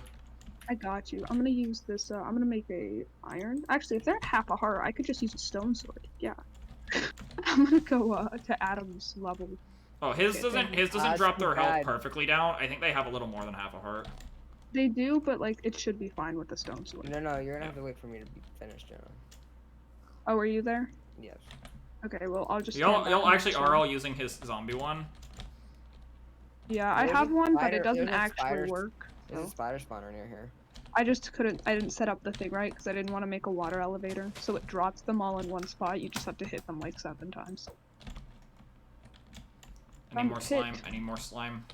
I got you. I'm gonna use this. I'm gonna make a iron. Actually, if they're half a heart, I could just use a stone sword. Yeah. I'm gonna go to Adam's level. Oh, his Okay, doesn't thank you. drop their health bad. perfectly down. I think they have a little more than half a heart. They do, but like it should be fine with the stone sword. No, you're gonna have to wait for me to be finished, Jenna. Oh, are you there? Yes. Okay, well I'll just. Y'all stand back and actually chill. are all using his zombie one. Yeah, I There's have a one, but spider- it doesn't there's a actually spider- work. There's so. a spider spawner near here. I just couldn't. I didn't set up the thing right because I didn't want to make a water elevator, so it drops them all in one spot. You just have to hit them like 7 times. I need more pit. slime. I need more slime.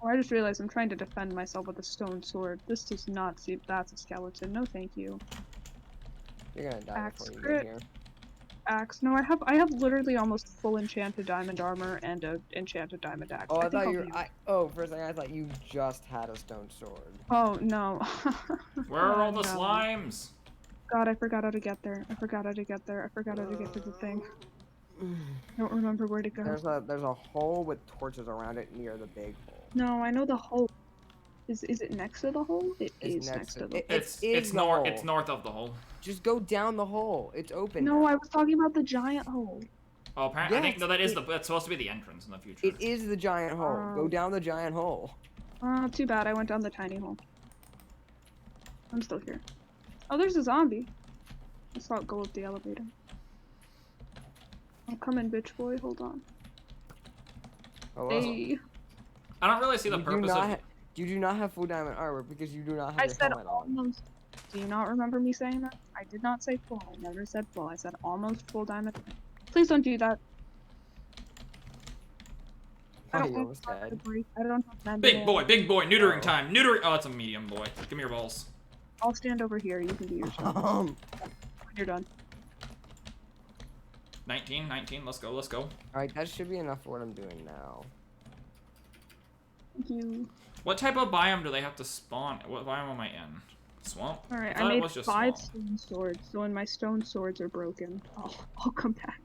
Oh, I just realized I'm trying to defend myself with a stone sword. This does not seem. That's a skeleton. No, thank you. You're gonna die Axe before you crit. get here. Axe. No, I have literally almost full enchanted diamond armor and a enchanted diamond axe. Oh, I think thought I'll you were. be- For a second, I thought you just had a stone sword. Oh no. Where are all the No. slimes? God, I forgot how to get there. I forgot how to get there. I forgot how to get to the thing. I don't remember where to go. There's a hole with torches around it near the big hole. No, I know the hole. Is it next to the hole? It It's is next to the. it- It's is the hole. it's north of the hole. Just go down the hole. It's open. No, now. I was talking about the giant hole. Oh, apparently, I think Yes, no, that's supposed to be the entrance in the future. It is the giant hole. Go Oh. down the giant hole. Too bad. I went down the tiny hole. I'm still here. Oh, there's a zombie. I saw it go up the elevator. I'm coming, bitch boy. Hold on. Oh, well. Hey. I don't really see the purpose of. You do not have full diamond armor because you do not have I your said helmet on. almost. Do you not remember me saying that? I did not say full. I never said full. I said almost full diamond. Please don't do that. I Oh, don't you have almost time to dead. break. I don't have Big boy, neutering Oh. time, neutering. Oh, it's a medium boy. Give me your balls. I'll stand over here. You can do your stuff when you're done. 19, let's go, let's go. Alright, that should be enough for what I'm doing now. Thank you. What type of biome do they have to spawn? What biome am I in? Swamp? Alright, I thought it made was just 5 swamp. stone swords, so when my stone swords are broken, I'll come back.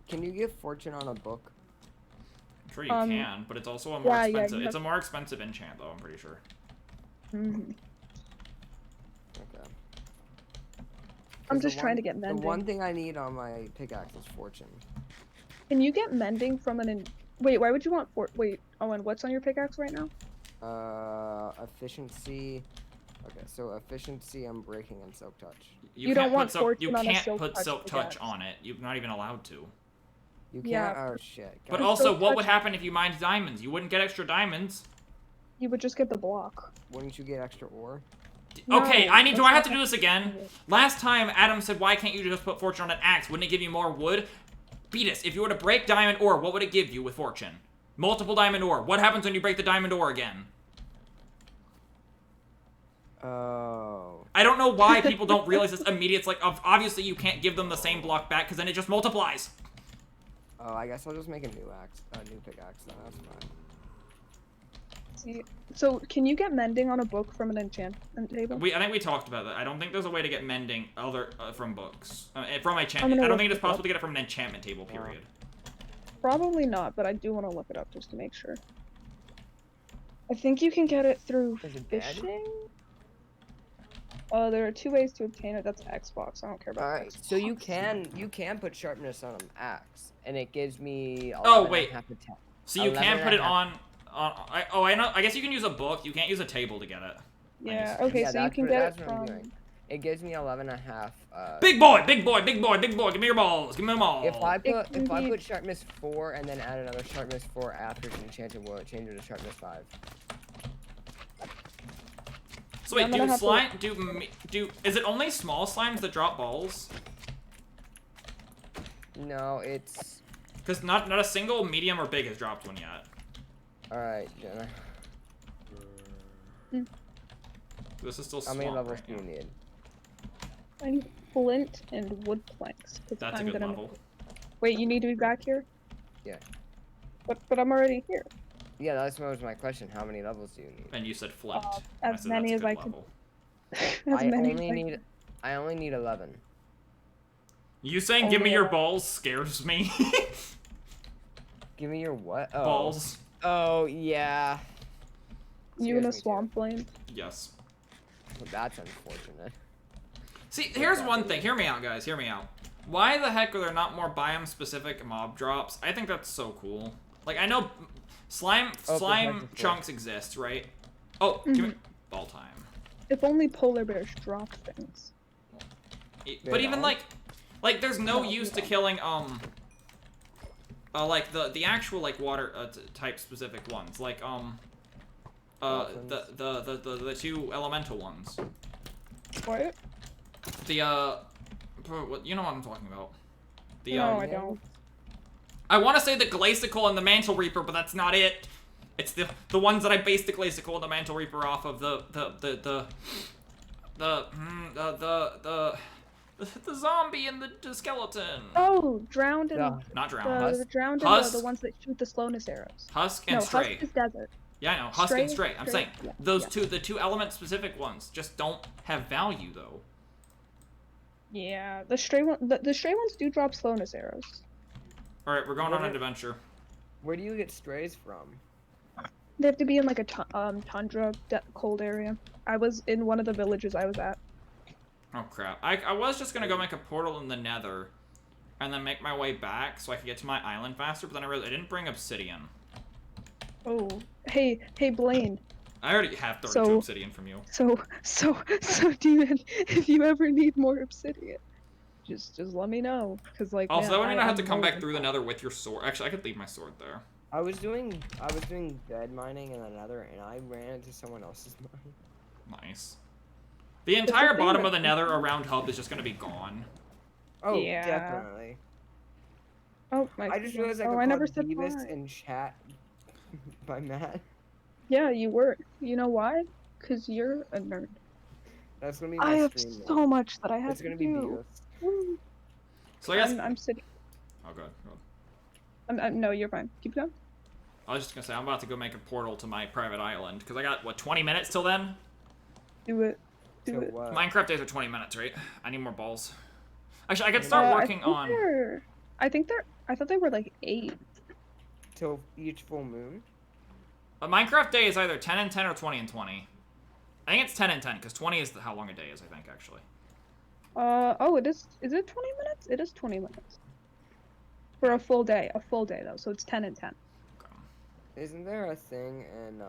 Can you get fortune on a book? I'm sure you Um, can, but it's also a more yeah, expensive. you It's a have- more expensive enchant, though. I'm pretty sure. Mm-hmm. Okay. I'm 'Cause just the trying one- to get mending. The one thing I need on my pickaxe is fortune. Can you get mending from Wait, why would you want Wait, Owen, what's on your pickaxe right now? Efficiency. Okay, so efficiency, unbreaking, and silk touch. You don't can't want put silk. You fortune on a can't silk put touch silk touch pickaxe. on it. You're not even allowed to. You can't. Yeah. Oh shit. But guys, also, silk what would touch- happen if you mined diamonds? You wouldn't get extra diamonds. You would just get the block. wouldn't you get extra ore? Okay, No, I need. that's Do I have not to do how- this again? Last time, Adam said, "Why can't you just put fortune on an axe? Wouldn't it give you more wood?" Beatus, if you were to break diamond ore, what would it give you with fortune? Multiple diamond ore. What happens when you break the diamond ore again? Oh. I don't know why people don't realize this immediately. It's like, obviously you can't give them the same block back because then it just multiplies. Oh, I guess I'll just make a new new pickaxe. Then that's fine. See, so can you get mending on a book from an enchantment table? I think we talked about that. I don't think there's a way to get mending from books. From I'm enchantment. gonna I don't look think it is it possible up. to get it from an enchantment table, period. Probably not, but I do want to look it up just to make sure. I think you can get it through Is it dead? fishing. There are 2 ways to obtain it. That's Xbox. I don't care about Alright, Xbox. so you can put sharpness on an axe, and it gives me. Oh, wait. 11.5 to 10. So you 11 can and put a it half. I know. I guess you can use a book. You can't use a table to get it. Yeah. Nice. Okay. Yeah, so you that's can what- get that's it what I'm from. doing. It gives me 11.5. Big boy, big boy, big boy, big boy. Give me your balls. Give me them all. If I It can be- put sharpness 4 and then add another sharpness 4 after it's enchanted, will it change it to sharpness 5? So wait, I'm gonna do have to- slime do is it only small slimes that drop balls? No, it's Because not a single medium or big has dropped one yet. alright, Jenna. This is still How swamp. many levels right do you now. need? I need flint and wood planks. 'Cause That's a I'm good gonna level. Wait, you need to be back here? Yeah. But I'm already here. Yeah, that's what was my question. How many levels do you need? And you said flipped. as I said many that's a as good I could- level. As I many only as need I only need 11. You saying give me Only your 11. balls scares me. Give me your what? Oh. Balls. Oh, yeah. You in a Scares me too. swamp lane? Yes. Well, that's unfortunate. See, here's one thing. Hear me out, guys. Hear me out. Why the heck are there not more biome-specific mob drops? I think that's so cool. Like, I know slime Oh, protective chunks exist, right? Oh, give me ball time. If only polar bears dropped things. But even don't? like there's no No, use they to killing like the actual like water type specific ones, like the two elemental ones. What? The what, you know what I'm talking about. The No, I don't. I want to say the Glacical and the Mantle Reaper, but that's not it. It's the ones that I based the Glacical and the Mantle Reaper off of. The zombie and the skeleton. Oh, drowned and Yeah. Not drowned. the drowned and Husk. the ones that shoot the slowness arrows. Husk and No, Stray. Husk is desert. Yeah, I know. Husk and Stray- Stray. I'm Stray, saying yeah, those yeah. the two element specific ones just don't have value though. Yeah, the stray ones do drop slowness arrows. All right, we're going on What an if- adventure. Where do you get strays from? They have to be in like a tundra cold area. I was in one of the villages I was at. Oh crap! I was just gonna go make a portal in the Nether, and then make my way back so I could get to my island faster. But then I realized I didn't bring obsidian. Oh, hey Blaine. I already have 32 So- obsidian from you. So Demon, if you ever need more obsidian, just let me know, cause like. Also, man, that way I don't have to I'm come more back than through the fine. Nether with your sword. Actually, I could leave my sword there. I was doing bed mining in the Nether, and I ran into someone else's mine. Nice. The the entire thing bottom that- of the Nether around Hub is just gonna be gone. Oh, Yeah. definitely. Oh my. I just goodness. realized I Oh, got I never called said Beavis why. in chat by Matt. Yeah, you were. You know why? Cause you're a nerd. That's gonna be my I have stream name. so much that I have It's gonna to be do. Beavis. So I guess. I'm sitting. Oh god. God. No, you're fine. Keep going. I was just gonna say I'm about to go make a portal to my private island because I got what 20 minutes till then. Do it. So Do it. what? Minecraft days are 20 minutes, right? I need more balls. Actually, I could start working on. I thought they were like 8. Till each full moon? A Minecraft day is either 10 and 10 or 20 and 20. I think it's 10 and 10 because 20 is how long a day is. I think actually. Oh, it is. Is it 20 minutes? It is 20 minutes. For a full day. A full day though, so it's 10 and 10. Isn't there a thing in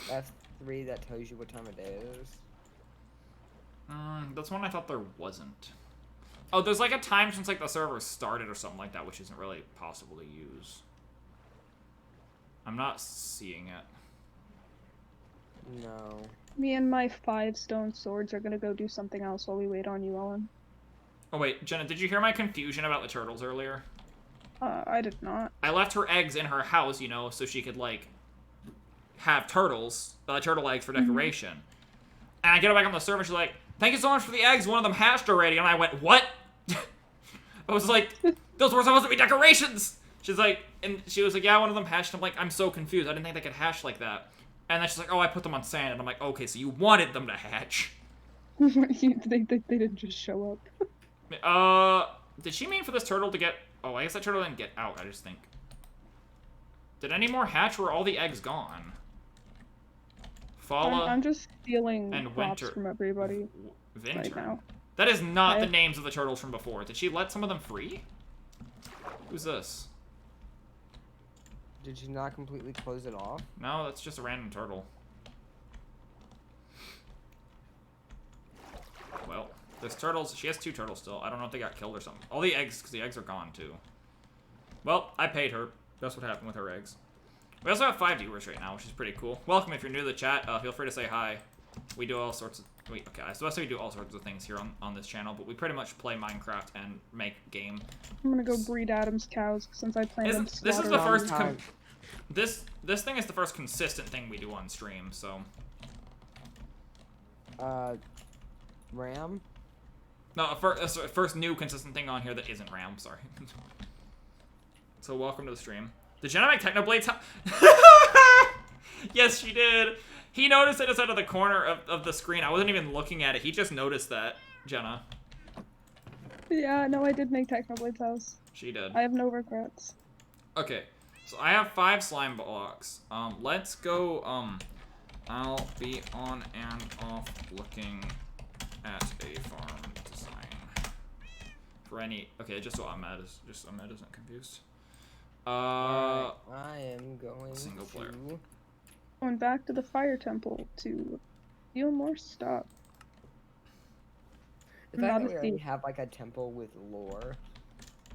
F3 that tells you what time of day it is? That's one I thought there wasn't. Oh, there's like a time since like the server started or something like that, which isn't really possible to use. I'm not seeing it. No. Me and my 5 stone swords are gonna go do something else while we wait on you, Ellen. Oh wait, Jenna, did you hear my confusion about the turtles earlier? I did not. I left her eggs in her house, you know, so she could like have turtles, turtle eggs for decoration. And I get her back on the server, she's like, "Thank you so much for the eggs. One of them hatched already." And I went, "What?" I was like, "Those were supposed to be decorations." She's like, and she was like, "Yeah, one of them hatched." I'm like, "I'm so confused. I didn't think they could hatch like that." And then she's like, "Oh, I put them on sand." And I'm like, "Okay, so you wanted them to hatch." they didn't just show up. Did she mean for this turtle to get... Oh, I guess that turtle didn't get out, I just think. Did any more hatch or were all the eggs gone? Fala I'm just stealing and crops Winter. from everybody right Vinter. now. That is not the I- names of the turtles from before. Did she let some of them free? Who's this? Did you not completely close it off? No, that's just a random turtle. Well, there's turtles. She has 2 turtles still. I don't know if they got killed or something. All the eggs, because the eggs are gone too. Well, I paid her. That's what happened with her eggs. We also have 5 viewers right now, which is pretty cool. Welcome if you're new to the chat. Feel free to say hi. We do all sorts of... Wait, okay, I was supposed to say we do all sorts of things here on this channel, but we pretty much play Minecraft and make game. I'm gonna go breed Adam's cows since I plan to This is slaughter the them. first... time. This thing is the first consistent thing we do on stream, so... Ram? No, first new consistent thing on here that isn't RAM, sorry. So welcome to the stream. Did Jenna make Technoblades? Yes, she did. He noticed it out of the corner of the screen. I wasn't even looking at it. He just noticed that, Jenna. Yeah, no, I did make Technoblade's house. She did. I have no regrets. Okay, so I have 5 slime blocks. Let's go, I'll be on and off looking at a farm design. For any, okay, just so Ahmed isn't confused. Alright, I am going Single player. to... Going back to the fire temple to steal more stuff. The Not fact a that we already thief. have like a temple with lore.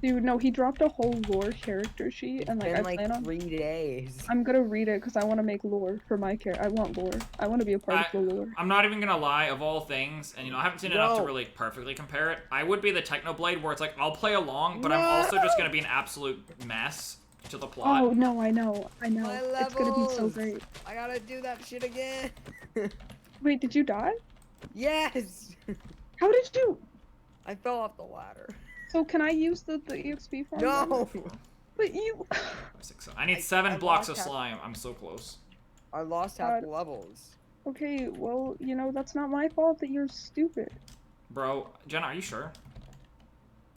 Dude, no, he dropped a whole lore character sheet, It's and like been I like plan on. 3 days. I'm gonna read it because I want to make lore for my character. I want lore. I want to be a part of the lore. I'm not even gonna lie, of all things, and you know, I haven't seen enough to No. really perfectly compare it. I would be the Technoblade where it's like, I'll play along, but I'm also just gonna be an absolute mess to the plot. Oh no, I know. My It's gonna be so levels! great. I gotta do that shit again. Wait, did you die? Yes! How did you? I fell off the ladder. So can I use the EXP farm? No! But you. I need I 7 blocks of lost half- slime. I'm so close. I lost half the levels. Okay, well, you know, that's not my fault that you're stupid. Bro, Jenna, are you sure?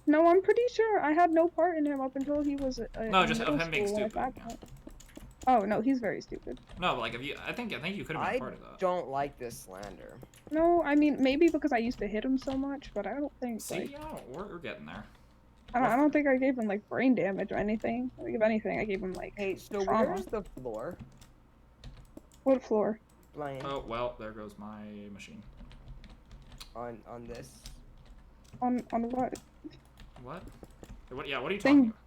No, I'm pretty sure I had no part in him up until he was No, in just of middle him being school when I stupid, found out. Oh no, he's very stupid. No, but like, if you, I think you could have been I part of that. don't like this slander. No, I mean maybe because I used to hit him so much, but I don't think See, like yeah, we're getting there. I don't think I gave him like brain damage or anything. Like, if anything, I gave him like Hey, so trauma. where's the floor? What floor? Blaine, Oh, well, there goes my machine. on this. On what? What? What? Yeah, what are you Saying- talking about?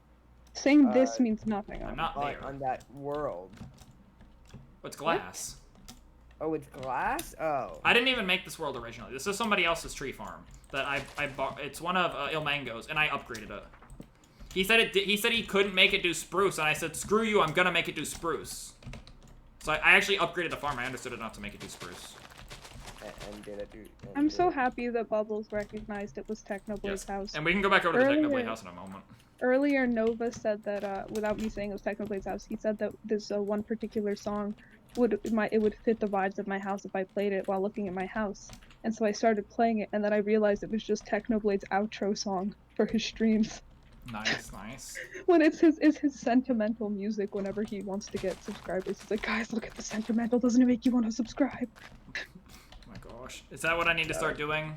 Saying this Uh, means nothing. I'm not On, there. on that world. It's glass. Oh, it's glass? Oh. I didn't even make this world originally. This is somebody else's tree farm that I bought. It's one of Ilmango's, and I upgraded it. He said he said he couldn't make it do spruce, and I said, screw you, I'm gonna make it do spruce. So I actually upgraded the farm. I understood enough to make it do spruce. And did it do... and I'm did so it- happy that Bubbles recognized it was Technoblade's Yes. house. And we can go back over to the Earlier- Technoblade house in a moment. Earlier, Nova said that, without me saying it was Technoblade's house, he said that this one particular song it would fit the vibes of my house if I played it while looking at my house. And so I started playing it, and then I realized it was just Technoblade's outro song for his streams. Nice, nice. When it's his sentimental music whenever he wants to get subscribers. He's like, guys, look at the sentimental. Doesn't it make you want to subscribe? Oh my gosh. Is that what I need to start doing?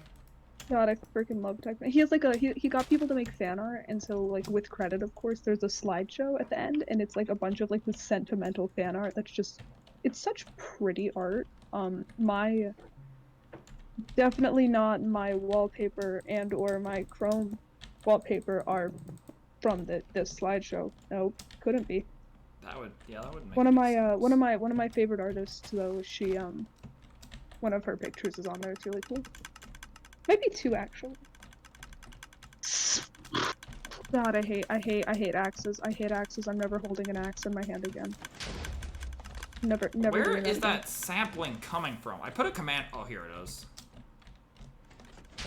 God, I freaking love Techno. He has like he got people to make fan art, and so like with credit, of course, there's a slideshow at the end, and it's like a bunch of like this sentimental fan art that's just, it's such pretty art. My definitely not my wallpaper and or my Chrome wallpaper are from this slideshow. Nope, couldn't be. That would make One of my sense. one of my favorite artists though, she one of her pictures is on there. It's really cool. Maybe 2 actually. God, I hate axes. I hate axes. I'm never holding an axe in my hand again. Never Where doing is again. that sampling coming from? I put a command. Oh, here it is.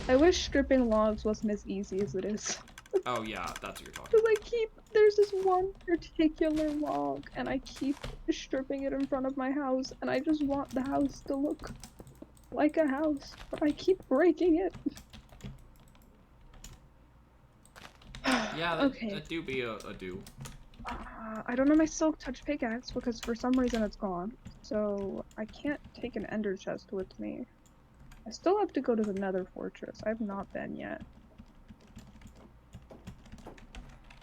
I wish stripping logs wasn't as easy as it is. Oh yeah, that's what you're talking. Because there's this one particular log, and I keep stripping it in front of my house, and I just want the house to look like a house, but I keep breaking it. Yeah, Okay. that do be a do. I don't know my silk touch pickaxe because for some reason it's gone, so I can't take an ender chest with me. I still have to go to the nether fortress. I have not been yet.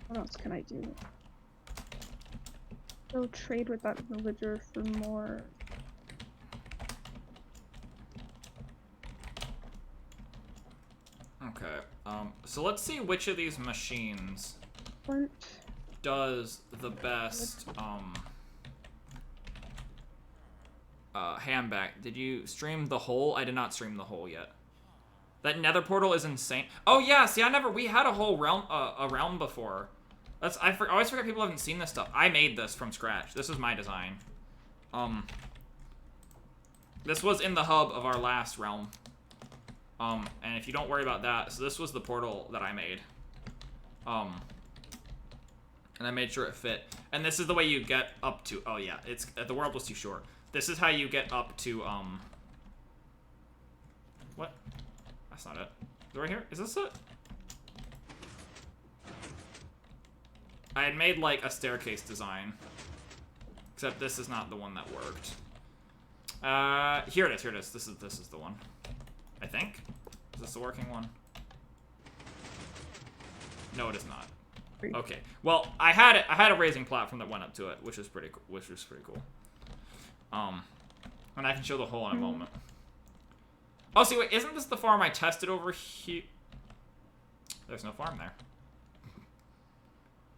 What else can I do? Go trade with that villager for more. Okay. So let's see which of these machines Flint. does the best handback. Did you stream the whole? I did not stream the whole yet. That nether portal is insane. Oh yeah, see, we had a whole realm before. I always forget people haven't seen this stuff. I made this from scratch. This is my design. This was in the hub of our last realm. And if you don't worry about that, so this was the portal that I made. And I made sure it fit. And this is the way you get up to, oh yeah, the world was too short. This is how you get up to, what? That's not it. Is it right here? Is this it? I had made like a staircase design. Except this is not the one that worked. Here it is, here it is. This is the one. I think. Is this the working one? No, it is not. Okay. Well, I had a raising platform that went up to it, which was pretty cool. And I can show the hole in a moment. Oh, see, wait, isn't this the farm I tested over here? There's no farm there.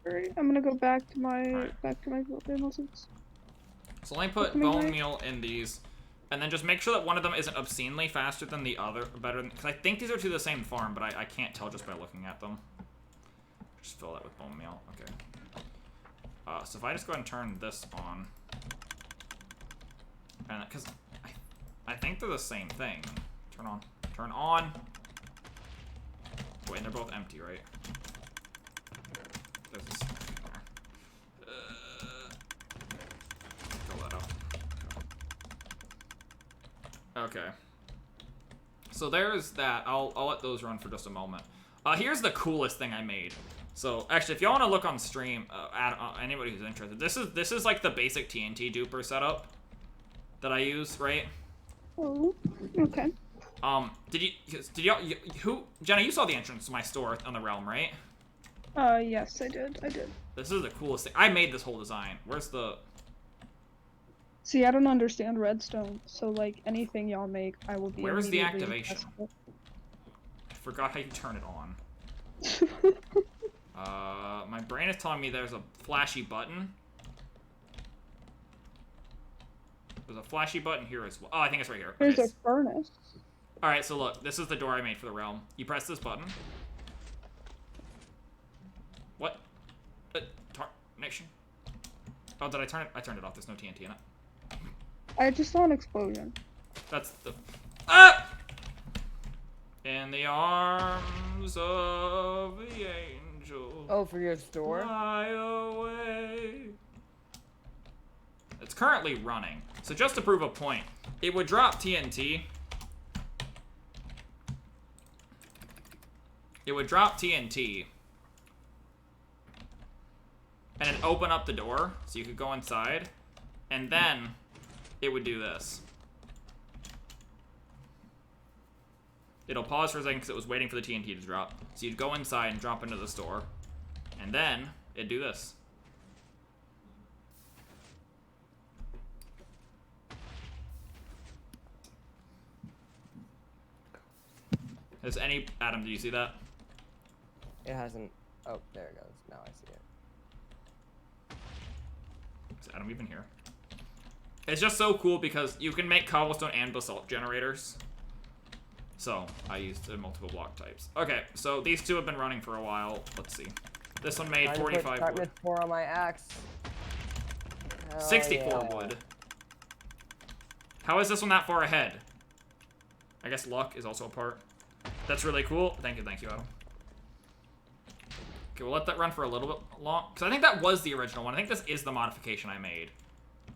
Alright, I'm gonna go back to my Alright. houses. So let me put bone meal in these, and then just make sure that one of them isn't obscenely faster than the other, because I think these are to the same farm, but I can't tell just by looking at them. Just fill that with bone meal. Okay. So if I just go ahead and turn this on, and because I think they're the same thing. Turn on. Turn on. Wait, and they're both empty, right? There's this thing there. Fill that up. Okay. So there's that. I'll let those run for just a moment. Here's the coolest thing I made. So actually, if y'all want to look on stream, anybody who's interested, this is like the basic TNT duper setup that I use, right? Oh, okay. Did y'all, Jenna, you saw the entrance to my store on the Realm, right? Yes, I did. This is the coolest thing. I made this whole design. Where's the... See, I don't understand redstone, so like anything y'all make, I will be. Where's the immediately activation? accessible. I forgot how you turn it on. My brain is telling me there's a flashy button. There's a flashy button here as well. Oh, I think it's right here. There's Okay. a furnace. Alright, so look. This is the door I made for the Realm. You press this button. What? Tarnation? Oh, did I turn it? I turned it off. There's no TNT in it. I just saw an explosion. That's the... Ah! In the arms of the angel. Oh, for your store? Fly away. It's currently running. So just to prove a point, it would drop TNT. It would drop TNT. And it'd open up the door, so you could go inside. And then, it would do this. It'll pause for a second because it was waiting for the TNT to drop. So you'd go inside and drop into the store. And then, it'd do this. Has any... Adam, do you see that? It hasn't. Oh, there it goes. Now I see it. Is Adam even here? It's just so cool because you can make cobblestone and basalt generators. So, I used multiple block types. Okay, so these two have been running for a while. Let's see. This one made Time to 45 put wood. sharpness 4 on my axe. Hell 64 yeah. wood. How is this one that far ahead? I guess luck is also a part. That's really cool. Thank you, Adam. Okay, we'll let that run for a little bit long. Because I think that was the original one. I think this is the modification I made.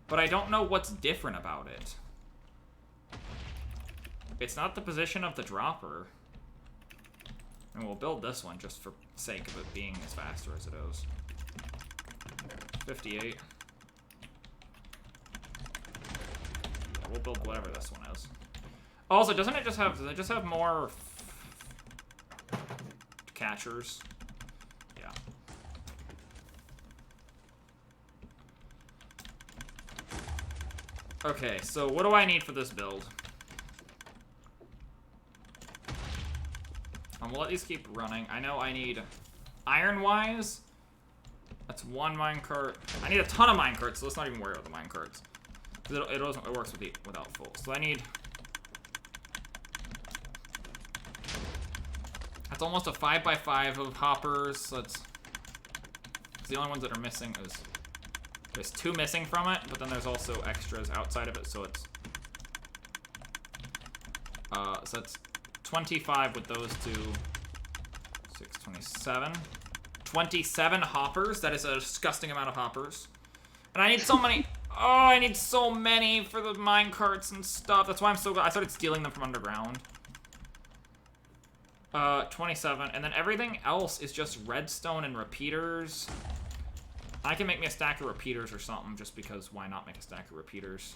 But I don't know what's different about it. It's not the position of the dropper. And we'll build this one just for sake of it being as faster as it is. 58. Yeah, we'll build whatever this one is. Also, does it just have more catchers? Yeah. Okay, so what do I need for this build? We'll let these keep running. I know I need iron-wise. That's one minecart. I need a ton of minecarts, so let's not even worry about the minecarts. Because it works without full. So I need... That's almost a 5x5 of hoppers. So it's the only ones that are missing is... There's 2 missing from it, but then there's also extras outside of it, so it's... So that's 25 with those two. 6, 27. 27 hoppers. That is a disgusting amount of hoppers. And I need so many... Oh, I need so many for the minecarts and stuff. That's why I'm so glad. I started stealing them from underground. 27. And then everything else is just redstone and repeaters. I can make me a stack of repeaters or something, just because why not make a stack of repeaters?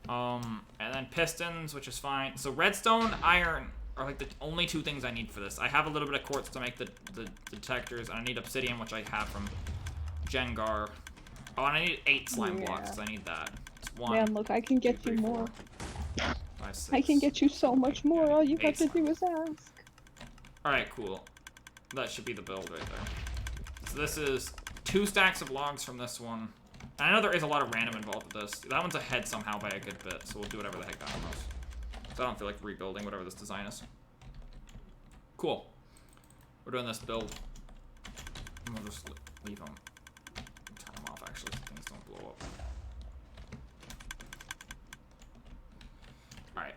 And then pistons, which is fine. So redstone, iron are like the only two things I need for this. I have a little bit of quartz to make the detectors, and I need obsidian, which I have from Jengar. Oh, and I need 8 slime blocks, so I need that. It's 1, Man, look, I can 2, get 3, you 4, more. 5, 6. I can get you so much more. All you have 8 to do is ask. Alright, cool. That should be the build right there. So this is 2 stacks of logs from this one. And I know there is a lot of random involved with this. That one's ahead somehow by a good bit, so we'll do whatever the heck that one was. So I don't feel like rebuilding whatever this design is. Cool. We're doing this build. And we'll just leave them. Turn them off, actually, so things don't blow up. Alright.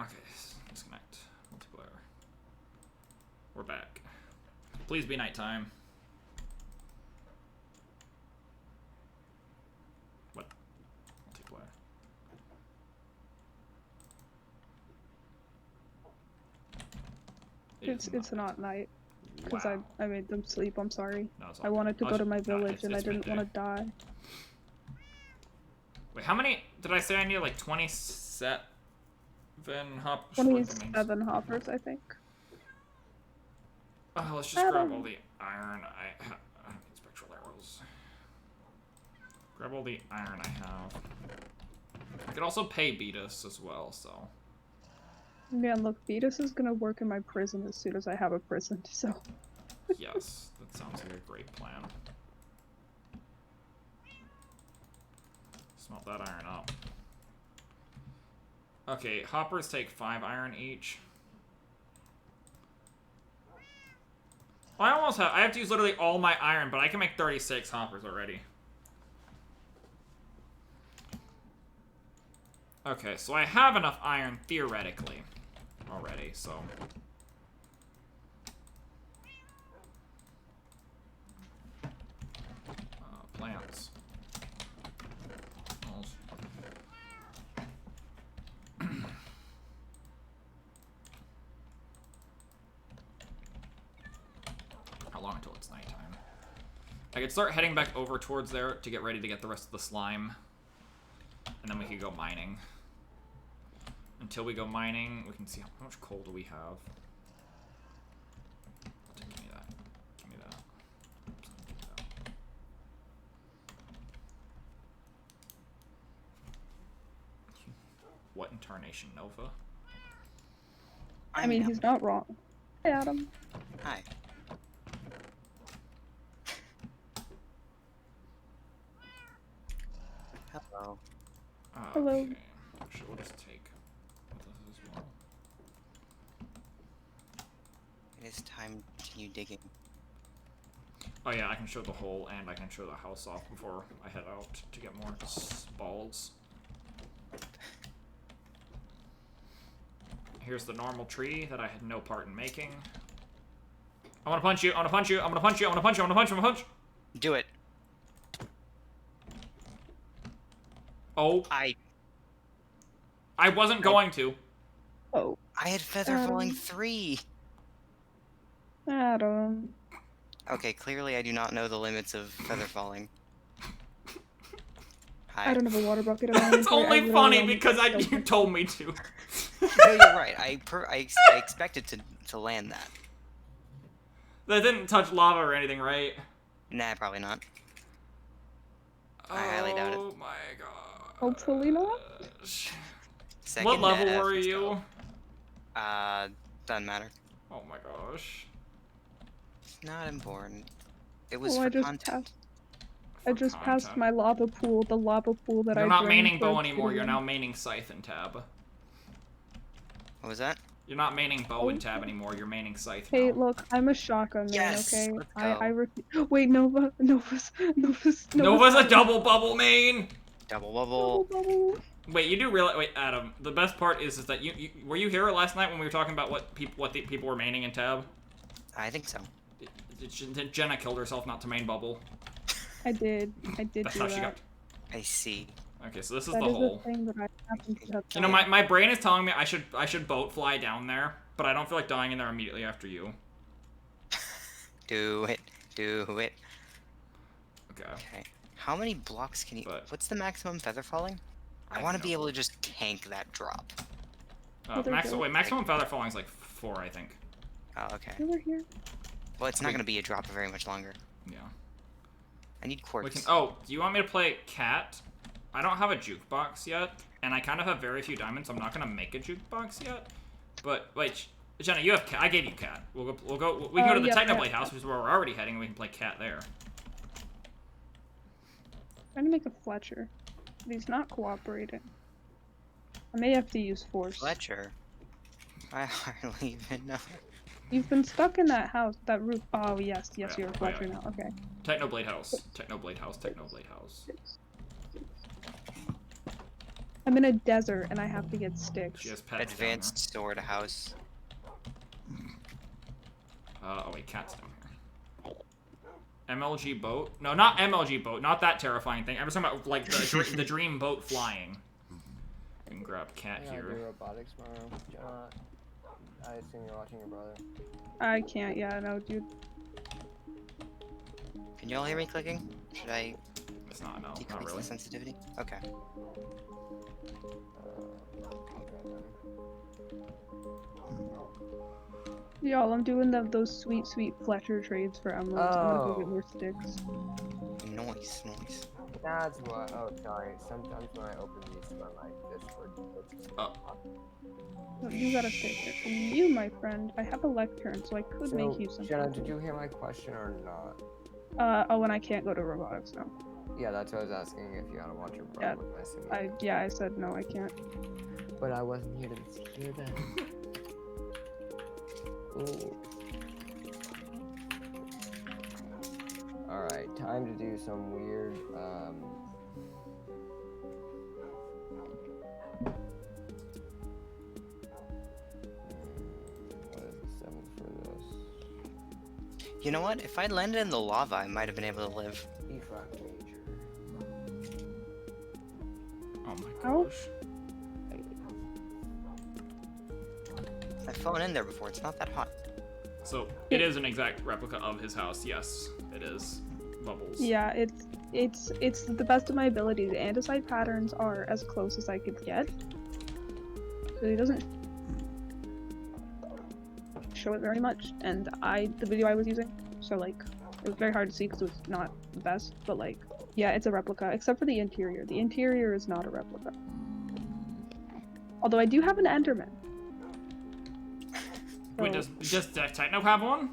Okay, disconnect. Multiplayer. We're back. Please be nighttime. What? Multiplayer. It's not night. Because Wow. I made them sleep, I'm sorry. No, it's all I wanted to good. go to my No, village and I it's didn't want to midday. die. Wait, how many did I say I need? Like 27 hops? What that means. 27 hoppers, I think. Oh, let's just grab all the iron I need spectral arrows. Grab all the iron I have. I could also pay Beatus as well, so. Man, look, Beatus is gonna work in my prison as soon as I have a prison, so. Yes, that sounds like a great plan. Smelt that iron up. Okay, hoppers take 5 iron each. I almost have. I have to use literally all my iron, but I can make 36 hoppers already. Okay, so I have enough iron theoretically already, so. Plants. How long until it's nighttime? I could start heading back over towards there to get ready to get the rest of the slime. And then we could go mining. Until we go mining, we can see how much coal do we have. Give me that. Give me that. Oops, give me that. What in Tarnation Nova? I mean, he's not wrong. Hey, Adam. Hi. Hello. Hello. Okay. Actually, we'll just take with us as well. It is time to continue digging. Oh yeah, I can show the hole and I can show the house off before I head out to get more balls. Here's the normal tree that I had no part in making. I wanna punch you, I wanna punch you, I'm gonna punch you, I'm gonna punch you, I'm gonna punch you, I'm gonna punch! Do it. Oh, I wasn't going to. Oh, I had feather falling 3. Adam. Okay, clearly I do not know the limits of feather falling. Hi. I don't have a water bucket. In my It's inventory. I only really funny only because killed you him. told me to. No, you're right. I expected to land that. That didn't touch lava or anything, right? Nah, probably not. I highly doubt it. Oh my god. Hopefully not. Second What level death, were let's you? go. Doesn't matter. Oh my gosh. It's not important. It was Oh, for I just content. I just passed Content. my lava pool, the lava pool that You're I not drained maining for bow anymore, you're obsidian. now maining scythe and tab. What was that? You're not maining bow and tab anymore, you're maining scythe Hey, now. look, I'm a shotgun man, Yes, okay? let's I go. wait, Nova's Nova's a double bubble main! Double double bubble. bubble. Wait, you do realize? Wait, Adam. The best part is that you were you here last night when we were talking about what the people were maining in tab? I think so. Did Jenna killed herself not to main bubble? I did That's do how that. she got. I see. Okay, so this is That the is hole. a thing that I happen to have You know, done. my brain is telling me I should boat fly down there, but I don't feel like dying in there immediately after you. Do it. Do it. Okay. Okay. How many blocks can you... But- What's the maximum feather falling? I have want to no be able clue. to just tank that drop. Feather Maximum, drop. wait, maximum feather falling is like 4, I think. Oh, okay. Over here. Well, it's not We- going to be a drop for very much longer. Yeah. I need We quartz. can. Oh, do you want me to play Cat? I don't have a jukebox yet, and I kind of have very few diamonds, so I'm not gonna make a jukebox yet. But wait, Jenna, you have Cat. I gave you Cat. We'll go. We can go to the Yeah, Technoblade yeah. house, which is where we're already heading, and we can play Cat there. Trying to make a Fletcher. But he's not cooperating. I may have to use force. Fletcher. I hardly even know. You've been stuck in that house, that roof. Oh yes, yes, Yeah, you're a oh, Fletcher yeah. now. Okay. Technoblade house. Technoblade house. Technoblade house. I'm in a desert and I have to get sticks. She has pets. Advanced sword house. Oh wait, Cat's down here. MLG boat? No, not MLG boat. Not that terrifying thing. I'm just talking about like the dream boat flying. We can grab Cat I gotta do here. robotics tomorrow. I assume you're watching your brother. I can't. Yeah, no, dude. Can you all hear me clicking? Should I It's not. No, decrease not really. the sensitivity? Okay. Okay Y'all, I'm doing those sweet, sweet Fletcher trades for emeralds. I'm gonna go get Oh. more sticks. Noise, noise. then. That's why. Oh, sorry. Sometimes when I open these on my Discord, it's Oh. Oh, you got a stick. And you, my friend, I have a lectern, so I could make you something. Jenna, did you hear my question or not? Oh, and I can't go to robotics now. Yeah, that's what I was asking if you had to watch your Yeah, brother. I assume you I said no, I can't. But I wasn't here to hear that. Ooh. Alright, time to do some weird, what is the 7 for this? You know what? If I'd landed in the lava, I might have been able to live. E flat major. Oh my Ow. gosh. I've fallen in there before. It's not that hot. So it is an exact replica of his house. Yes, it is. Bubbles. Yeah, it's the best of my ability. The andesite patterns are as close as I could get. So he doesn't show it very much. And the video I was using, so like it was very hard to see because it was not the best. But like, yeah, it's a replica except for the interior. The interior is not a replica. Although I do have an Enderman. Wait, So- does Techno have one?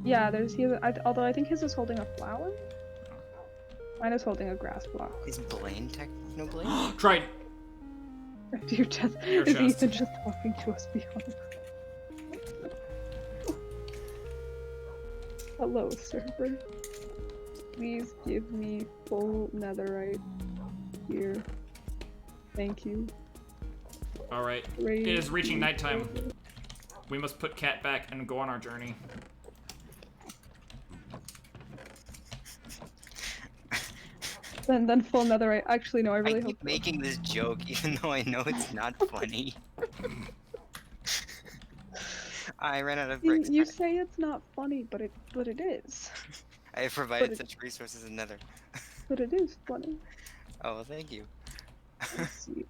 Yeah, although I think his is holding a flower. Mine is holding a grass block. Is Blaine Technoblade? Trident. Your chest Your is chest. Ethan just talking to us beyond. Hello, server. Please give me full netherite here. Thank you. All right. Raise It is reaching me nighttime. full- We must put Cat back and go on our journey. Then full netherite. Actually, no, I I really keep hope. making this joke even though I know it's not funny. I ran out of You, bricks. you say it's not funny, but it is. I have provided but it- such resources in Nether. But it is funny. Oh, well, thank you. Let's see.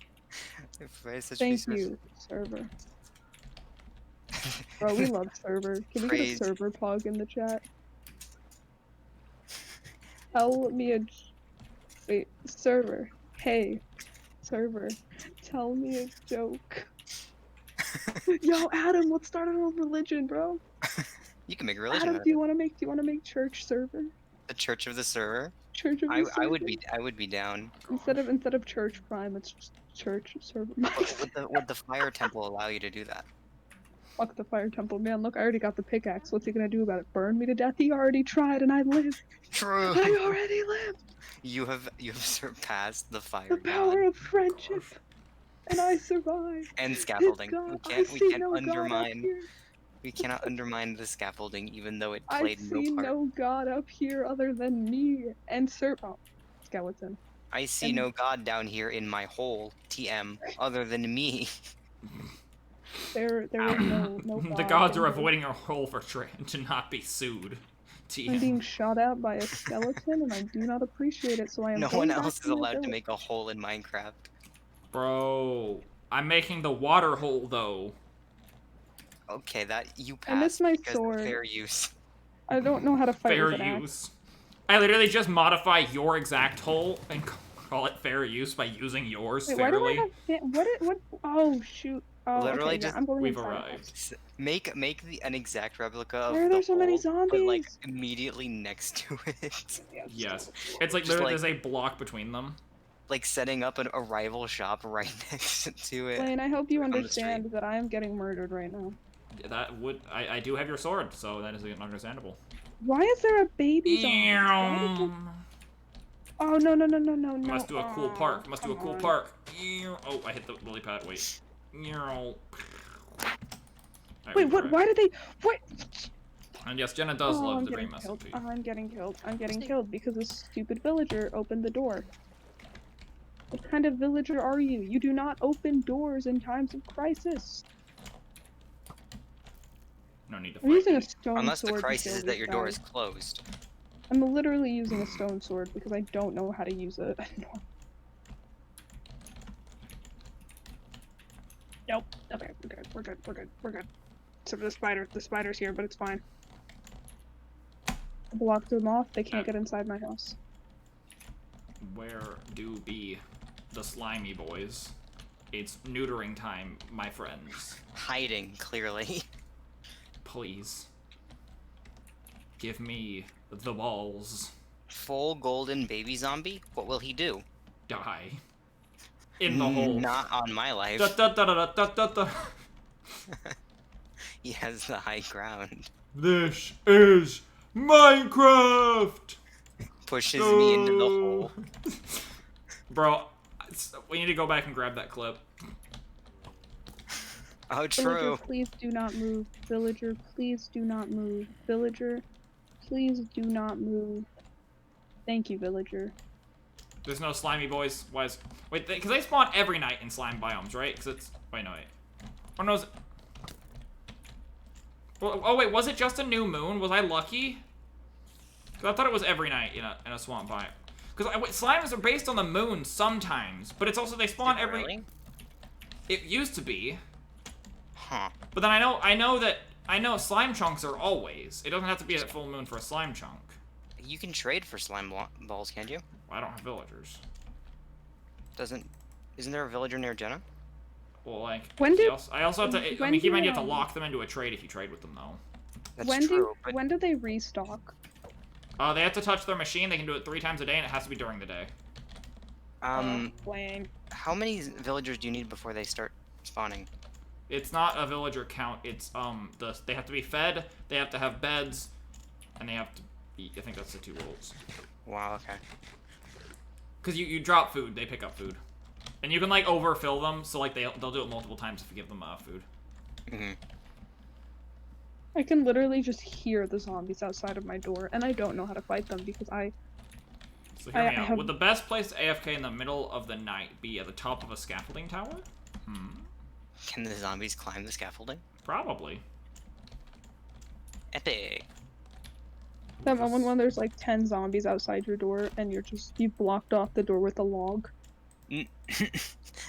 I provided such Thank resources. you, server. Bro, we love server. Can we get a Praise. server pog in the chat? Tell me a wait, server. Hey, server. Tell me a joke. Yo, Adam, let's start our own religion, bro. You can make a religion Adam, out of do it. you want to make church server? The Church of the Server. Church of the I server? would be down. instead of church prime, it's just church server. Would the Fire Temple allow you to do that? Fuck the fire temple, man. Look, I already got the pickaxe. What's he gonna do about it? Burn me to death? He already tried, and I lived. True. I already lived. You have surpassed the Fire The power God of friendship, and I survived. and His scaffolding. God, We I can't see no God up undermine. here. We cannot undermine the scaffolding, even though it I played see no part. no God up here other than me and Sir. Oh, skeleton. I see and- no God down here in my hole, TM, other than me. There is no The God gods in are here. avoiding our hole for to not be sued. I'm being shot at by a skeleton, and I do not appreciate it. So I am. No going one back else to is my allowed to village. make a hole in Minecraft. Bro, I'm making the water hole though. Okay, that you I miss passed my because of sword. fair use. I don't know how to fight Fair with an axe. use. I literally just modify your exact hole and call it fair use by using yours Wait, why do I fairly. have? What? Oh shoot! Oh, Literally okay, yeah, just- I'm going We've inside. arrived. Make an exact replica of Why are the there so many hole, but like zombies? immediately next to it. Yes. It's like Just literally like- there's a block between them. Like setting up a rival shop right next to it. Blaine, I hope you on the understand that I am getting murdered right now. That would I do have your sword, so that is understandable. Why is there a baby zombie? Why did you- Oh no no no no no no! Must do a cool Aw, park. Must do a come cool on. park. Oh, I hit the lily pad. Wait. Alright, Wait, we what? were- Why did they? What? And yes, Jenna does Oh, love I'm the getting brain killed. recipe. I'm getting killed. I'm getting Stay- killed because a stupid villager opened the door. What kind of villager are you? You do not open doors in times of crisis. No need to I'm fight. using a me. stone Unless sword the to crisis kill is that these your door guys. is closed. I'm literally using a stone sword because I don't know how to use it. Nope. Okay, we're good. We're good. We're good. We're good. So the spider's here, but it's fine. I blocked them off. They can't get inside my house. Where do be the slimy boys? It's neutering time, my friends. Hiding, clearly. Please. Give me the balls. Full golden baby zombie? What will he do? Die. In the hole. Not on my life. Da, da, da, da, da, da, da. He has the high ground. This is Minecraft! Pushes me into the hole. Bro, we need to go back and grab that clip. Oh, Villager, true. please do not move. Villager, please do not move. Villager, please do not move. Thank you, villager. There's no slimy boys. Why is... Wait, because they spawn every night in slime biomes, right? Because it's... Wait, no, wait. Oh, no, oh, wait, was it just a new moon? Was I lucky? Because I thought it was every night in a swamp biome. Because slimes are based on the moon sometimes, but it's also they spawn every... Really? It used to be. Huh. But then I know slime chunks are always. It doesn't have to be at full moon for a slime chunk. You can trade for slime balls, can't you? Well, I don't have villagers. Isn't there a villager near Jenna? Well, like, When do- I also have to. I when mean, keep in do, mind you have to um, lock them into a trade if you trade with them, though. That's when true, but when do they restock? They have to touch their machine. They can do it 3 times a day, and it has to be during the day. Blaine. how many villagers do you need before they start spawning? It's not a villager count. It's they have to be fed. They have to have beds, and they have to eat. I think that's the 2 rules. Wow, okay. Cause you drop food, they pick up food, and you can like overfill them. So like they'll do it multiple times if you give them food. Mm-hmm. I can literally just hear the zombies outside of my door, and I don't know how to fight them because So hear me I out. have- Would the best place to AFK in the middle of the night be at the top of a scaffolding tower? Can the zombies climb the scaffolding? Probably. Epic. that moment when there's like 10 zombies outside your door, and you've blocked off the door with a log.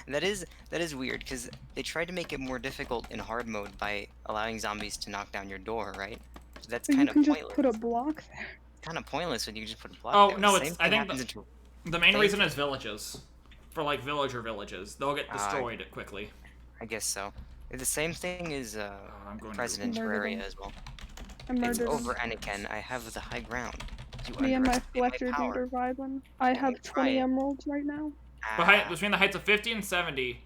that is weird because they tried to make it more difficult in hard mode by allowing zombies to knock down your door, right? So that's But you kind of can just pointless. put a block there. Kind of pointless when you just put a block Oh, there. no, The it's- same I thing think happens in The main Thank reason you. is villages. For like villager villages. They'll get destroyed quickly. I guess so. The same thing is I'm going to President Murder Terraria them. as well. I It's murdered over Anakin. I have the high ground. You me and my underestimate Fletcher power. dude are vibing. I Yeah, have you 20 try it. emeralds right now. Ah, Between the heights of 50 and 70,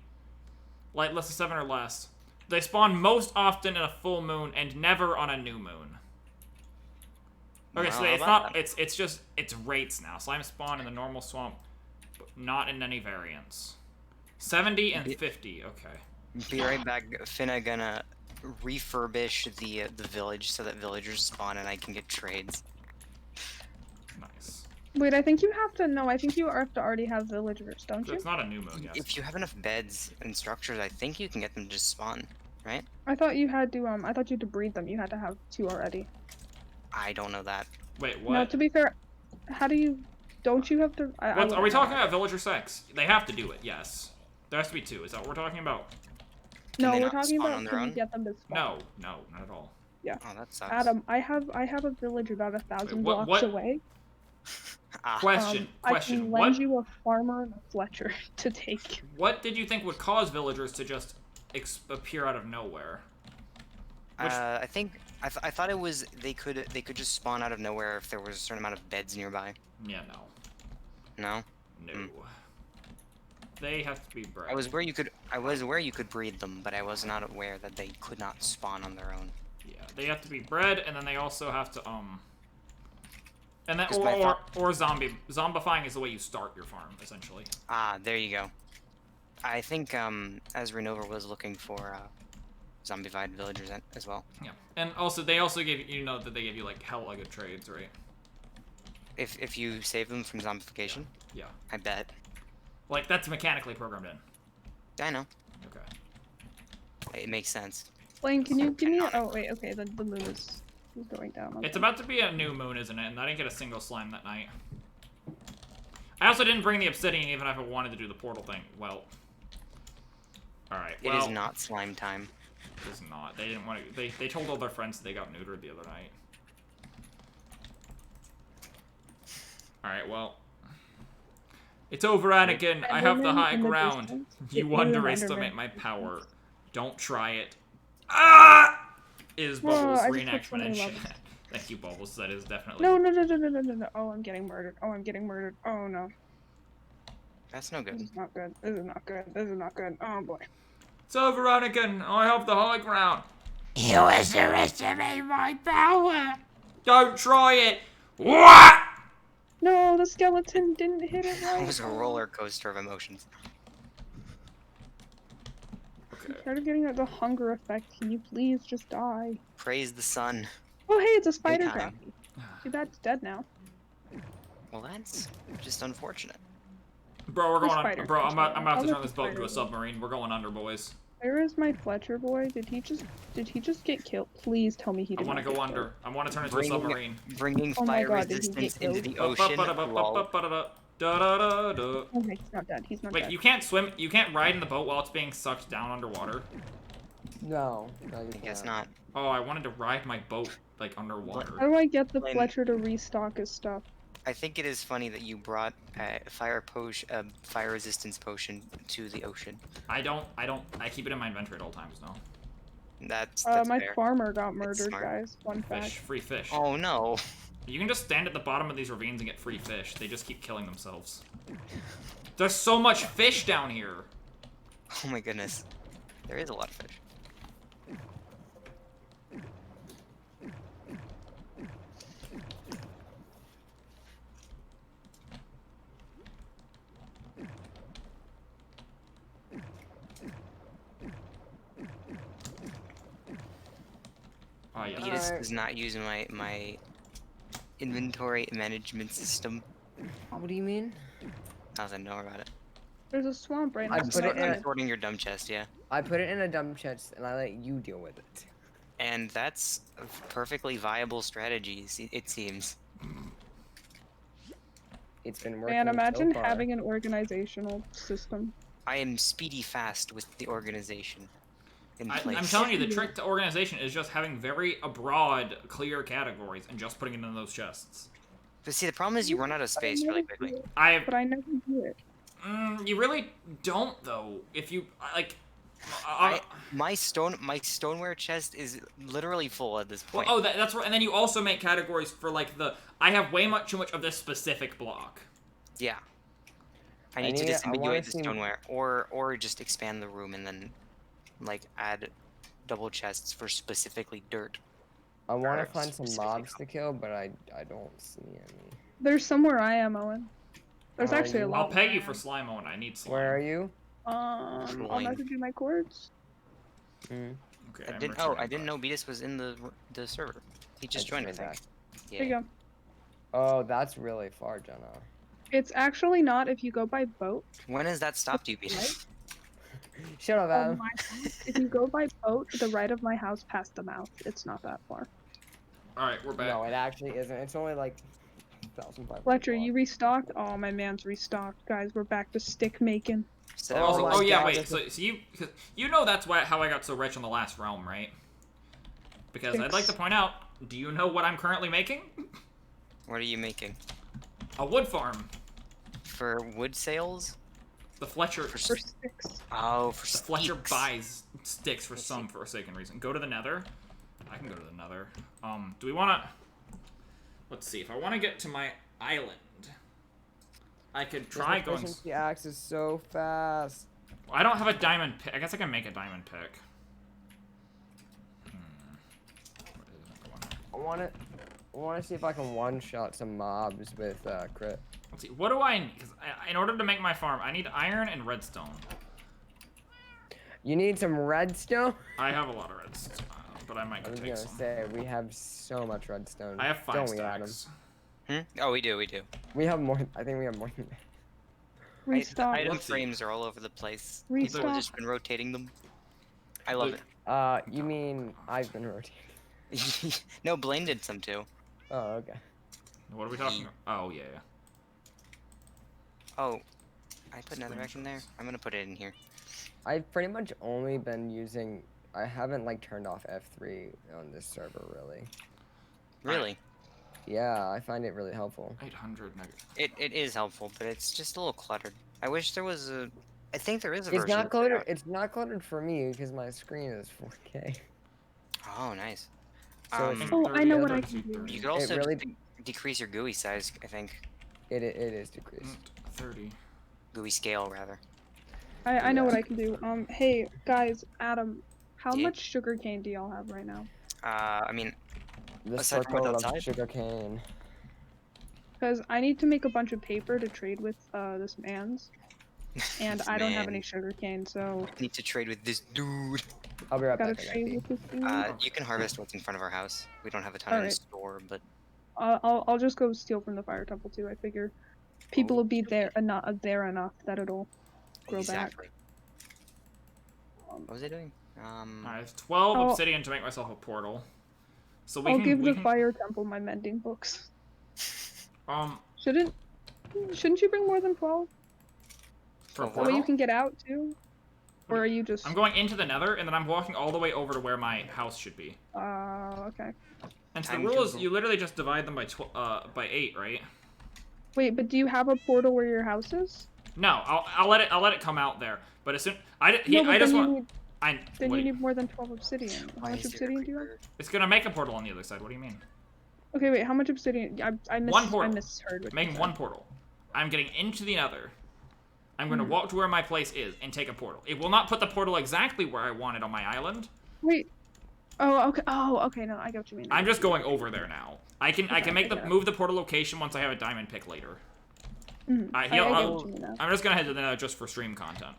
like less than 7 or less, they spawn most often in a full moon and never on a new moon. Okay, so Well, it's how not. about that? It's rates now. Slime spawn in the normal swamp, but not in any variants. 70 and 50. Okay. Be right back. Finna gonna refurbish the village so that villagers spawn and I can get trades. Nice. Wait, I think you have to. No, I think you have to already have villagers, don't So you? it's not a new moon yet. If you have enough beds and structures, I think you can get them to just spawn, right? I thought you had to. I thought you had to breed them. You had to have 2 already. I don't know that. Wait, No, what? to be fair, how do you? Don't you have to? I What, are we wouldn't talking know. about villager sex? They have to do it, yes. There has to be 2. Is that what we're talking about? No, they we're not talking spawn about on their can you own? get them to spawn? No, no, not at all. Oh, that sucks. Adam, I have a village about 1,000 what- blocks what- away. Ah, Question, I question. can What lend you a farmer and a Fletcher to take. what did you think would cause villagers to just appear out of nowhere? Which- I think I thought it was they could just spawn out of nowhere if there was a certain amount of beds nearby. Yeah, no. No, No. They have to be bred. I was where you could breed them, but I was not aware that they could not spawn on their own. Yeah, they have to be bred, and then they also have to and then Just my or zombifying is the way you start your farm, essentially. Ah, there you go. I think as Renova was looking for zombified villagers as well. Yeah, and also they also give you know that they give you like hella good trades, right? If you save them from zombification, Yeah, I bet. like that's mechanically programmed in. I know. Okay. It makes sense. Blaine, can you give me? Oh wait, okay. The moon is going down. It's about to be a new moon, isn't it? And I didn't get a single slime that night. I also didn't bring the obsidian, even if I wanted to do the portal thing. Well. Alright, It well. is not slime time. It's not. They didn't want to. They told all their friends that they got neutered the other night. Alright, well. It's over, Anakin. I have the high ground. You underestimate my power. Don't try it. Ah! Is Whoa, Bubbles I just put reenactment something in in chat. love. Thank you, Bubbles. That is definitely. No. Oh, I'm getting murdered. Oh, I'm getting murdered. Oh no. That's no This good. is not good. This is not good. This is not good. Oh boy. It's over, Anakin. I have the high ground. You underestimate my power. Don't try it. What? No, the skeleton didn't hit it right. It was a roller coaster of emotions. Okay. I'm tired of getting the hunger effect. Can you please just die? Praise the sun. Oh hey, it's a spider Anytime. jockey. Too bad it's dead now. Well, that's just unfortunate. Bro, we're going spider? on. Bro, I'm about to I'll turn let this the boat into a spider submarine. We're going under, boys. Where is my Fletcher boy? Did he just get killed? Please tell me he I did want to not go get under. killed. I want to turn into a submarine. Bringing Oh my fire God, did he resistance get into the killed? ocean. lol. Da-da-da-da. Okay, he's not dead. He's not Wait, dead. you can't swim. You can't ride in the boat while it's being sucked down underwater. No, you I guess can't. not. Oh, I wanted to ride my boat like How underwater. do I get the Blaine. Fletcher to restock his stuff? I think it is funny that you brought a fire resistance potion to the ocean. I keep it in my inventory at all times. No. That's My fair. farmer got murdered, smart. guys. Fun fact. Fish, free fish. Oh no. You can just stand at the bottom of these ravines and get free fish. They just keep killing themselves. There's so much fish down here. Oh my goodness. There is a lot of fish. Oh yeah. Beatus Alright. does not use my inventory management system. What do you mean? Doesn't know about it. There's a swamp right I next put to it in it. a- Sorting your dumb chest, yeah. I put it in a dump chest and I let you deal with it. And that's a perfectly viable strategy, it seems. It's been working. Man, imagine so far. having an organizational system. I am speedy fast with the organization in place. I'm telling you, the trick to organization is just having very broad, clear categories and just putting it in those chests. But see, the problem is you run out of space really quickly. But I never do it. You really don't though. If you like, My stoneware chest is literally full at this well, point. that's right. And then you also make categories for like I have way too much of this specific block. Yeah. I I need to need- I disambiguate wanna the see- stoneware, or just expand the room and then, like, add double chests for specifically dirt. I want Or to find some specifically mobs to kill, but I don't see any. There's somewhere I am, Owen. There's Where are actually a you? lot. I'll pay where you I for am. slime on. I need slime. Where are you? I'll Slime. message you my cords. Mm. Okay. I didn't know Beatus was in the server. He just joined, I came think. back. There you Yeah. go. Oh, that's really far, Jenna. It's actually not if you go by boat. When has that stopped you, Beatus? Shut up, From Adam. my house. If you go by boat to the right of my house past the mouth, it's not that far. Alright, we're back. No, it actually isn't. It's only like 1,500. Fletcher, blocks. you restocked? Oh, my man's restocked. Guys, we're back to stick making. So, Oh my Oh yeah, God, wait. this So you know that's how I got so rich in the last realm, right? Because I'd like to point out. Do you know what I'm currently making? what are you making? A wood farm. For wood sales? The Fletcher. For sticks. Oh, for The Fletcher sticks. buys sticks for some forsaken reason. Go to the Nether. I can go to the Nether. Do we want to? Let's see. If I want to get to my island, I could try This going. efficiency axe is so fast. I don't have a diamond pick. I guess I can make a diamond pick. I want to see if I can one-shot some mobs with crit. Let's see. What do I need? Because in order to make my farm, I need iron and redstone. You need some redstone? I have a lot of redstone, but I might I was take gonna some. say, we have so much redstone. I have 5 Don't we, Adam? stacks. Oh, we do. We have more. I think we have more than that. Restock. Item Let's see. frames are all over the place. Restock. People have just been rotating them. I love You mean I've been rotating? it. No, Blaine did some too. Oh, okay. What are we talking about? Oh, yeah. Oh, I put another rack in there. I'm gonna put it in here. I've pretty much only been using. I haven't like turned off F3 on this server really. Really? Yeah, I find it really helpful. 800 nuggets. It is helpful, but it's just a little cluttered. I wish there was a. I think there is a It's version. not cluttered. It's not cluttered for me because my screen is 4K. Oh, nice. So it's Oh, I know what I 30, can do. You could also really- decrease your GUI size. I think It is decreased. 30. GUI scale rather. I know what I can do. Hey guys, Adam, how Yeah? much sugar cane do y'all have right now? I mean, The Aside from circle what's of outside? sugarcane. Because I need to make a bunch of paper to trade with this man's, and This I don't have man. any sugar cane, so need to trade with this dude. I'll be right gotta back. I got trade you. with this dude. You can harvest what's in front of our house. We don't have a ton in Alright. store, but I'll just go steal from the fire temple too. I figure people Oh. will be there enough that it'll grow exactly. back. What was I doing? I have 12 Oh. obsidian to make myself a portal. So we I'll can. give we the can fire temple my mending books. um, Shouldn't you bring more than 12? for a That way That way portal. you can get out too? Or are you just I'm going into the Nether, and then I'm walking all the way over to where my house should be. okay. And so the Time rule is to- you literally just divide them by 8, right? Wait, but do you have a portal where your house is? No, I'll let it come out there. But as soon I No, but just then you want need I then what you do you- need more than 12 obsidian. How Why much is there a obsidian do you have? creeper? it's gonna make a portal on the other side. What do you mean? Okay, wait, how much obsidian? I portal. misheard what you Making said. one portal. I'm getting into the Nether. I'm gonna walk to where my place is and take a portal. It will not put the portal exactly where I want it on my island. Wait. Oh, okay. Oh, okay. No, I get what you mean. I'm just going over there now. I can make okay. move the portal location once I have a diamond pick later. Mhm. I get I'll- what you mean now. I'm just gonna head to the Nether just for stream content.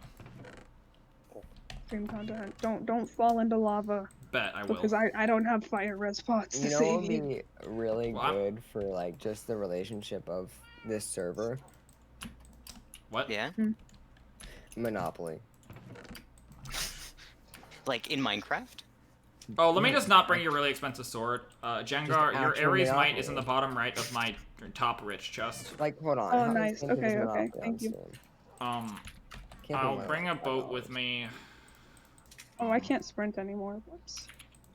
Stream content. Don't fall into lava Bet I will. because I don't have fire res pots to You know what would save you. be really Well, I'm- good for like just the relationship of this server? What? Yeah, Monopoly. like in Minecraft. Oh, let me just not bring your really expensive sword. Jengar, your actual Ares Monopoly. Might is in the bottom right of my top rich chest. Like, hold on. Oh, how nice. expensive is Okay, okay, Monopoly on thank you. Steam? Um, Can't be I'll more bring than a boat $5. with me. Oh, I can't sprint anymore. Whoops.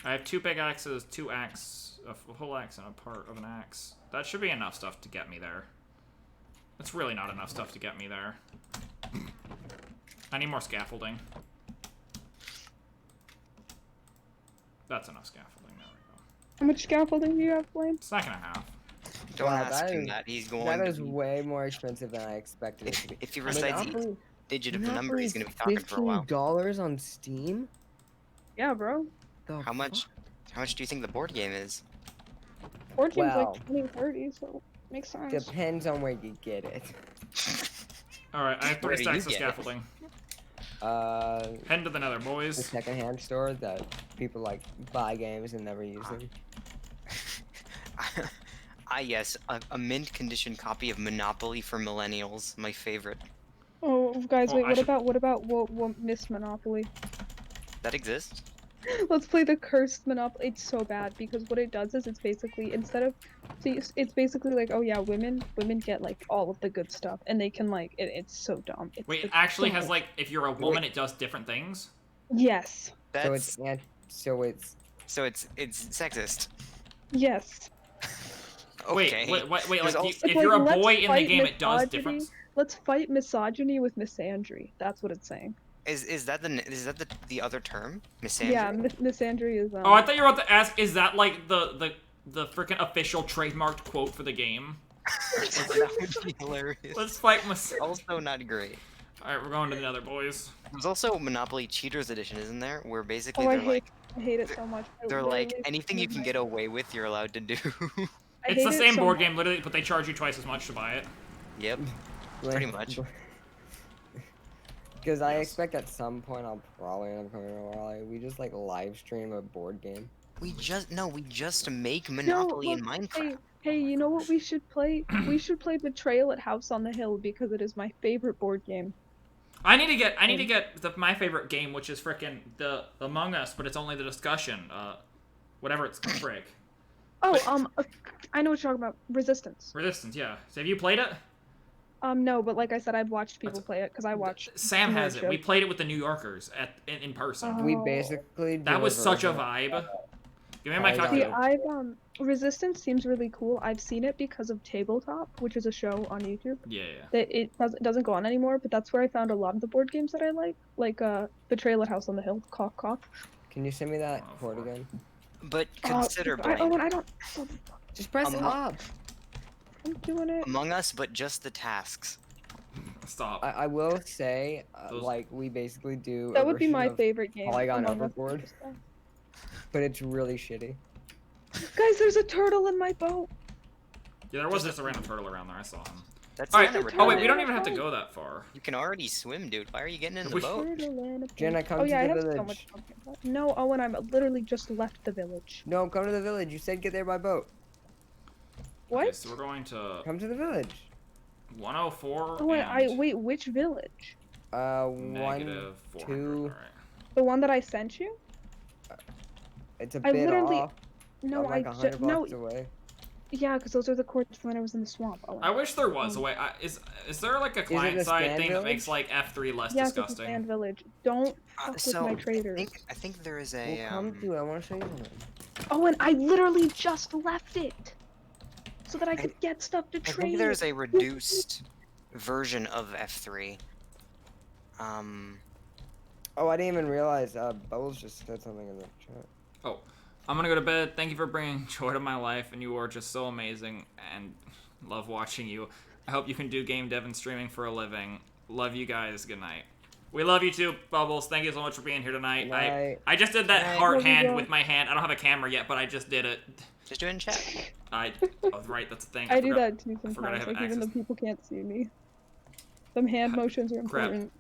I have 2 big axes, 2 axe, a whole axe, and a part of an axe. That should be enough stuff to get me there. That's really not enough stuff to get me there. I need more scaffolding. That's enough scaffolding. There we go. How much scaffolding do you have, Blaine? Stack and a half. Don't Wow, ask that him is- that. He's going. That to is be- way more expensive than I expected it to be. if he recites each Monopoly, digit of the number, he's gonna be Monopoly's talking for a while. $15 on Steam? Yeah, bro. The How much? fuck? How much do you think the board game is? Fortune's Wow. like 20, 30, so makes sense. Depends on where you get it. Alright, I have 3 Where do you stacks of get it? scaffolding. The Head to the Nether, boys. secondhand store that people like buy games and never use them. Yes, a mint condition copy of Monopoly for millennials, my favorite. Oh, guys, Oh, wait. I What should- about Miss Monopoly? That exists. Let's play the cursed Monopoly. It's so bad because what it does is it's basically it's basically like, oh yeah, women get like all of the good stuff and they can like it's so dumb. It's Wait, the it actually has dumbest- like, if you're a woman, it does different things. Yes. That's So it's so it's sexist. Yes. Okay. Wait, There's like, also- if Like, you're a let's boy in the fight game, it does misogyny. different. Let's fight misogyny with misandry. That's what it's saying. Is that the other term? Misandry? Yeah, misandry is Oh, I thought you were about to ask, is that like the freaking official trademarked quote for the game? That would be hilarious. Let's fight mis- Also not great. Alright, we're going to the other boys. There's also Monopoly Cheaters Edition, isn't there? Where basically Oh, I they're hate it so much. I they're like literally- anything you can get away with, you're allowed to do. I It's the hate it same so board much. game, literally, but they charge you twice as much to buy it. Yep. Pretty much. Because I Yes. expect at some point I'll probably end up coming to Raleigh. We just like live stream a board game. We just make Monopoly in look, Minecraft. Hey, you know what we should play? We should play Betrayal at House on the Hill because it is my favorite board game. I need to get my favorite game, which is frickin' the Among Us, but it's only the discussion. Whatever it's frick. Oh, I know what you're talking about. Resistance. Resistance, yeah. So have you played it? No, but like I said, I've watched people That's- play it because I watch. Sam Nerd has it. Show. We played it with the New Yorkers in person. We Oh. basically That do was such a version- vibe. Give me my I got See, it. calculator. Resistance seems really cool. I've seen it because of Tabletop, which is a show on YouTube. Yeah, yeah. That it doesn't go on anymore, but that's where I found a lot of the board games that I like Betrayal at House on the Hill, Cock Cock. Can you send me that Oh, chord fuck. again? But consider I Blaine, don't. Just press Um, up. I'm doing it. Among Us, but just the tasks. Stop. I will say, Those- like we basically do. That a would be version my of favorite game. Polygon Among Us. Overboard, but it's really shitty. Guys, there's a turtle in my boat. Yeah, there was just a random turtle around there. I saw him. That's Alright. not a Oh wait, we retarded. don't even have to go that far. You can already swim, dude. Why are you getting in the We- boat? Turtle in a Jenna, boat. come oh to yeah, I the have so village. much. No, Owen, I'm literally just left the village. No, come to the village. You said get there by boat. What? Okay, so we're going to Come to the village. 104 Oh, and wait, which village? negative 400. 2. Alright. The one that I sent you? It's a I bit literally- off. No, I'm like I 100 just no. blocks away. Yeah, because those are the coords from when I was in the swamp. Owen. I wish there was a way. Is there like a client a side stand thing that village? makes like F3 less Yes, it's a disgusting? sand village. Don't fuck with So my I traders. think there is Well, a come to it. I want to show you something. Owen, I literally just left it, so that I could get stuff to I trade. think there's a reduced version of F3. Oh, I didn't even realize. Bubbles just said something in the chat. I'm gonna go to bed. Thank you for bringing joy to my life, and you are just so amazing, and love watching you. I hope you can do game dev and streaming for a living. Love you guys. Good night. We love you too, Bubbles. Thank you so much for being here tonight. Night. I just did that Night. heart Love you, hand bro. with my hand. I don't have a camera yet, but I just did it. Just do it in chat. Oh, right, that's the thing. I do forgot. that too forgot I sometimes, have like even though access. people can't see me. Some hand motions are Crap. important.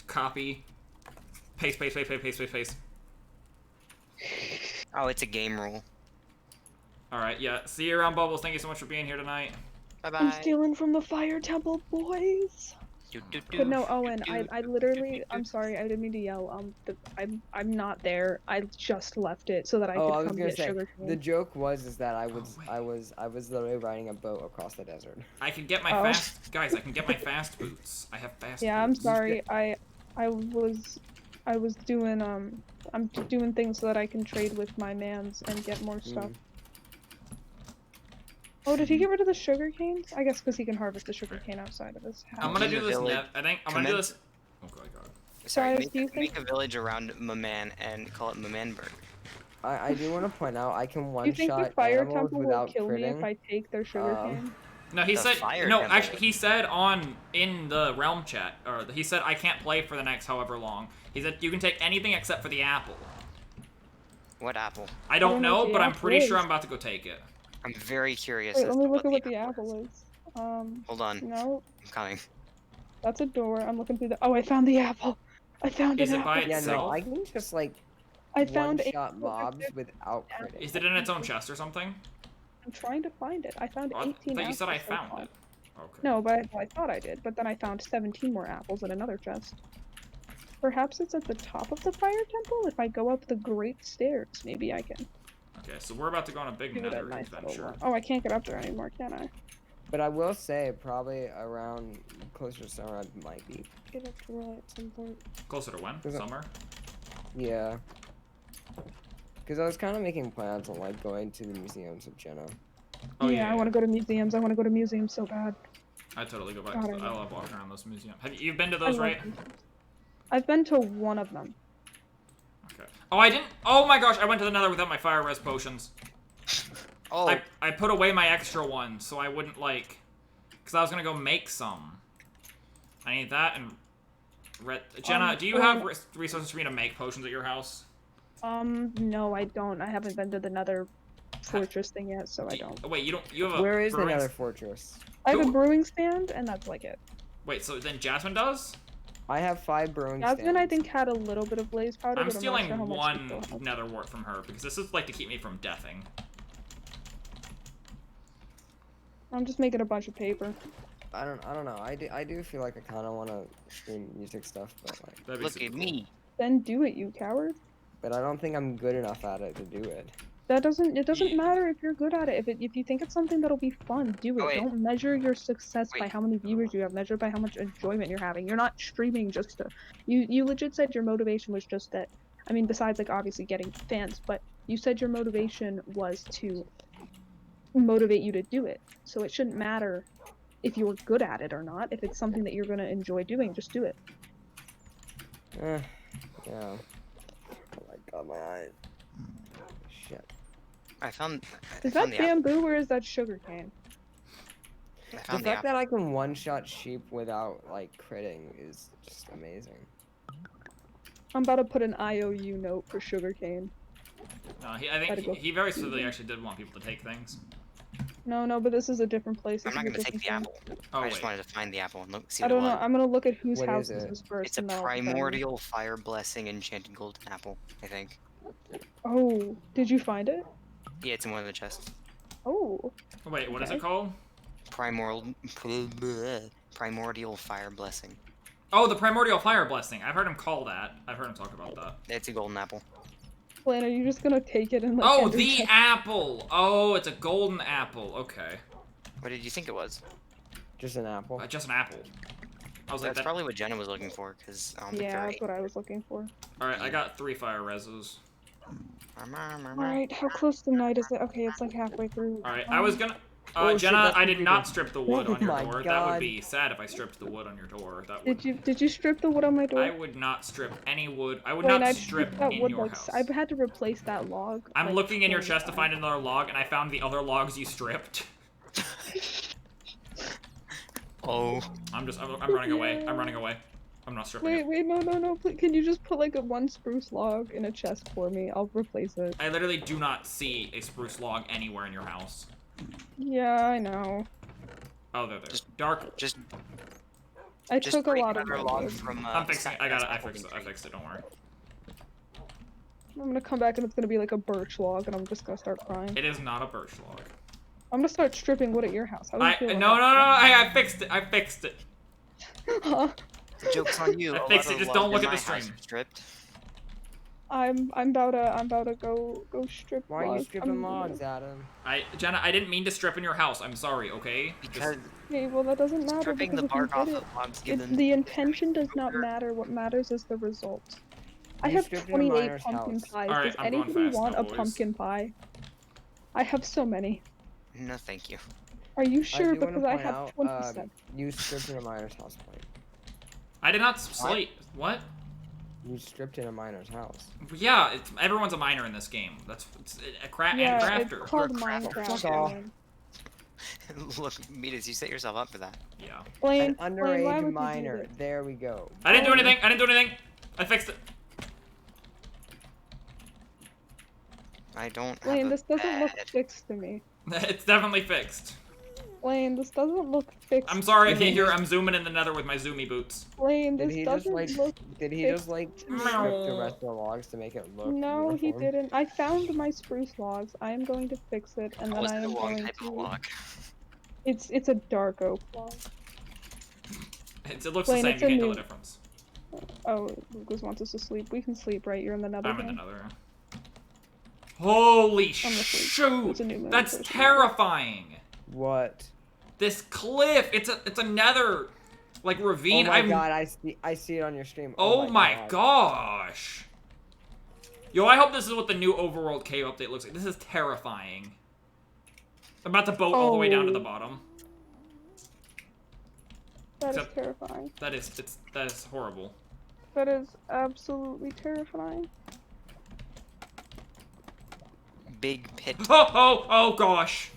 Copy. Paste, paste, paste, paste, paste, paste, paste. Oh, it's a game rule. Alright, yeah. See you around, Bubbles. Thank you so much for being here tonight. Bye I'm bye. stealing from the fire temple, boys. But no, Owen, I literally, I'm sorry, I didn't mean to yell. I'm not there. I just left it so that I Oh, could I was come gonna get say sugar the cane. joke was that I was wait. I was literally riding a boat across the desert. I can get my Oh. fast... Guys, I can get my fast boots. I have fast Yeah, I'm boots. sorry. I was doing I'm doing things so that I can trade with my mans and get more stuff. Mm. Oh, did he get rid of the sugar canes? I guess because he can harvest the sugar cane outside of his house. I'm gonna In do the this village. I think I'm gonna do this... Oh, God, God. Sorry, Guys, do you make a village around Maman and call it Mamanburg. I do want to point out I can Do one you think the shot fire animals temple will without kill me if critting. I take their sugar Um, cane? No, he The said... fire No, temple. actually, he said in the realm chat, or he said I can't play for the next however long. He said you can take anything except for the apple. What apple? I don't don't know know, what the but I'm apple pretty sure is. I'm about to go take it. I'm very curious. Wait, as let me to look at what the the apple is. Hold on, No, I'm coming. that's a door. I'm looking through the. Oh, I found the apple. I found Is an it apple. by Yeah, no, itself? I can just like I found one a. shot mobs without critting. Is it in its own chest or something? I'm trying to find it. I found Oh, I 18 thought you said I apples so found far. it. Okay. No, but I thought I did. But then I found 17 more apples in another chest. Perhaps it's at the top of the fire temple? If I go up the great stairs, maybe I can Okay, so we're about to go on a big do it at nether night. adventure. Oh, I can't get up there anymore, can I? But I will say, probably around closer to summer, I might be. Get up to Roy at some point. Closer to when? Is it- Summer? Yeah. Because I was kind of making plans on like going to the museums of Jenna. Oh yeah, I want to go to museums. I want to go to museums so bad. I totally go back God, to I I know. love walking around those museums. Have you been to I those, love right? them. I've been to one of them. Okay. Oh, I didn't. Oh my gosh, I went to the nether without my fire res potions. Oh, I put away my extra one so I wouldn't like, because I was gonna go make some. I need that and Jenna, do you have resources for me to make potions at your house? No, I don't. I haven't been to the Nether fortress thing yet, so I don't. Oh, wait, you don't. You have a. Where is the brewing Nether fortress? I have a Who- brewing stand, and that's like it. Wait, so then Jasmine does? I have 5 brewing Jasmine, I stands. think, had a little bit of blaze powder, I'm but stealing I'm not sure how much she one still has. nether wart from her because this is like to keep me from deathing. I'm just making a bunch of paper. I don't know. I do feel like I kind of want to stream music stuff, but like, That'd be look super at cool. me. Then do it, you coward. but I don't think I'm good enough at it to do it. It doesn't Yeah. matter if you're good at it. If you think it's something that'll be fun, do it. Oh, wait. Don't measure your success by Wait. how many viewers you have. Measure by how much enjoyment you're having. You're not streaming just to. You legit said your motivation was just that. I mean, besides like obviously getting fans, but you said your motivation was to motivate you to do it. So it shouldn't matter if you're good at it or not. If it's something that you're gonna enjoy doing, just do it. Yeah. Oh my god, my eyes. Shit. I found. I Is that found the apple. bamboo or is that sugarcane? I The found the fact apple. that I can one-shot sheep without like critting is just amazing. I'm about to put an IOU note for sugarcane. No, I Gotta think go. he very specifically actually did want people to take things. No, but this is a different place. I'm This not is a gonna take different the thing. apple. Oh I wait. just wanted to find the apple and look, see I what it don't know. was. I'm gonna look at whose What house is this it? is first. It's a and then I'll tell you. primordial fire blessing enchanted golden apple, I think. Oh, did you find it? Yeah, it's in one of the chests. Oh, Wait, what is Okay. it called? Primordial fire blessing. Oh, the primordial fire blessing. I've heard him call that. I've heard him talk about that. It's a golden apple. Blaine, are you just gonna take it and like? Oh, hand it the to- apple. Oh, it's a golden apple. Okay, What did you think it was? Just an apple. just an apple. I was like, That's that... probably what Jenna was looking for, because Yeah, that's what I was looking for. all right, I got 3 fire reses. All right, how close to night is it? Okay, it's like halfway through. All right, I was gonna. Oh, shit, Jenna, that's I what did we not did. strip the wood on your my door. That would God. be sad if I stripped the wood on your door. That would. Did you strip the wood on my door? I would not strip any wood. I would Blaine, not I strip stripped that in wood your like house. I've had to replace that log. I'm like, looking in your 20 chest to times. find another log, and I found the other logs you stripped. Oh. I'm running away. I'm running away. I'm not stripping it. Wait, no, please, can you just put like a 1 spruce log in a chest for me? I'll replace it. I literally do not see a spruce log anywhere in your house. Yeah, I know. Oh, there. Just- Dark. Just I just took a break lot of another wood. log from. I'm fixing it. I got it. I Apple fixed it. I tree. fixed it. Don't worry. I'm gonna come back and it's gonna be like a birch log and I'm just gonna start crying. It is not a birch log. I'm gonna start stripping wood at your house. How do you I feel no. about I fixed it. I fixed it. that? The joke's on you. I a lot fixed of it, just logs don't look in at my the house stream. are Stripped. I'm about to go strip Why are you logs. stripping logs, Adam? Jenna, I didn't mean to strip in your house. I'm sorry. Okay. Because Okay, well that doesn't matter stripping because the if you bark off did the it, logs given. the intention does not matter. What matters is the result. I You have stripped in a 28 miner's pumpkin house. pies. Alright, Does I'm going anybody fast want now, a boys. pumpkin pie? I have so many. No, thank you. Are you sure? do wanna Because I point have out, 27. You stripped in a miner's house, Blake. I did not slate. What? You stripped in a miner's house. Yeah, everyone's a miner in this game. It's a and Yeah, crafter. it's called You're a crafter. Minecraft. Fuck off. Blaine. Look, Midas, you set yourself up for that. Yeah. Blaine, An Blaine, why would underage you miner. do this? There we go. I didn't do anything. I didn't do anything. I fixed it. I don't Blaine, have a this doesn't look bed. fixed to me. It's definitely fixed. Blaine, this doesn't look fixed. I'm sorry I to can't me. hear. I'm zooming in the nether with my zoomy boots. Blaine, Did this he just doesn't like? look. Did he fixed just like to me. strip the rest of the logs to make it look? No, he uniform? didn't. I found my spruce logs. I am going to fix it, and That then was I the am wrong going type of to. log. It's a dark oak log. It looks Blaine, the same. it's You a can't tell new- the difference. Oh, Lucas wants us to sleep. We can sleep, right? You're in the nether. I'm in game? another. Holy I'm asleep. shoot! It's a new moon, That's so it's not- terrifying. What? This cliff. It's a nether, like ravine. Oh my I'm. god, I see it on your stream. Oh my gosh. Yo, I hope this is what the new overworld cave update looks like. This is terrifying. I'm about to boat all the way down to the Oh. bottom. That is Except- terrifying. That is horrible. That is absolutely terrifying. Big pit. Oh gosh.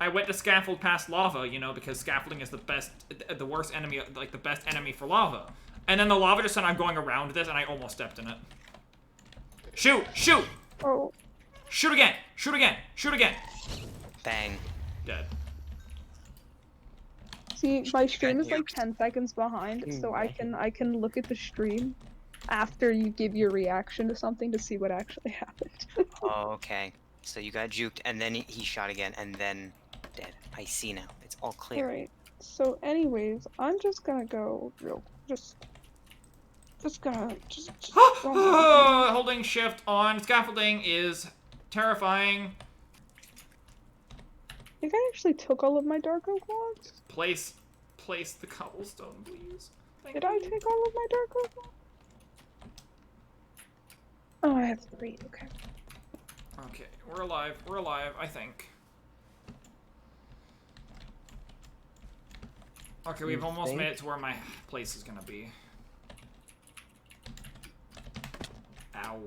I went to scaffold past lava, you know, because scaffolding is the worst enemy, like the best enemy for lava. And then the lava just said I'm going around this, and I almost stepped in it. Shoot! Shoot! Oh, Shoot again! Shoot again! Shoot again! Bang. Dead. see, my stream is got like nuked. 10 seconds behind, so I Dang. can look at the stream after you give your reaction to something to see what actually happened. Oh, okay. So you got juked, and then he shot again, and then dead. I see now. It's all clear. Alright, so anyways, I'm just gonna go just gonna Holding shift on scaffolding is terrifying. I think I actually took all of my dark oak logs. Place the cobblestone, please. Thank Did I you. take all of my dark oak logs? Oh, I have 3, okay. Okay, we're alive. We're alive, I think. Okay, we've You almost think? made it to where my place is gonna be. Ow.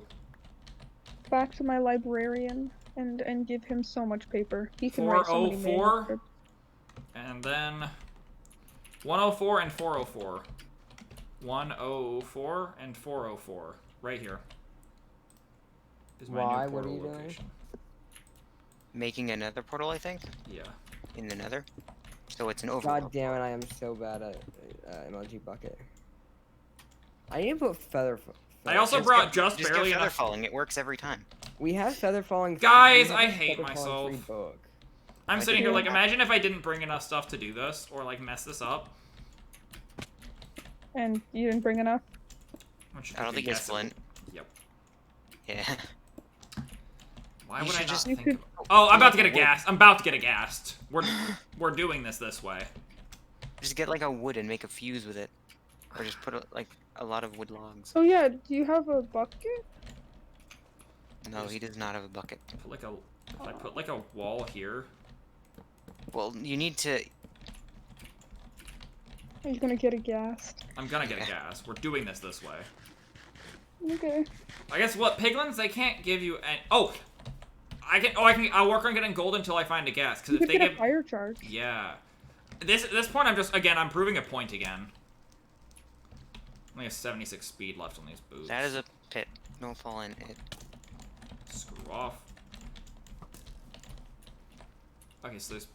Back to my librarian and give him so much paper. He can write so many 404? manuscripts. And then 104 and 404. 104 and 404. Right here. Is my Why? new What are portal you doing? location. Making another portal, I think, Yeah. in the nether. So it's an overworld. God damn it, I am so bad at MLG bucket. I need to put feather. I also Just brought get- just Just barely get feather enough. falling. It works every time. We have feather falling. Guys, we have I a hate feather falling myself. free book. I'm Why sitting do here you like, have- imagine if I didn't bring enough stuff to do this, or like mess this up. And you didn't bring enough? Which I don't could think it's guess it- flint. Yep. Yeah. Why You would I should not just- You think could- of... Oh, I'm about to get a gas. I'm about to get a gassed. We're doing this way. Just get like a wood and make a fuse with it, or just put like a lot of wood logs. Oh yeah, do you have a bucket? No, he does not have a bucket. Put like a... If I put like a wall here... Well, you need to. Are you gonna get a gas? I'm gonna get a gas. We're doing this way. Okay. I guess what? Piglins, they can't give you any... Oh! I'll work on getting gold until I find a gas, because You if could they get give... a fire charge. Yeah. This point, I'm proving a point again. Only have 76 speed left on these boots. That is a pit. Don't fall in it. Screw off. Okay, so there's...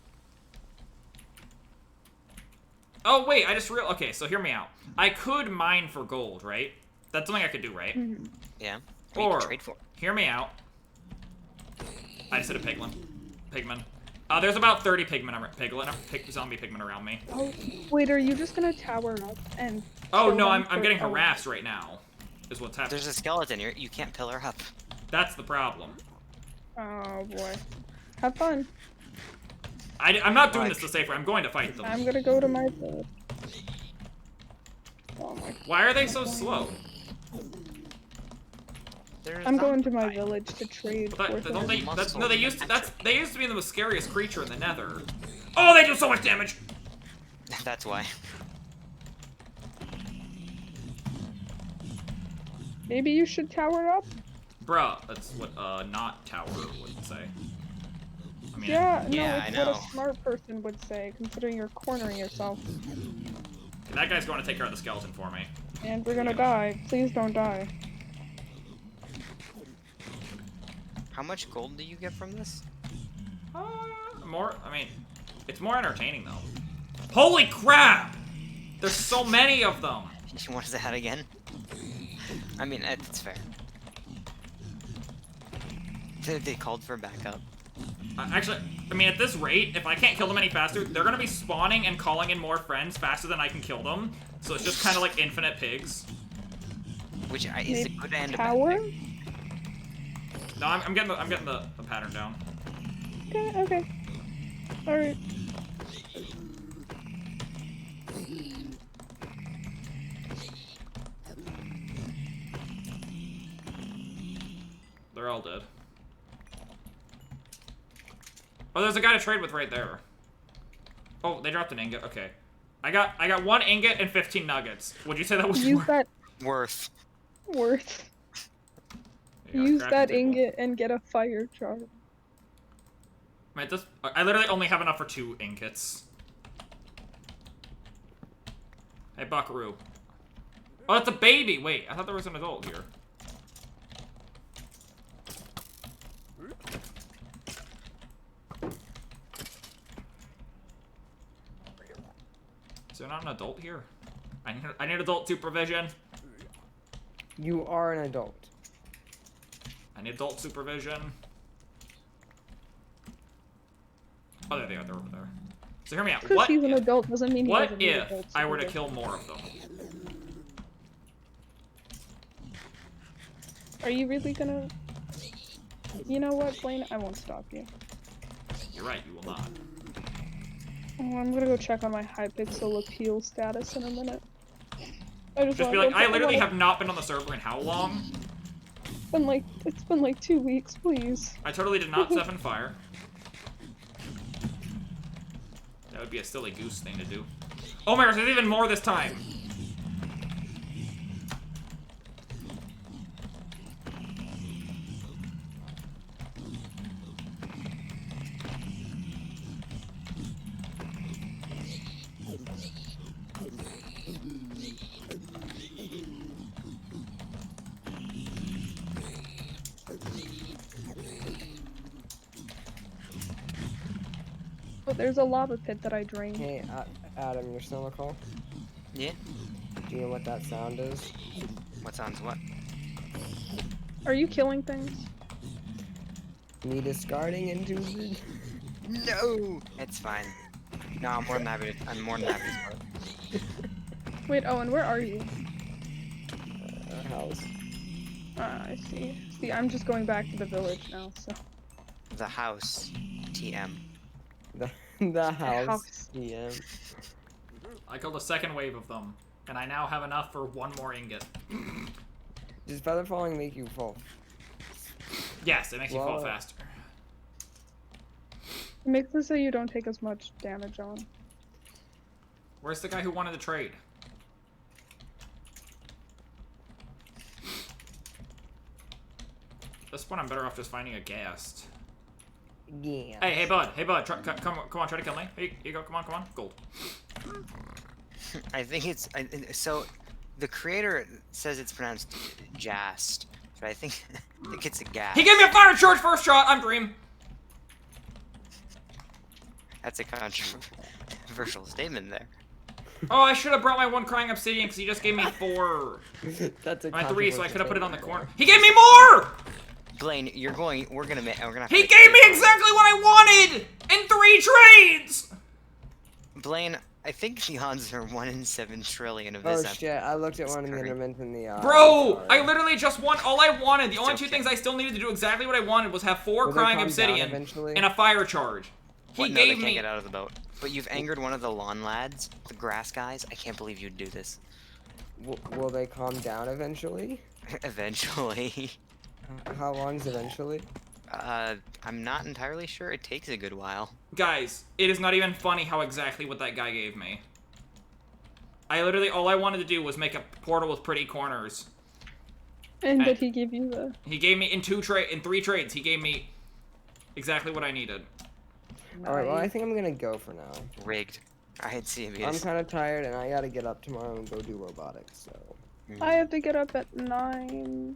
Oh, wait, I just okay, so hear me out. I could mine for gold, right? That's something I could do, right? Mhm. Yeah. Or- trade for. Hear me out. I just said a pigman. There's about 30 zombie pigmen around me. Oh, wait, are you just gonna tower up and... Oh, kill no, them I'm for- getting oh, harassed right now, is what's happening. There's a skeleton here. You can't pillar up. That's the problem. Oh boy. Have fun. I'm not doing Like- this the safe way. I'm going to fight them. I'm gonna go to my bed. Oh my... Why are they so slow? There's I'm not- going to my village to trade But for don't they? Muscle That's, no, they used to. metric. They used to be the most scariest creature in the Nether. Oh, they do so much damage. That's why. Maybe you should tower up? Bruh, that's what not tower would say. I mean, Yeah, no, Yeah, it's I what know. a smart person would say, considering you're cornering yourself. that guy's going to take care of the skeleton for me. And we're gonna die. Please don't die. How much gold do you get from this? More. I mean, it's more entertaining though. Holy crap! There's so many of them. What is that again? I mean, it's fair. They called for backup. Actually, I mean, at this rate, if I can't kill them any faster, they're gonna be spawning and calling in more friends faster than I can kill them. So it's just kind of like infinite pigs. Which is a Maybe good and a bad tower? thing. No, I'm getting the pattern down. Okay, okay. Alright. They're all dead. Oh, there's a guy to trade with right there. Oh, they dropped an ingot. Okay. I got 1 ingot and 15 nuggets. Would you say that was Use worth? that Worth. worth. There you go, Use crafting that table. ingot and get a fire charge. Wait, I literally only have enough for 2 ingots. Hey, Buckaroo. Oh, it's a baby! Wait, I thought there was an adult here. Is there not an adult here? I need adult supervision. You are an adult. I need adult supervision. Oh, there they are. They're over there. So hear me out. Because What he's an if, adult doesn't mean he what doesn't need if adult I were to supervision. kill more of them? Are you really gonna... You know what, Blaine? I won't stop you. You're right, you will not. Oh, I'm gonna go check on my Hypixel appeal status in a minute. I Just wanna be like, go I check- literally wanna- have not been on the server in how long? It's been like 2 weeks, please. I totally did not set on fire. That would be a silly goose thing to do. Oh my gosh, there's even more this time! But there's a lava pit that I drained. Hey, Adam, you're still on the call? Yeah. Do you know what that sound is? What sounds what? Are you killing things? Me discarding into the No! It's fine. No, I'm more than happy to start. Wait, Owen, where are you? house. Ah, I see. See, I'm just going back to the village now, so. The house. TM. The house. house. Yeah. I killed a second wave of them, and I now have enough for 1 more ingot. Does feather falling make you fall? Yes, it makes you fall Whoa. faster. It makes it so you don't take as much damage on. Where's the guy who wanted to trade? At this point, I'm better off just finding a guest. Yeah. Hey, bud, come on, try to kill me. Here you go, come on, gold. I think it's so. The creator says it's pronounced Jast, but I think it's a gas. He gave me a fire charge first shot. I'm Dream. That's a controversial statement there. Oh, I should have brought my 1 crying obsidian because he just gave me 4. That's a My 3, so I could have put it on the controversial corner. He gave me more. Blaine, we're gonna have He to- gave me exactly what I wanted in 3 trades. Blaine, I think the odds are 1 in 7 trillion of Oh this. shit, I looked at It's one of the current. interments in the Bro, sorry. I literally just won all I wanted. The only 2 okay. things I still needed to do exactly what I wanted was have 4 Will they crying calm down obsidian eventually? and a fire charge. He What? No, they gave can't me. get out of the boat. But you've angered one of the lawn lads, the grass guys. I can't believe you'd do this. Will they calm down eventually? Eventually. How long's eventually? I'm not entirely sure. It takes a good while. Guys, it is not even funny how exactly what that guy gave me. I literally, all I wanted to do was make a portal with pretty corners. And Hey. did he give you the... He gave me in 3 trades. He gave me exactly what I needed. Alright, well I think I'm gonna go for now. Rigged. I had I'm CBS. kinda tired and I gotta get up tomorrow and go do robotics, so. I have to get up at 9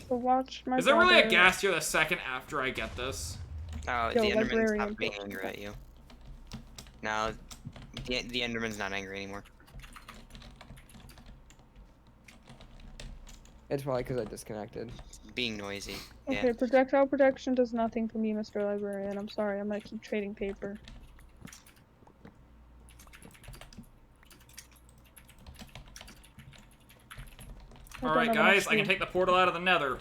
to watch my Is there really a brother. gas here the second after I get this? Oh, Yo, the Enderman's librarian stopped being book. angry at you. No, the Enderman's not angry anymore. It's probably because I disconnected. being noisy. Okay, projectile protection does nothing for me, Mr. Librarian. I'm sorry, I'm gonna keep trading paper. Alright, guys, I can take the portal out of the nether.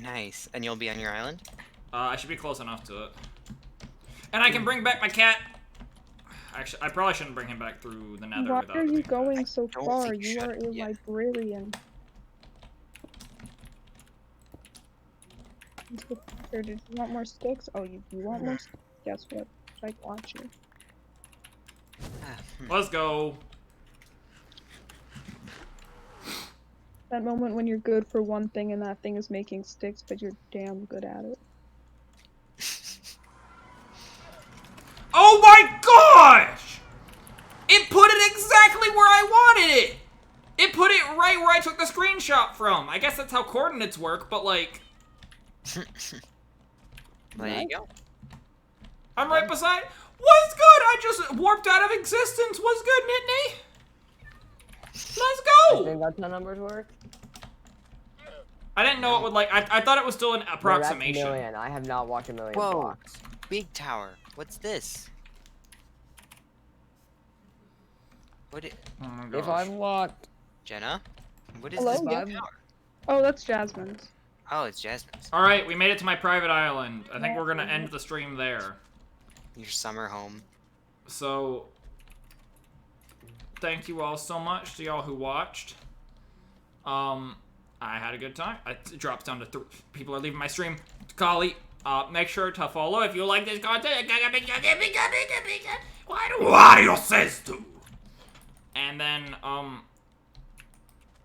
Nice. And you'll be on your island? I should be close enough to it. And I can bring back my cat. Actually, I probably shouldn't bring him back through the nether Why without are you bringing him back. going so don't far? think you You are should, a yeah. librarian. Or did you want more sticks? Oh, you want more sticks? Guess what? I got you. Let's go. That moment when you're good for one thing and that thing is making sticks, but you're damn good at it. Oh my gosh! It put it exactly where I wanted it! It put it right where I took the screenshot from. I guess that's how coordinates work, but like... There you go. I'm right beside... What's good? I just warped out of existence. What's good, Nittany? Let's I go! think that's how numbers work. I didn't know it would like... I thought it was still an approximation. No, that's million. I have not watched a million Whoa. blocks. Big tower. What's this? What it... Oh my If gosh. I've walked... Jenna? What is Hello? this Yeah. big tower? Oh, that's Jasmine's. Oh, it's Jasmine's. Alright, we made it to my private island. I think we're gonna end the stream there. Your summer home. So... Thank you all so much to y'all who watched. I had a good time. It drops down to 3. People are leaving my stream. Kali, make sure to follow if you like this content. Why do you says to? And then,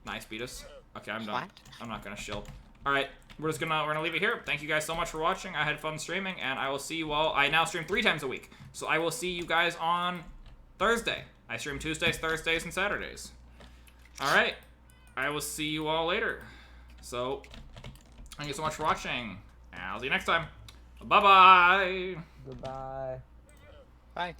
nice, beat us. Okay, I'm done. What? I'm not gonna shill. Alright, we're gonna leave it here. Thank you guys so much for watching. I had fun streaming, and I will see you all. I now stream 3 times a week. So I will see you guys on Thursday. I stream Tuesdays, Thursdays, and Saturdays. Alright. I will see you all later. So, thank you so much for watching. And I'll see you next time. Bye-bye. Goodbye. Bye.